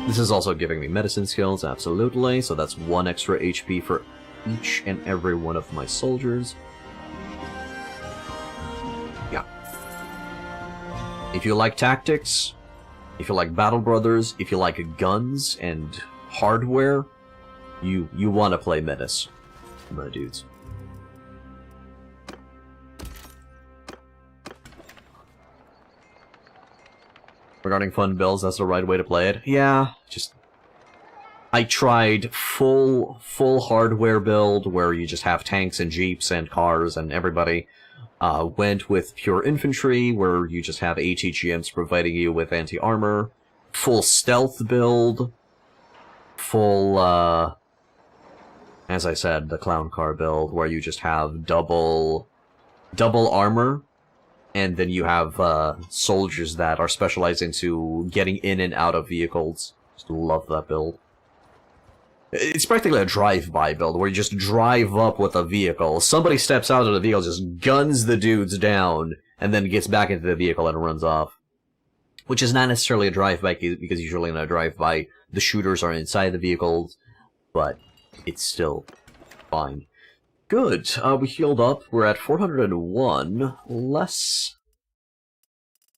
This is also giving me medicine skills, absolutely, so that's 1 extra HP for each and every one of my soldiers. Yeah. If you like tactics, if you like Battle Brothers, if you like guns and hardware, you want to play Menace, my dudes. Regarding fun builds, that's the right way to play it. Yeah, just... I tried full hardware build, where you just have tanks and jeeps and cars and everybody. Went with pure infantry, where you just have ATGMs providing you with anti-armor. Full stealth build. Full, as I said, the clown car build, where you just have double armor. And then you have soldiers that are specialized into getting in and out of vehicles. Just love that build. It's practically a drive-by build, where you just drive up with a vehicle. Somebody steps out of the vehicle, just guns the dudes down, and then gets back into the vehicle and runs off. Which is not necessarily a drive-by, because usually in a drive-by, the shooters are inside the vehicles, but it's still fine. Good. We healed up. We're at 401. Less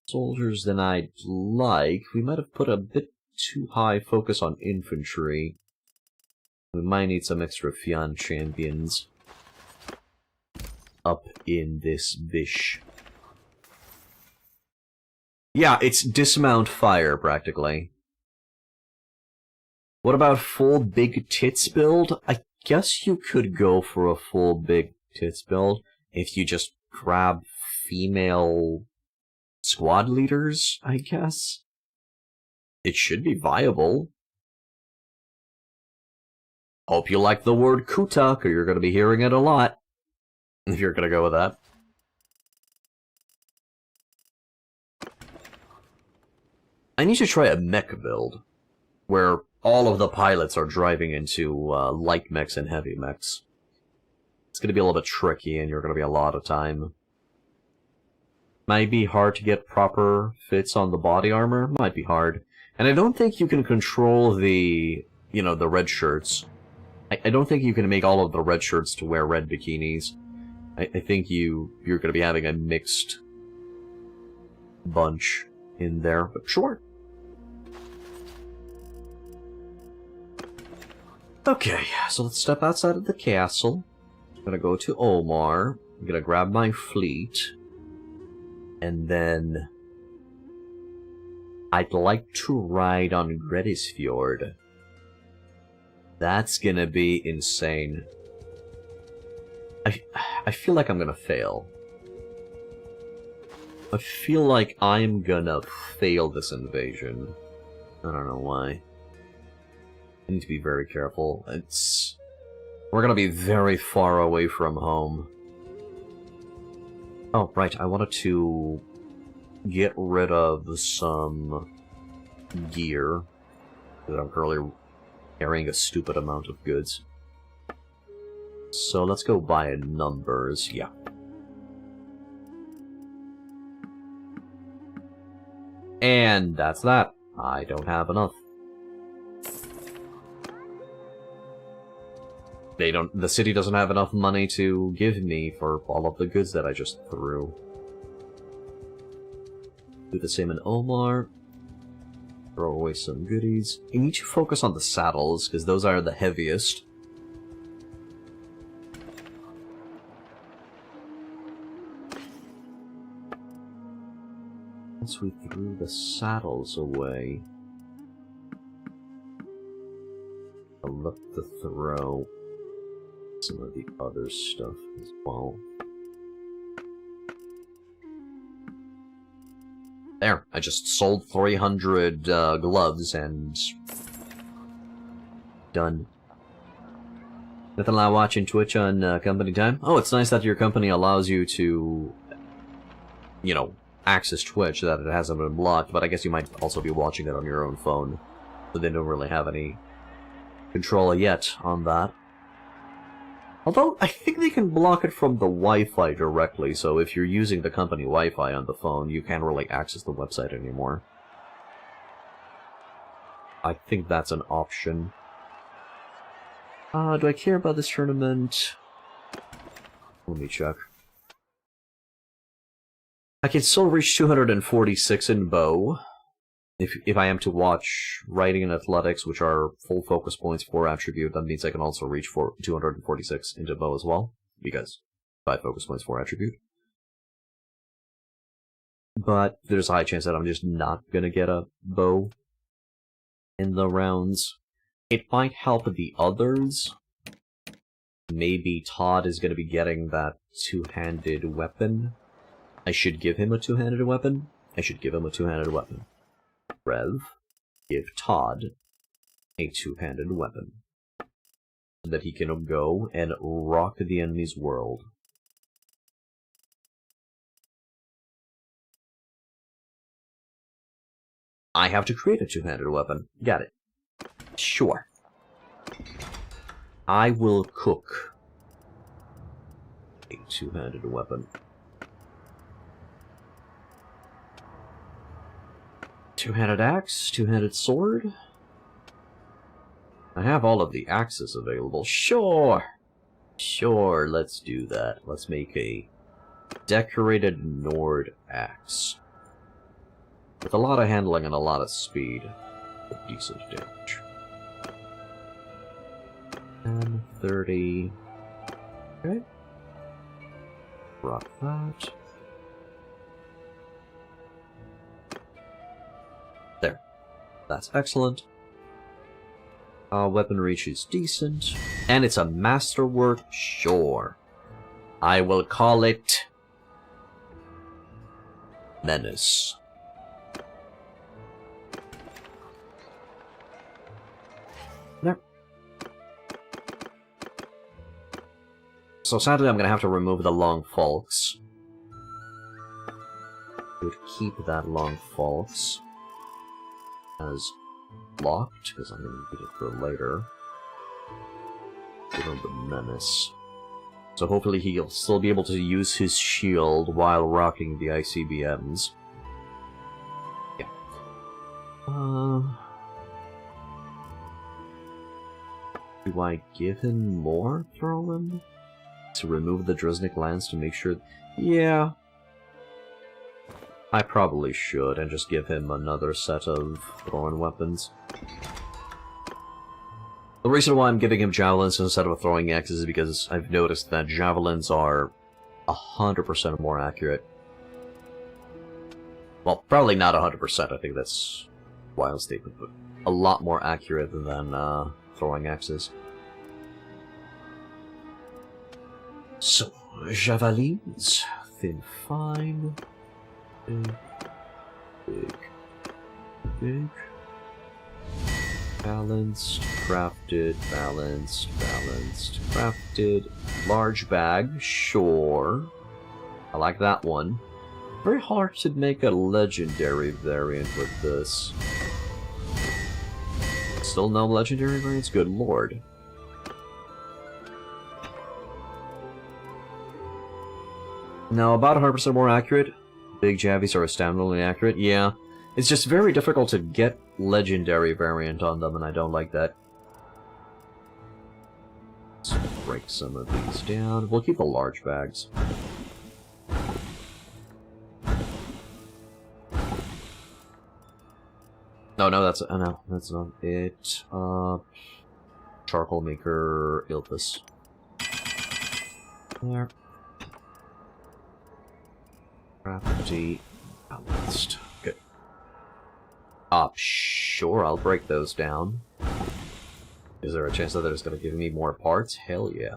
soldiers than I'd like. We might have put a bit too high focus on infantry. We might need some extra Fian champions up in this bish. Yeah, it's dismount fire, practically. What about full big tits build? I guess you could go for a full big tits build if you just grab female squad leaders, I guess. It should be viable. Hope you like the word kuta, because you're going to be hearing it a lot, if you're going to go with that. I need to try a mech build, where all of the pilots are driving into light mechs and heavy mechs. It's going to be a little bit tricky, and you're going to be a lot of time. Might be hard to get proper fits on the body armor. Might be hard. And I don't think you can control the, you know, the red shirts. I don't think you can make all of the red shirts to wear red bikinis. I think you're going to be having a mixed bunch in there, but sure. Okay, so let's step outside of the castle. I'm gonna go to Omar. I'm gonna grab my fleet. And then I'd like to ride on Gredisfjord. That's gonna be insane. I feel like I'm gonna fail. I feel like I'm gonna fail this invasion. I don't know why. I need to be very careful. We're gonna be very far away from home. Oh, right, I wanted to get rid of some gear that I'm currently carrying a stupid amount of goods. So let's go by numbers, yeah. And that's that. I don't have enough. The city doesn't have enough money to give me for all of the goods that I just threw. Do the same in Omar. Throw away some goodies. I need to focus on the saddles, because those are the heaviest. Once we threw the saddles away, I'll look to throw some of the other stuff as well. There, I just sold 300 gloves and done. Nothing like watching Twitch on company time? Oh, it's nice that your company allows you to, you know, access Twitch, that it hasn't been blocked, but I guess you might also be watching it on your own phone, so they don't really have any control yet on that. Although, I think they can block it from the Wi-Fi directly, so if you're using the company Wi-Fi on the phone, you can't really access the website anymore. I think that's an option. Do I care about this tournament? Let me check. I can still reach 246 in bow. If I am to watch writing and athletics, which are full focus points for attribute, that means I can also reach 246 into bow as well, because 5 focus points for attribute. But there's a high chance that I'm just not gonna get a bow in the rounds. It might help the others. Maybe Todd is gonna be getting that two-handed weapon. I should give him a two-handed weapon. I should give him a two-handed weapon. Rev, give Todd a two-handed weapon, so that he can go and rock the enemy's world. I have to create a two-handed weapon. Got it. Sure. I will cook a two-handed weapon. Two-handed axe, two-handed sword. I have all of the axes available. Sure! Sure, let's do that. Let's make a decorated Nord axe. With a lot of handling and a lot of speed. But decent damage. 10, 30... Okay. Rock that. There. That's excellent. Weapon reach is decent. And it's a masterwork? Sure. I will call it... Menace. There. So sadly I'm gonna have to remove the long falx. Would keep that long falx. as locked, because I'm going to need it for later. Give him the menace. So hopefully he'll still be able to use his shield while rocking the ICBMs. Yeah. Do I give him more throwing? To remove the Dresnik lance to make sure... Yeah. I probably should, and just give him another set of throwing weapons. The reason why I'm giving him javelins instead of throwing axes is because I've noticed that javelins are 100% more accurate. Well, probably not 100%, I think that's a wild statement, but a lot more accurate than throwing axes. So, javelins, thin fine, big. Balanced, crafted, crafted. Large bag, sure. I like that one. Very hard to make a legendary variant with this. Still no legendary variants? Good lord. Now, about 100% more accurate. Big Javies are astoundingly accurate. Yeah. It's just very difficult to get legendary variant on them, and I don't like that. Let's break some of these down. We'll keep the large bags. No, that's not it. Charcoal maker, Ilpus. There. Crafty, balanced. Good. Sure, I'll break those down. Is there a chance that it's going to give me more parts? Hell yeah.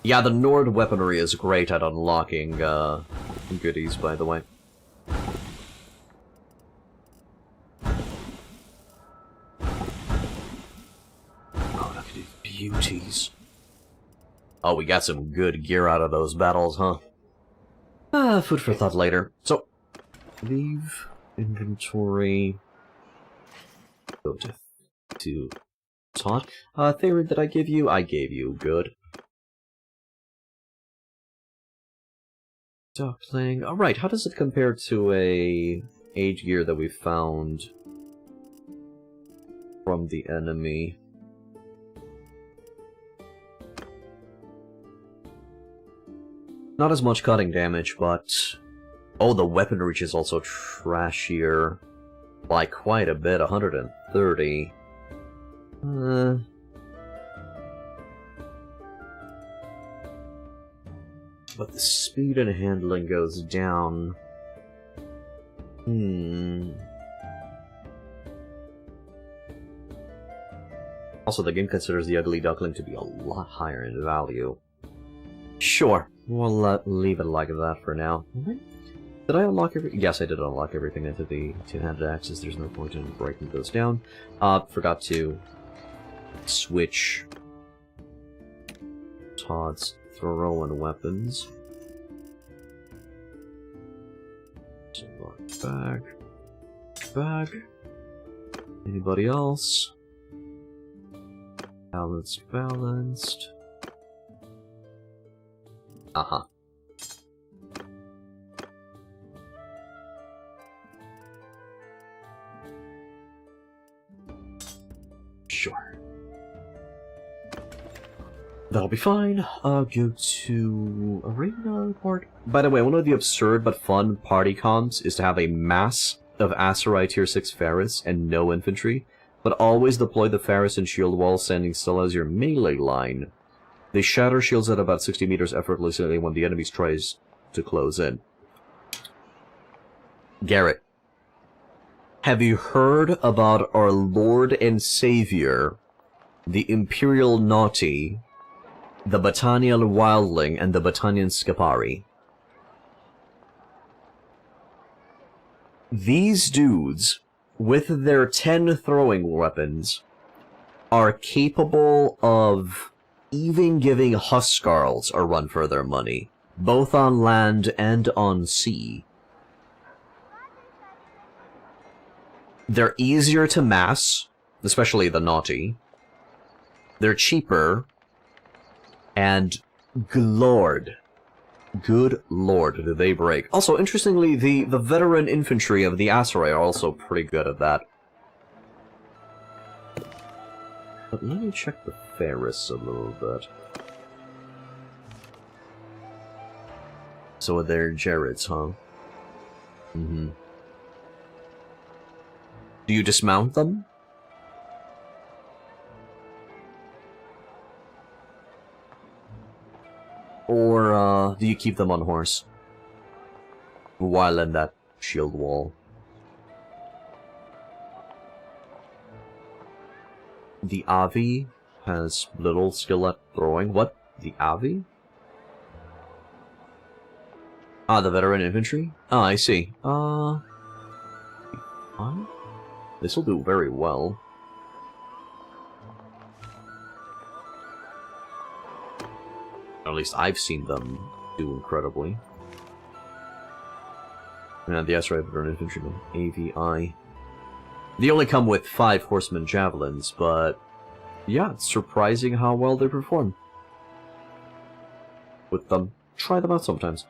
Yeah, the Nord weaponry is great at unlocking goodies, by the way. Oh, look at these beauties. Oh, we got some good gear out of those battles, huh? Food for thought later. So, leave inventory. Go to talk. Theory that I gave you? I gave you. Good. Duckling. Alright, how does it compare to a age gear that we found from the enemy? Not as much cutting damage, but... Oh, the weapon reach is also trashier by quite a bit, 130. But the speed and handling goes down. Also, the game considers the ugly duckling to be a lot higher in value. Sure, we'll leave it like that for now. Did I unlock everything? Yes, I did unlock everything into the two-handed axes. There's no point in breaking those down. Forgot to switch Todd's throwing weapons. So, bag. Anybody else? Balanced. Uh-huh. Sure. That'll be fine. I'll go to arena report. By the way, one of the absurd but fun party comps is to have a mass of Aserai tier 6 Ferris and no infantry, but always deploy the Ferris and shield wall standing still as your melee line. They shatter shields at about 60 meters effortlessly when the enemy tries to close in. Garrett, have you heard about our Lord and Savior, the Imperial Naughty, the Battanian Wildling, and the Battanian Scapari? These dudes, with their 10 throwing weapons, are capable of even giving Huskarls a run for their money. both on land and on sea. They're easier to mass, especially the naughty. They're cheaper, and good lord, do they break. Also, interestingly, the veteran infantry of the Aserai are also pretty good at that. But let me check the Ferris a little bit. So they're Jareds, huh? Mm-hmm. Do you dismount them? Or, do you keep them on horse? While in that shield wall. The Avi has little skill at throwing. What? The Avi? Ah, the veteran infantry? Oh, I see. This'll do very well. At least I've seen them do incredibly. And the Aserai veteran infantrymen, AVI. They only come with 5 horseman javelins, but yeah, it's surprising how well they perform. With them, try them out sometimes.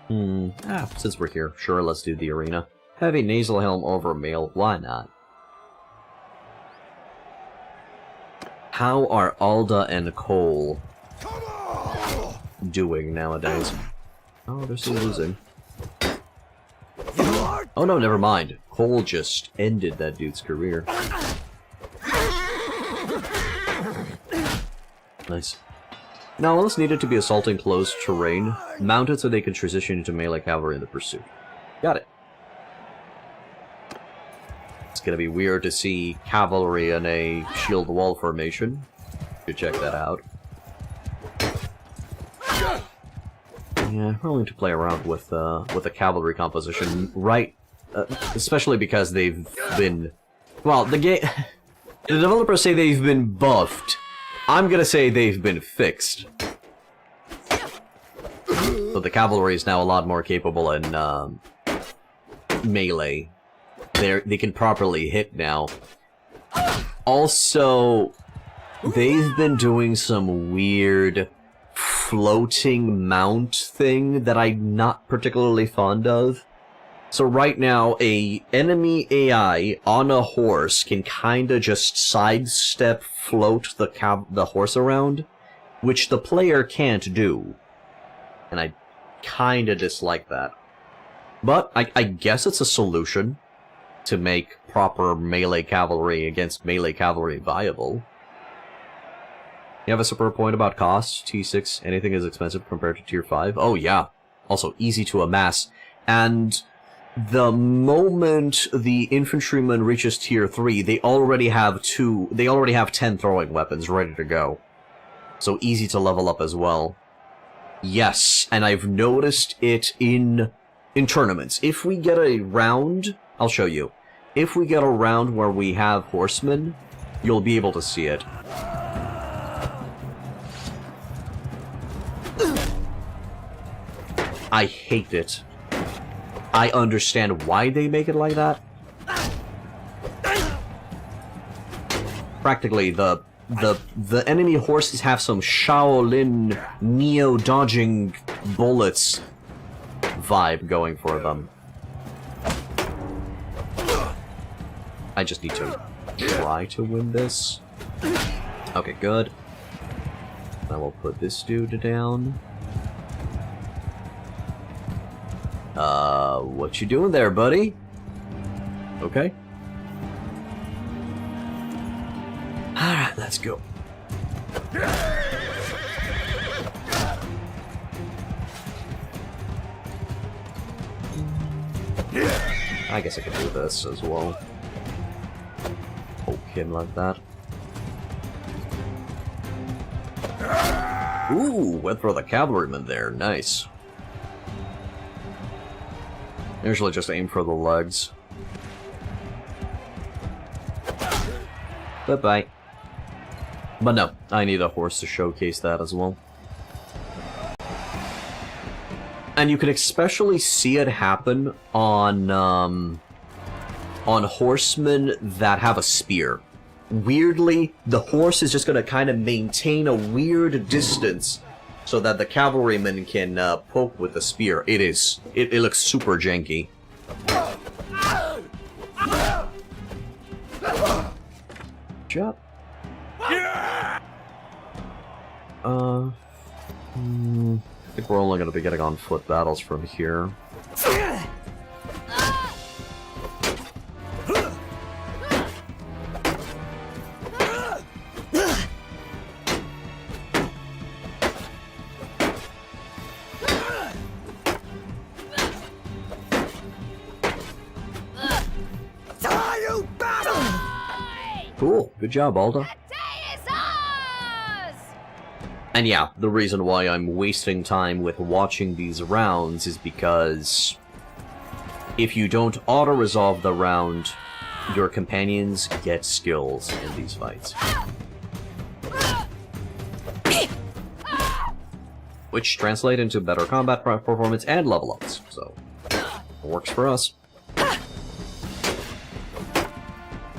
Since we're here, sure, let's do the arena. Heavy nasal helm over mail, why not? How are Alda and Cole doing nowadays? Oh, they're still losing. Oh no, never mind. Cole just ended that dude's career. Nice. Now, all that's needed to be assaulting closed terrain, mounted so they can transition into melee cavalry in the pursuit. Got it. It's gonna be weird to see cavalry in a shield wall formation. Should check that out. Yeah, we're going to play around with the cavalry composition, right? Especially because they've been, well, the developers say they've been buffed. I'm gonna say they've been fixed. So the cavalry is now a lot more capable in melee. They can properly hit now. Also, they've been doing some weird floating mount thing that I'm not particularly fond of. So right now, a enemy AI on a horse can kinda just sidestep float the horse around, which the player can't do. And I kinda dislike that. But I guess it's a solution to make proper melee cavalry against melee cavalry viable. You have a super point about cost? T6, anything is expensive compared to Tier 5? Oh yeah. Also easy to amass. And the moment the infantryman reaches Tier 3, they already have 10 throwing weapons ready to go. So easy to level up as well. Yes, and I've noticed it in tournaments. If we get a round, I'll show you. If we get a round where we have horsemen, you'll be able to see it. I hate it. I understand why they make it like that. Practically, the enemy horses have some Shaolin neo-dodging bullets vibe going for them. I just need to try to win this. Okay, good. Now we'll put this dude down. What you doing there, buddy? Okay. Alright, let's go. I guess I could do this as well. Poke him like that. Ooh, went for the cavalryman there. Nice. Usually just aim for the legs. Bye-bye. But no, I need a horse to showcase that as well. And you can especially see it happen on horsemen that have a spear. Weirdly, the horse is just going to kind of maintain a weird distance so that the cavalryman can poke with the spear. It looks super janky. Job. I think we're only going to be getting on foot battles from here. Cool. Good job, Alda. And yeah, the reason why I'm wasting time with watching these rounds is because if you don't auto-resolve the round, your companions get skills in these fights. Which translate into better combat performance and level ups, so it works for us.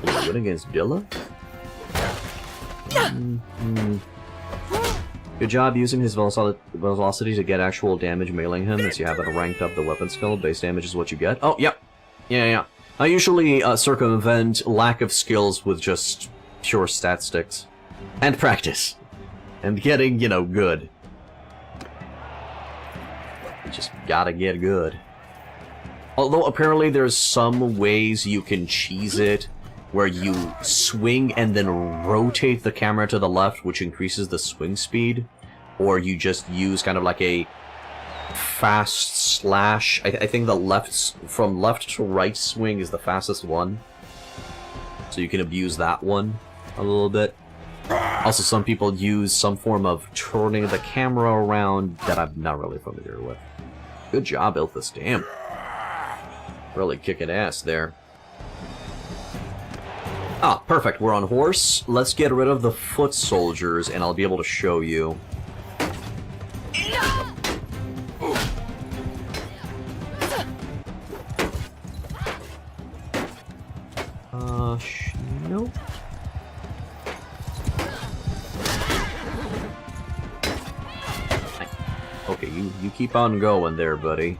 Win against Dilla? Good job using his velocity to get actual damage mailing him, as you haven't ranked up the weapon skill. Base damage is what you get. Oh, yep. Yeah. I usually circumvent lack of skills with just pure stat sticks. And practice. And getting, good. You just gotta get good. Although apparently there's some ways you can cheese it, where you swing and then rotate the camera to the left, which increases the swing speed, or you just use kind of like a fast slash. I think the from left to right swing is the fastest one, so you can abuse that one a little bit. Also, some people use some form of turning the camera around that I'm not really familiar with. Good job, Ilthus. Damn. Really kicking ass there. Ah, perfect. We're on horse. Let's get rid of the foot soldiers, and I'll be able to show you. Nope. Okay, you keep on going there, buddy.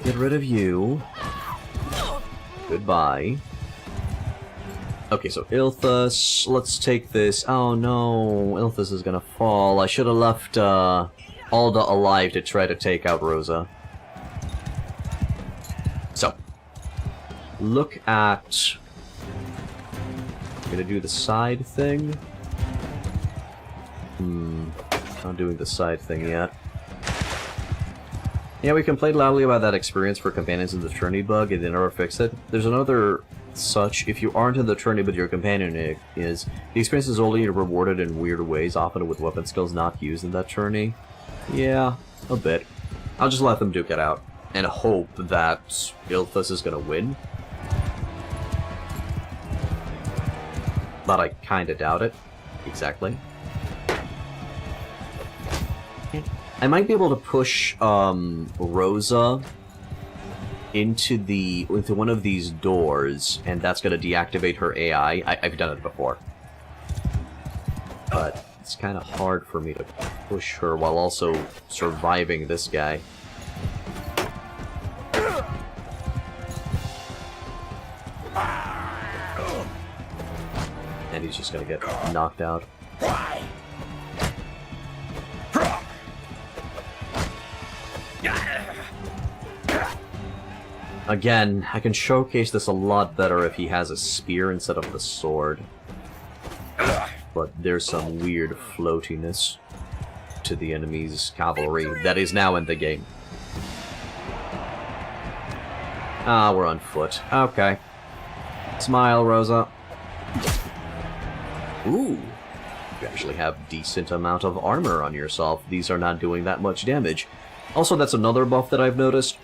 Get rid of you. Goodbye. Okay, so Ilthus, let's take this. Oh no, Ilthus is gonna fall. I should have left Alda alive to try to take out Rosa. So, look at... I'm gonna do the side thing. Not doing the side thing yet. Yeah, we complained loudly about that experience for companions in the tourney bug, and they never fixed it. There's another such, if you aren't in the tourney but your companion is, the experience is only rewarded in weird ways, often with weapon skills not used in that tourney. Yeah, a bit. I'll just let them duke it out, and hope that Ilthus is gonna win. But I kinda doubt it. Exactly. I might be able to push Rosa into one of these doors, and that's going to deactivate her AI. I've done it before. But it's kind of hard for me to push her while also surviving this guy. And he's just going to get knocked out. Again, I can showcase this a lot better if he has a spear instead of the sword. But there's some weird floatiness to the enemy's cavalry that is now in the game. Ah, we're on foot. Okay. Smile, Rosa. Ooh. You actually have decent amount of armor on yourself. These are not doing that much damage. Also, that's another buff that I've noticed.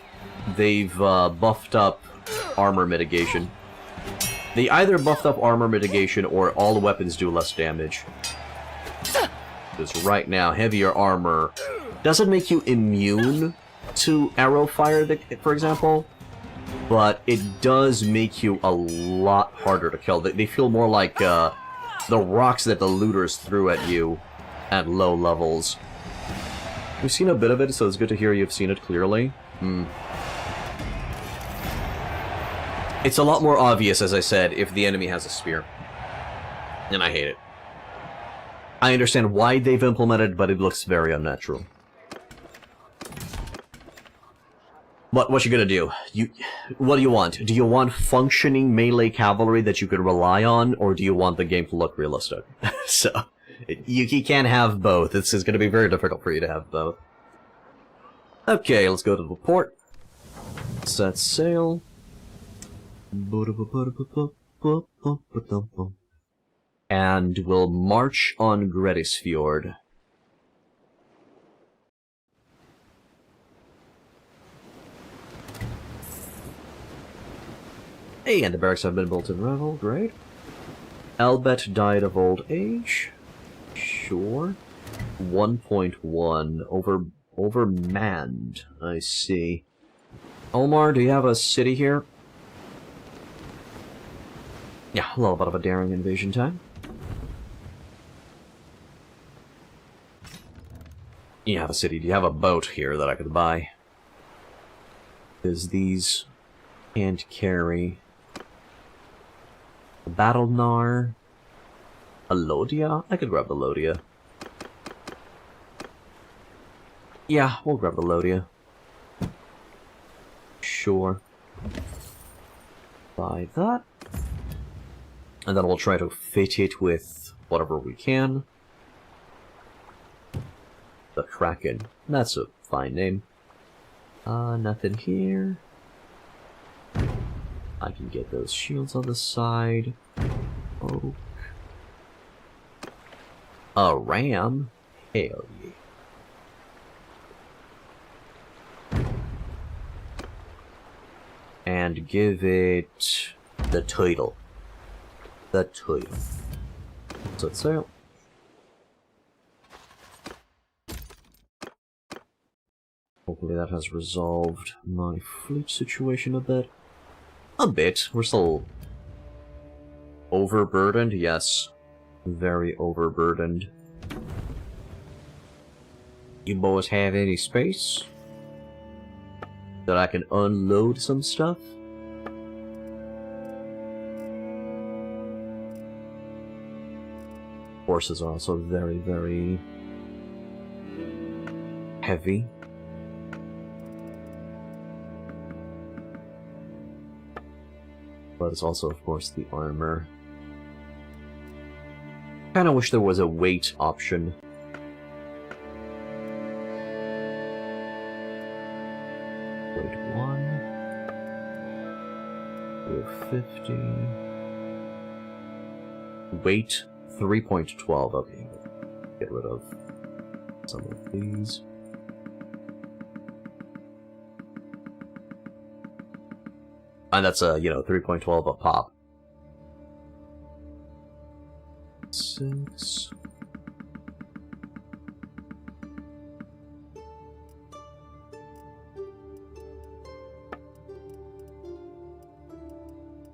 They've buffed up armor mitigation. They either buffed up armor mitigation or all weapons do less damage. Because right now, heavier armor doesn't make you immune to arrow fire, for example, but it does make you a lot harder to kill. They feel more like the rocks that the looters threw at you at low levels. We've seen a bit of it, so it's good to hear you've seen it clearly. It's a lot more obvious, as I said, if the enemy has a spear. And I hate it. I understand why they've implemented, but it looks very unnatural. But what you gonna do? What do you want? Do you want functioning melee cavalry that you could rely on, or do you want the game to look realistic? So, you can't have both. It's gonna be very difficult for you to have both. Okay, let's go to the port. Set sail. And we'll march on Grettisfjord. Hey, and the barracks have been built in Revel, great. Albert died of old age. Sure. 1.1. Overmanned, I see. Olmar, do you have a city here? Yeah, a little bit of a daring invasion time. You have a city. Do you have a boat here that I could buy? Because these can't carry a Bannerlord, a Lodia. I could grab the Lodia. Yeah, we'll grab the Lodia. Sure. Buy that. And then we'll try to fit it with whatever we can. The Kraken. That's a fine name. Nothing here. I can get those shields on the side. Oak. A ram? Hell yeah. And give it the title. The title. Set sail. Hopefully that has resolved my fleet situation a bit. A bit. We're still overburdened, yes. Very overburdened. You boys have any space that I can unload some stuff? Horses are also very, very heavy. But it's also, of course, the armor. Kinda wish there was a weight option. Weight 1. Weight 50. Weight 3.12. Okay, get rid of some of these. And that's a, 3.12 a pop. 6.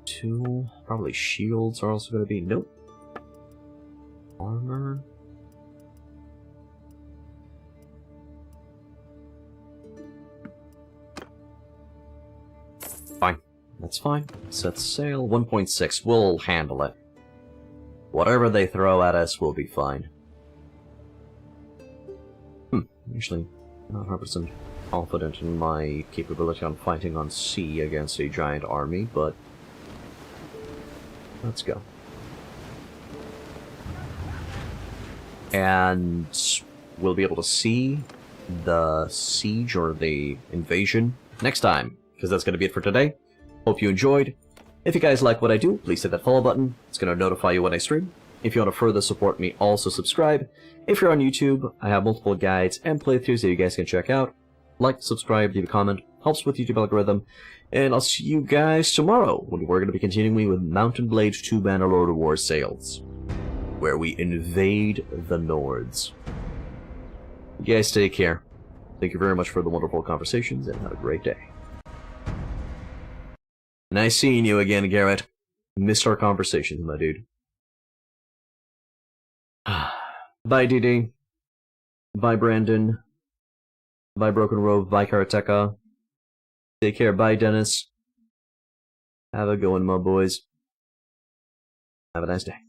Two. Probably shields are also going to be... Nope. Armor. Fine. That's fine. Set sail. 1.6. We'll handle it. Whatever they throw at us will be fine. Actually, not 100% confident in my capability on fighting on sea against a giant army, but... let's go. And we'll be able to see the siege or the invasion next time, because that's going to be it for today. Hope you enjoyed. If you guys like what I do, please hit that follow button. It's going to notify you when I stream. If you want to further support me, also subscribe. If you're on YouTube, I have multiple guides and playthroughs that you guys can check out. Like, subscribe, leave a comment. Helps with YouTube algorithm. And I'll see you guys tomorrow, when we're going to be continuing with Mountain Blade 2 Bannerlord War Sails, where we invade the Nords. You guys take care. Thank you very much for the wonderful conversations, and have a great day. Nice seeing you again, Garrett. Missed our conversations, my dude. Bye, DD. Bye, Brandon. Bye, Broken Road. Bye, Karateka. Take care. Bye, Dennis. Have a good one, my boys. Have a nice day.